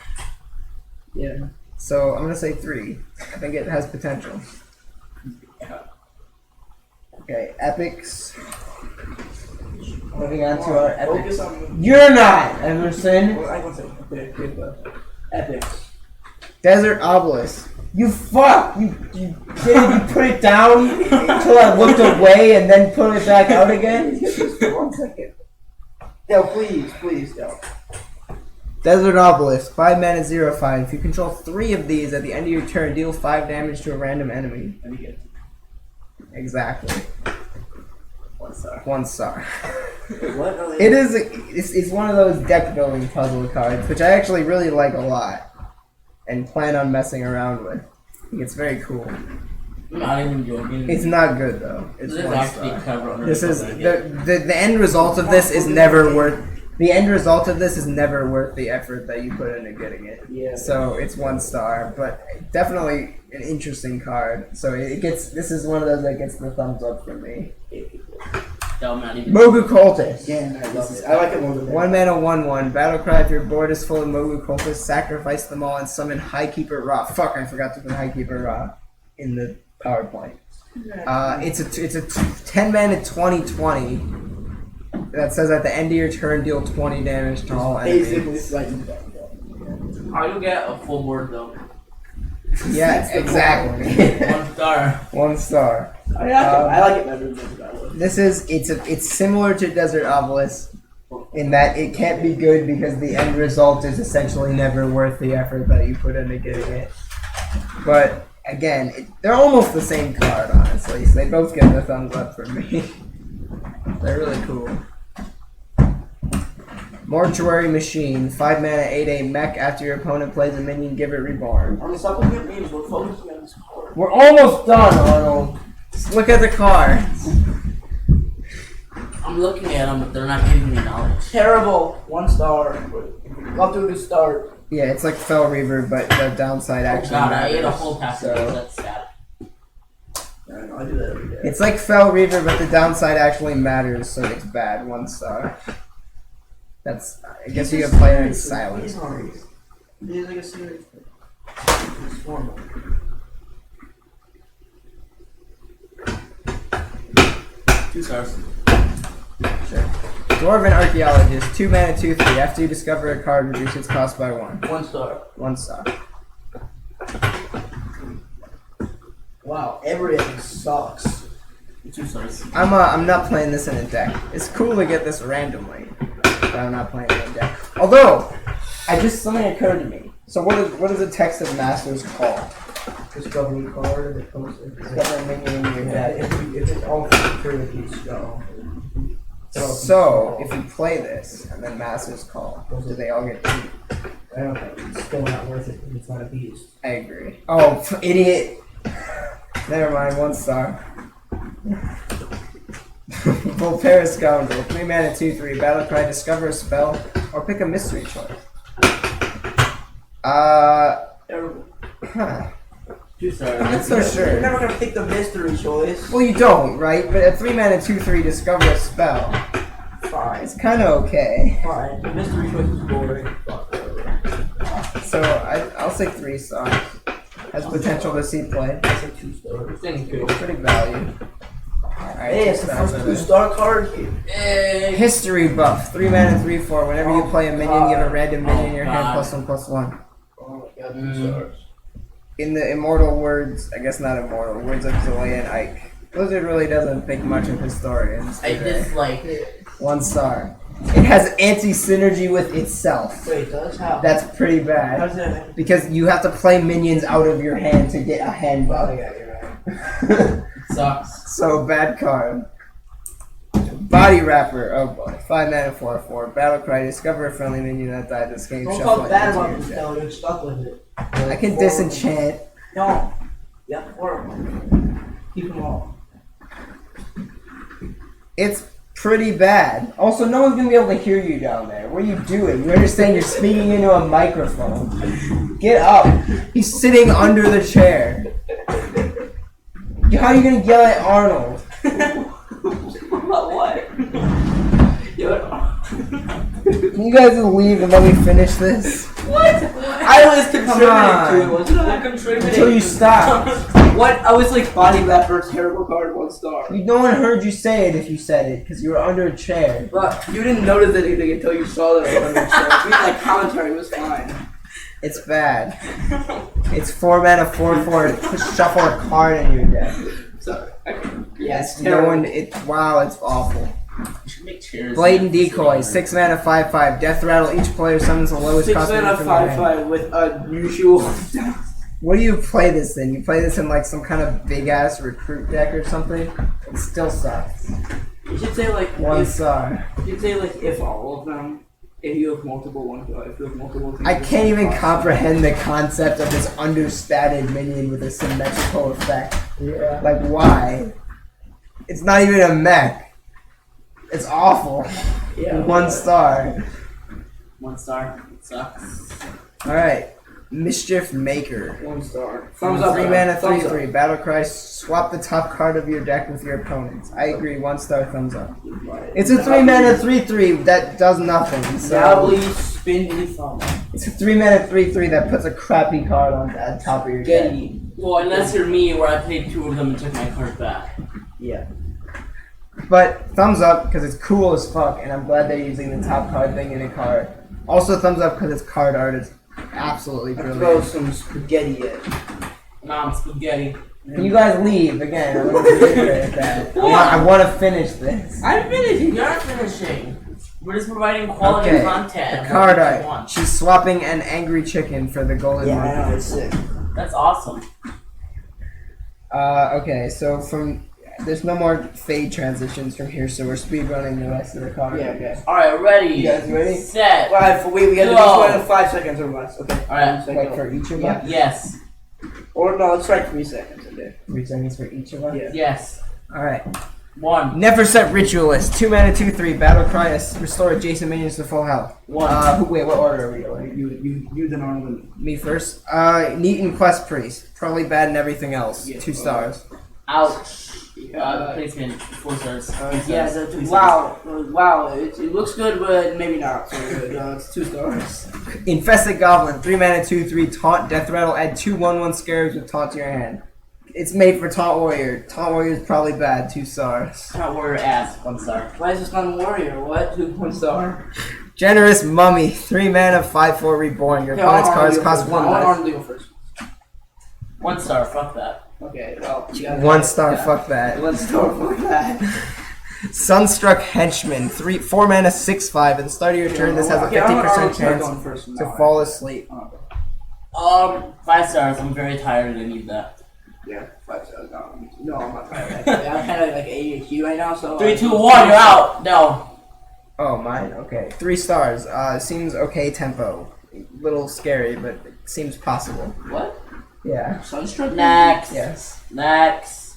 Yeah. So I'm gonna say 3. I think it has potential. Okay, epics. Moving on to our epics. Focus on. You're not, Emerson. Well, I can say okay, good, but epics. Desert Obelisk. You fuck! You put it down until I looked away and then put it back out again? Just for 1 second. No, please, no. Desert Obelisk, 5 mana, 0/5. If you control 3 of these at the end of your turn, deal 5 damage to a random enemy. Let me get it. Exactly. 1 star. 1 star. What are they? It's one of those deck building puzzle cards, which I actually really like a lot and plan on messing around with. I think it's very cool. I'm not even joking. It's not good though. It's This is one actually star. clever. Under This is the the end result of this is never worth. The end result of this is never worth the effort that you put into getting it. Yeah. So it's 1 star, but definitely an interesting card. So it gets. This is one of those that gets the thumbs up from me. No, I'm not even. Mogu Cultist. Again, I love it. I like it more than that. 1 mana 1/1. Battlecry. If your board is full of Mogu Cultists, sacrifice them all and summon Highkeeper Ra. Fuck! I forgot to put Highkeeper Ra in the PowerPoint. It's a 10 mana 20/20 that says at the end of your turn deal 20 damage to all Basically, enemies. it's like How do you get a full board though? Yeah, exactly. 1 star. 1 star. I like it better than that. It's similar to Desert Obelisk in that it can't be good because the end result is essentially never worth the effort that you put into getting it. But again, they're almost the same card, honestly. So they both get the thumbs up from me. They're really cool. Mortuary Machine, 5 mana, 8/8 mech. After your opponent plays a minion, give it reborn. On the supplement means we're focusing on this card. We're almost done, Arnold. Just look at the cards. I'm looking at them, but they're not giving me knowledge. Terrible. 1 star. Got to a good start. Yeah, it's like Fell Reaver, but the downside Oh actually god, I matters. ate a whole pack of those. That's sad. I don't know, I do that every day. It's like Fell Reaver, but the downside actually matters, so it's bad. 1 star. That's. I guess you can play it in silence. He's like a series. It's normal. 2 stars. Sure. Dwarven Archaeologist, 2 mana, 2/3. After you discover a card, reduce its cost by 1. 1 star. 1 star. Wow, everything sucks. 2 stars. I'm not playing this in a deck. It's cool to get this randomly, but I'm not playing it in a deck. Although, something occurred to me. So what is the text of Masters called? Discovery card and it comes in. Discover a minion in your deck. If it's all through it, it's go. So, if you play this, and then Masters call, do they all get beat? I don't think it's still not worth it because it's not a beast. I agree. Oh, idiot! Never mind, 1 star. Volpera Scoundrel, 3 mana, 2/3. Battlecry, discover a spell, or pick a mystery choice. Terrible. Huh. 2 stars. I'm not so You're sure. never gonna pick the mystery choice. Well, you don't, right? But at 3 mana, 2/3, discover a spell. Fine. It's kind of okay. Fine. The mystery choice is boring. Fuck whatever. So, I'll say 3 stars. Has potential to see play. I say 2 stars. Thank you. Pretty value. Alright, Hey, it's the first 2-star card here. Hey. History buff, 3 mana, 3/4. Whenever you play a minion, give a random minion in your hand God. +1/+1. Oh my god, 2 stars. In the immortal words, I guess not immortal, words of Zelaya and Ike. Blizzard really doesn't think much of historians. I do they? dislike it. 1 star. It has anti-synergy with itself. Wait, does how? That's pretty bad. How's that? Because you have to play minions out of your hand to get a hand Oh buff. yeah, you're right. Sucks. So, bad card. Body Wrapper, oh boy. 5 mana, 4/4. Battlecry, discover a friendly minion that died this game. Don't Shuffle talk it bad into about your this deck. spell, you're stuck with it. I can disenchant. Don't. Yeah, horrible. Keep them all. It's pretty bad. Also, no one's gonna be able to hear you down there. What are you doing? You understand you're speaking into a microphone. Get up. He's sitting under the chair. How are you gonna yell at Arnold? About what? Can you guys just leave and let me finish this? What? I was contributing to it, wasn't I? Until you stop. What? I was like, body wrapper, terrible card, 1 star. No one heard you say it if you said it, because you were under a chair. But you didn't notice anything until you saw that I was under the chair. I mean, like, commentary was fine. It's bad. It's 4 mana, 4/4. Shuffle a card in your deck. So, Yes, no one. Wow, it's awful. You should make chairs. Blatant Decoy, 6 mana, 5/5. Death Rattle. Each player summons the lowest 6 cost mana, minion from their hand. 5/5 with unusual. What do you play this in? You play this in like some kind of big ass recruit deck or something? It still sucks. You should say like 1 if, star. you should say like if all of them. If you have multiple if you have multiple. I can't even comprehend the concept of this understated minion with a symmetrical effect. Yeah. Like, why? It's not even a mech. It's awful. Yeah. 1 star. 1 star. Sucks. Alright. Mischief Maker. 1 star. Thumbs up. 3 mana, 3 Thumbs up. 3. Battlecry, swap the top card of your deck with your opponents. I agree, 1 star, thumbs up. It's a 3 mana, 3 3 that does nothing. So Doubly spindly thumb. it's a 3 mana, 3 3 that puts a crappy card on the top of your deck. Getty. Well, unless you're me, where I played 2 of them and took my card back. Yeah. But thumbs up because it's cool as fuck, and I'm glad they're using the top card thing in a card. Also, thumbs up because its card art is absolutely Throw brilliant. some spaghetti at. Mom, spaghetti. Can you guys leave again? I want to reiterate that. I want to finish this. I'm finishing. You're finishing. We're just providing quality Okay. content. The card What you art. want. She's swapping an angry chicken for the golden Yeah, I monkey. know, it's sick. That's awesome. Okay, so there's no more fade transitions from here, so we're speedrunning the rest of the card. Yeah, okay. Alright, ready. You guys ready? Set. Alright, we gotta do Go. each one in 5 seconds or less. Okay. Alright. Like for each of Yeah. us? Yes. Or no, let's try 3 seconds. Okay. 3 seconds for each of us? Yeah. Yes. Alright. 1. Never set Ritualist. 2 mana, 2 3. Battle Cry. Restore adjacent minions to full health. 1. Wait, what order are we going? You then on Me first. Neat and Quest Priest. Probably bad and everything else. Yeah. 2 stars. Ouch. Placement. 4 stars. yeah, wow. It looks good, but maybe not so good. It's 2 stars. Infested Goblin. 3 mana, 2 3. Taunt, Death Rattle. Add 2 1/1 scarabs with Taunt to your hand. It's made for Taunt Warrior. Taunt Warrior is probably bad. 2 stars. Not warrior ass. 1 star. Why is this not a warrior? What? 1 star. Generous Mummy. 3 mana, 5/4 Reborn. Your opponent's cards cost 1 I less. want to go first. 1 star. Fuck that. Okay, well. you gotta- 1 star. yeah. Fuck that. 1 star, fuck that. Sunstruck Henchman. 4 mana, 6/5. At the start of your turn, this has a 50% chance to fall asleep. 5 stars. I'm very tired and I need that. Yeah, 5 stars. No, I'm not tired. Actually. I'm kind of like ADHD right now, so. 3, 2, 1. You're out. No. Oh, mine? Okay. 3 stars. Seems okay tempo. Little scary, but it seems possible. What? Yeah. Sunstruck? Next. Yes. Next.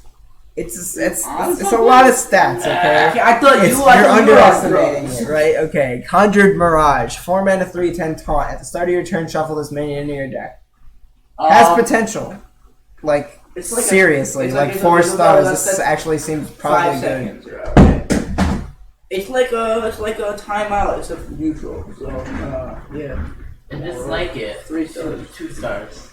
It's a lot of stats, okay? Okay, I thought You're underestimating it, right? Okay. Conjured Mirage. 4 mana, 3/10 taunt. At the start of your turn, shuffle this minion into your deck. Has potential. Like, It's like seriously. it's like like 4 it's stars. that's- This that's actually seems 5 probably good. seconds. Okay. It's like a timeout except for neutral. So yeah. I dislike it. 3 stars. 2 stars.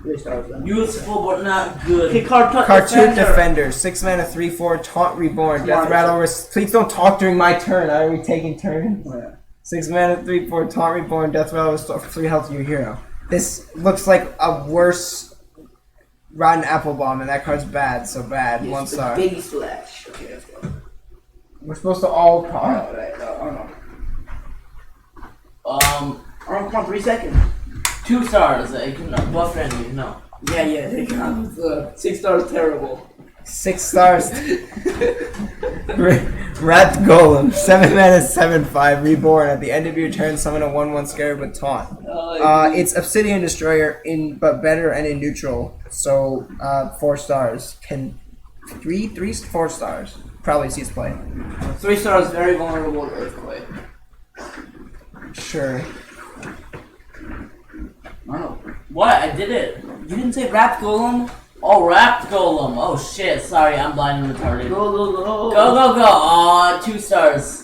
3 stars. Then. Useful but not good. Okay, Cartoon Cartoon Defender. 6 mana, 3/4 taunt Reborn. Death Smart. Rattle. Please don't talk during my turn. Are we taking turns? Oh, yeah. 6 mana, 3/4 taunt Reborn. Death Rattle. Restore 3 health to your hero. This looks like a worse Rotten Apple Bomb, and that card's bad. So bad. Yes, 1 the star. Baby Slash. Okay, let's go. We're supposed to all talk. Alright, I don't know. Oh, come on, 3 seconds. 2 stars. Buff friendly. No. Yeah, they got 6 stars terrible. 6 stars. Wrath Golem. 7 mana, 7/5 Reborn. At the end of your turn, summon a 1/1 scarab with taunt. It's Obsidian Destroyer but better and in neutral. So 4 stars. Can 4 stars. Probably sees play. 3 stars, very vulnerable to Earthquake. Sure. Oh. What? I did it. You didn't say Wrapped Golem? Oh, Wrapped Golem. Oh shit. Sorry, I'm blind and retarded. Go. Go. Aw, 2 stars.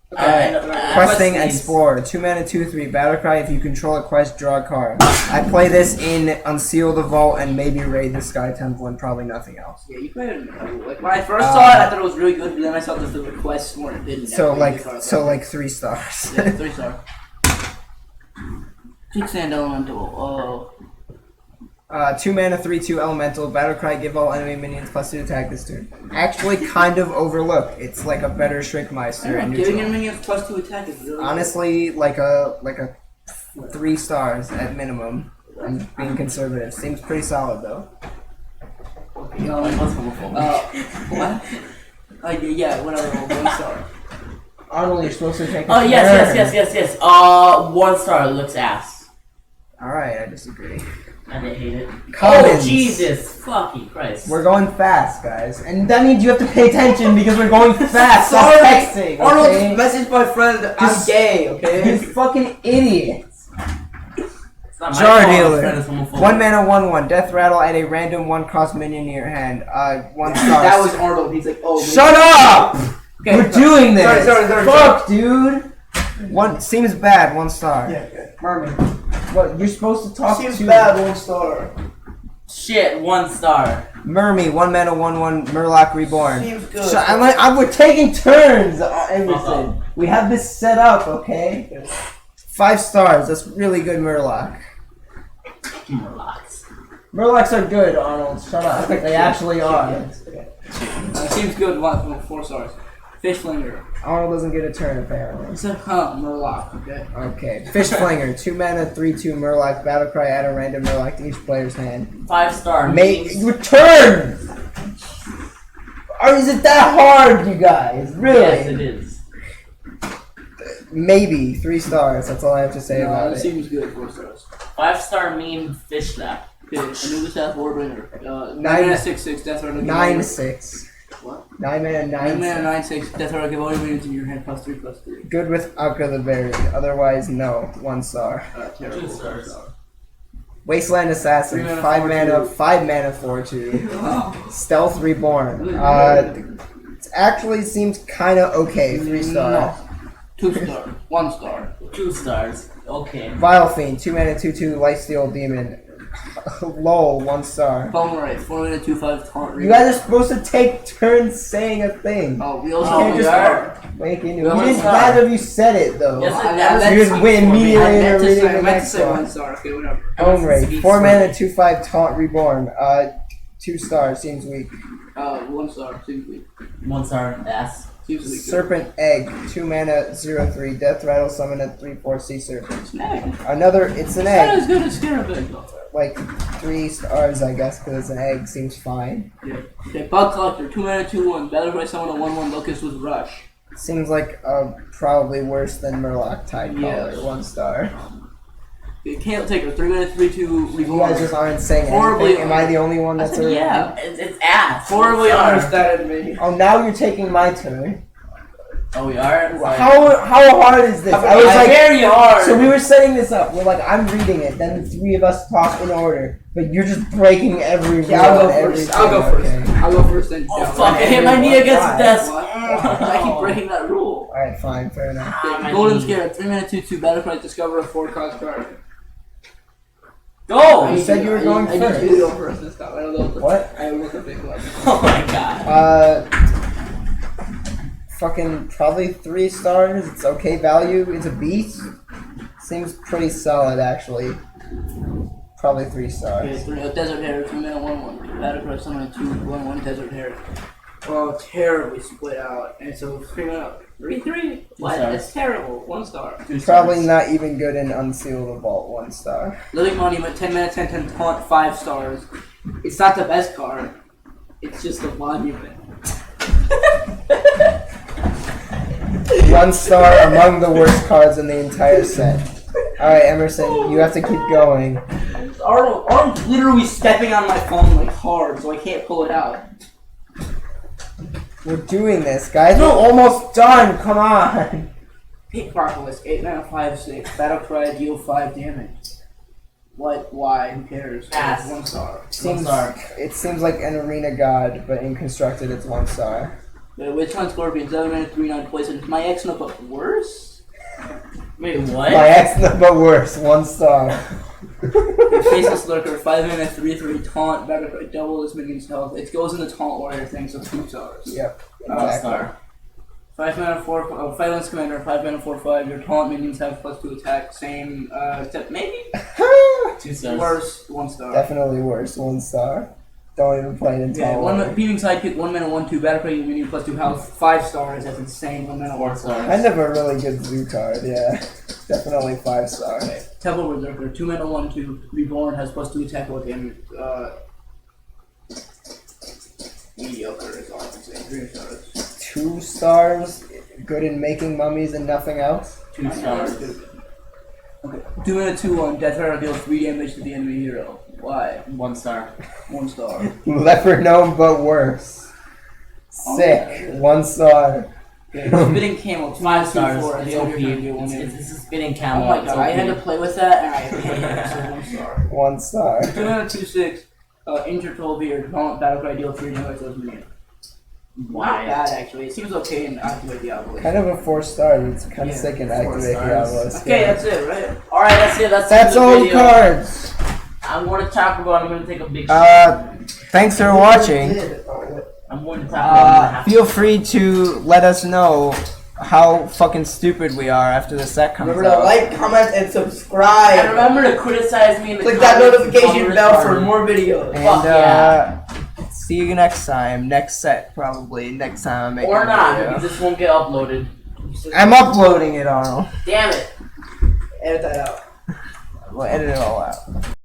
Questing and Please. Spore. 2 mana, 2/3 Battlecry. If you control a quest, draw a card. I play this in Unseal the Vault and maybe Raid the Sky Temple and probably nothing else. Yeah, you played it. Like when I first saw it, I thought it was really good, but then I saw that the request more than it didn't. So like 3 stars. Yeah, 3 stars. Kickstand Elemental. 2 mana, 3/2 Elemental. Battlecry. Give all enemy minions +2 attack this turn. Actually, kind of overlooked. It's like a better Shrinkmeister and Giving neutral. your minions +2 attack is really Honestly, like a 3 stars at minimum. I'm being conservative. Seems pretty solid though. good. What? Yeah, whatever. 1 star. Arnold, you're supposed to take. Oh yes. 1 star looks ass. All right, I disagree. I hate it. Commons. Oh, Jesus fucking Christ. We're going fast, guys. And that means you have to pay attention because we're going fast. Sorry. Stop texting, Arnold okay? messaged my friend, I'm gay, okay? You fucking idiots. It's not my Jar fault, dealer. my friend is homophobic. 1 mana, 1/1. Death rattle. Add a random 1-cost minion to your hand. 1 star. That was Arnold. He's like, oh. Shut up! Okay, We're doing this. Sorry. Fuck, dude. One seems bad. 1 star. Yeah, okay. Merman. What? You're supposed to talk Seems to bad, 1 star. Shit, 1 star. Mermy. 1 mana, 1/1. Murloc Reborn. Seems good. We're taking turns, Emerson. We have this set up, okay? 5 stars. That's really good, Murloc. Murlocs. Murlocs are good, Arnold. Shut up. They actually are. Okay. Seems good, 4 stars. Fish Flinger. Arnold doesn't get a turn, apparently. It's a Murloc, okay? Okay. Fish Flinger. 2 mana, 3/2 Murloc. Battlecry. Add a random Murloc to each player's hand. 5 star. Make means- your turn! Or is it that hard, you guys? Really? Yes, it is. Maybe 3 stars. That's all I have to say No, about it it. seems good, 4 stars. 5 star mean fish slap. Okay, Anubis Death Warbringer. 9 Nine- mana 6/6 Death Rattle. 9/6. What? 9 mana, 9 mana 9/6. 9/6 Death Rattle. Give all your minions in your hand +3/+3. Good with Alka the Berry. Otherwise, no. 1 star. Terrible. 2 stars. Wasteland Assassin. 3 mana, 5 mana, 4/2. 5 mana, 4/2. Stealth Reborn. It actually seems kind of okay. 3 star. No. 2 star. 1 star. 2 stars. Okay. Vile Fiend. 2 mana, 2/2 Lifesteal Demon. Lol. 1 star. Palmer Wraith. 4 mana 2/5 Taunt. You guys are supposed to take turns saying a thing. Oh, we also Oh, have we a are. star. Wake into Well, it. You didn't. star. Neither of you said it though. Yes, I- that's I- You just went immediately I into meant to reading say, the I meant to next say one. 1 star. Okay, whatever. Home Raid. Speak 4 mana, slowly. 2/5 Taunt Reborn. 2 stars. Seems weak. 1 star. Seems weak. 1 star. Ass. Seems weak. Serpent Egg. 2 mana, 0/3 Death Rattle. Summon a 3/4 Sea Serpent. It's an egg. Another. It's an Not egg. as good as Scarabig, though. Like 3 stars, I guess, because it's an egg. Seems fine. Yeah. Okay, Bug Collector. 2 mana 2/1. Battle Cry summon a 1/1 Locust with Rush. Seems like probably worse than Murloc Tide Caller. Yes. 1 star. Okay, Can't Taker. 3 mana 3/2 You Reborn. guys just aren't saying Horribly anything. Am I the only one I that's said, a yeah, it's ass. Horribly 1 star. understated me. Oh, now you're taking my turn. Oh, we are? How hard is this? I was like, very hard. so we were setting this up. We're like, I'm reading it. Then the 3 of us talk in order, but you're just breaking every rule. Yeah, I'll go and first. everything. I'll go first. Okay. I'll go first then. Oh, fuck, I hit my knee against the desk. What? I keep breaking that rule. All right, fine, fair enough. Ah, my Golden knee. Scarab. 3 mana 2/2 Battle Cry. Discover a 4-cost card. Go! You said you were going I need first. you to go first this time. I don't know What? I look a big one. Oh my god. Fucking probably 3 stars. It's okay value. It's a beast. Seems pretty solid actually. Probably 3 stars. Okay, Desert Hare. 2 mana 1/1. Battle Cry summon a 2/1 Desert Hare. Oh, terribly split out. And so 3 mana 3/3. What? Sorry. That's terrible. 1 star. 2 Probably stars. not even good in Unseal the Vault. 1 star. Living Monument. 10 mana 10/10 Taunt. 5 stars. It's not the best card. It's just a monument. 1 star among the worst cards in the entire set. Alright, Emerson, you have to keep going. Arnold's literally stepping on my phone like hard, so I can't pull it out. We're doing this, guys. We're almost done. Come on. Pink Parkalist, 8 mana 5/6. Battle Cry, deal 5 damage. What? Why? Who cares? Ass. 1 star. It seems like an arena god, but in constructed it's 1 star. Witch Hunt Scorpion, 7 mana 3/9 poison. My ex no but worse? Wait, what? My ex, but worse. 1 star. Faceless Lurker, 5 mana 3/3 taunt. Battle Cry, double this minion's health. It goes in the taunt warrior thing, so 2 stars. Yep. 1 Exactly. star. 5 mana 4. Silence Commander, 5 mana 4/5. Your taunt minions have +2 attack. Same. Except maybe 2 stars. worse. 1 star. Definitely worse. 1 star. Don't even play it until Yeah, beating sidekick, 1 mana 1/2 battle cry, minion +2 health, 5 stars. That's insane. 1 mana 4 1 star. stars. Kind of a really good zoo card, yeah. Definitely 5 star. Temple Berserker, 2 mana 1/2 reborn, has +2 attack with him. Mediocre is all I can say. 3 stars. 2 stars. Good in making mummies and nothing else. 2 stars. Okay. Doing a 2/1, Death Rider deals 3 damage to the enemy hero. Why? 1 star. 1 star. Leopard gnome, but worse. Sick. 1 star. Okay, spitting camel, 5 stars. 2/4, It's the OP. other turn do 1 It's damage. a spinning Oh camel. my It's god, I had to OP. play with that and I hated it, so 1 star. 1 star. Doing a 2/6, injure 12 here, opponent battle cry deal 3 damage to those minions. Not Why? bad actually, it seems okay in Activate Diablo. Kind of a 4 star. It's kind of Yeah, sick in 4 Activate stars. Diablos. Okay, that's it, right? Alright, that's it. That's the all the video. cards. I'm going to talk about. I'm going to take a big shit. Thanks for watching. I'm going to talk about. Feel free to let us know how fucking stupid we are after the set comes Remember to out. like, comment, and subscribe. And remember to criticize me in the Click that comments notification and bell for comment. more videos. And Fuck yeah. see you next time. Next set, probably. Next time I make Or a not, video. because this won't get uploaded. I'm uploading it, Arnold. Damn it. Edit that out. We'll edit it all out.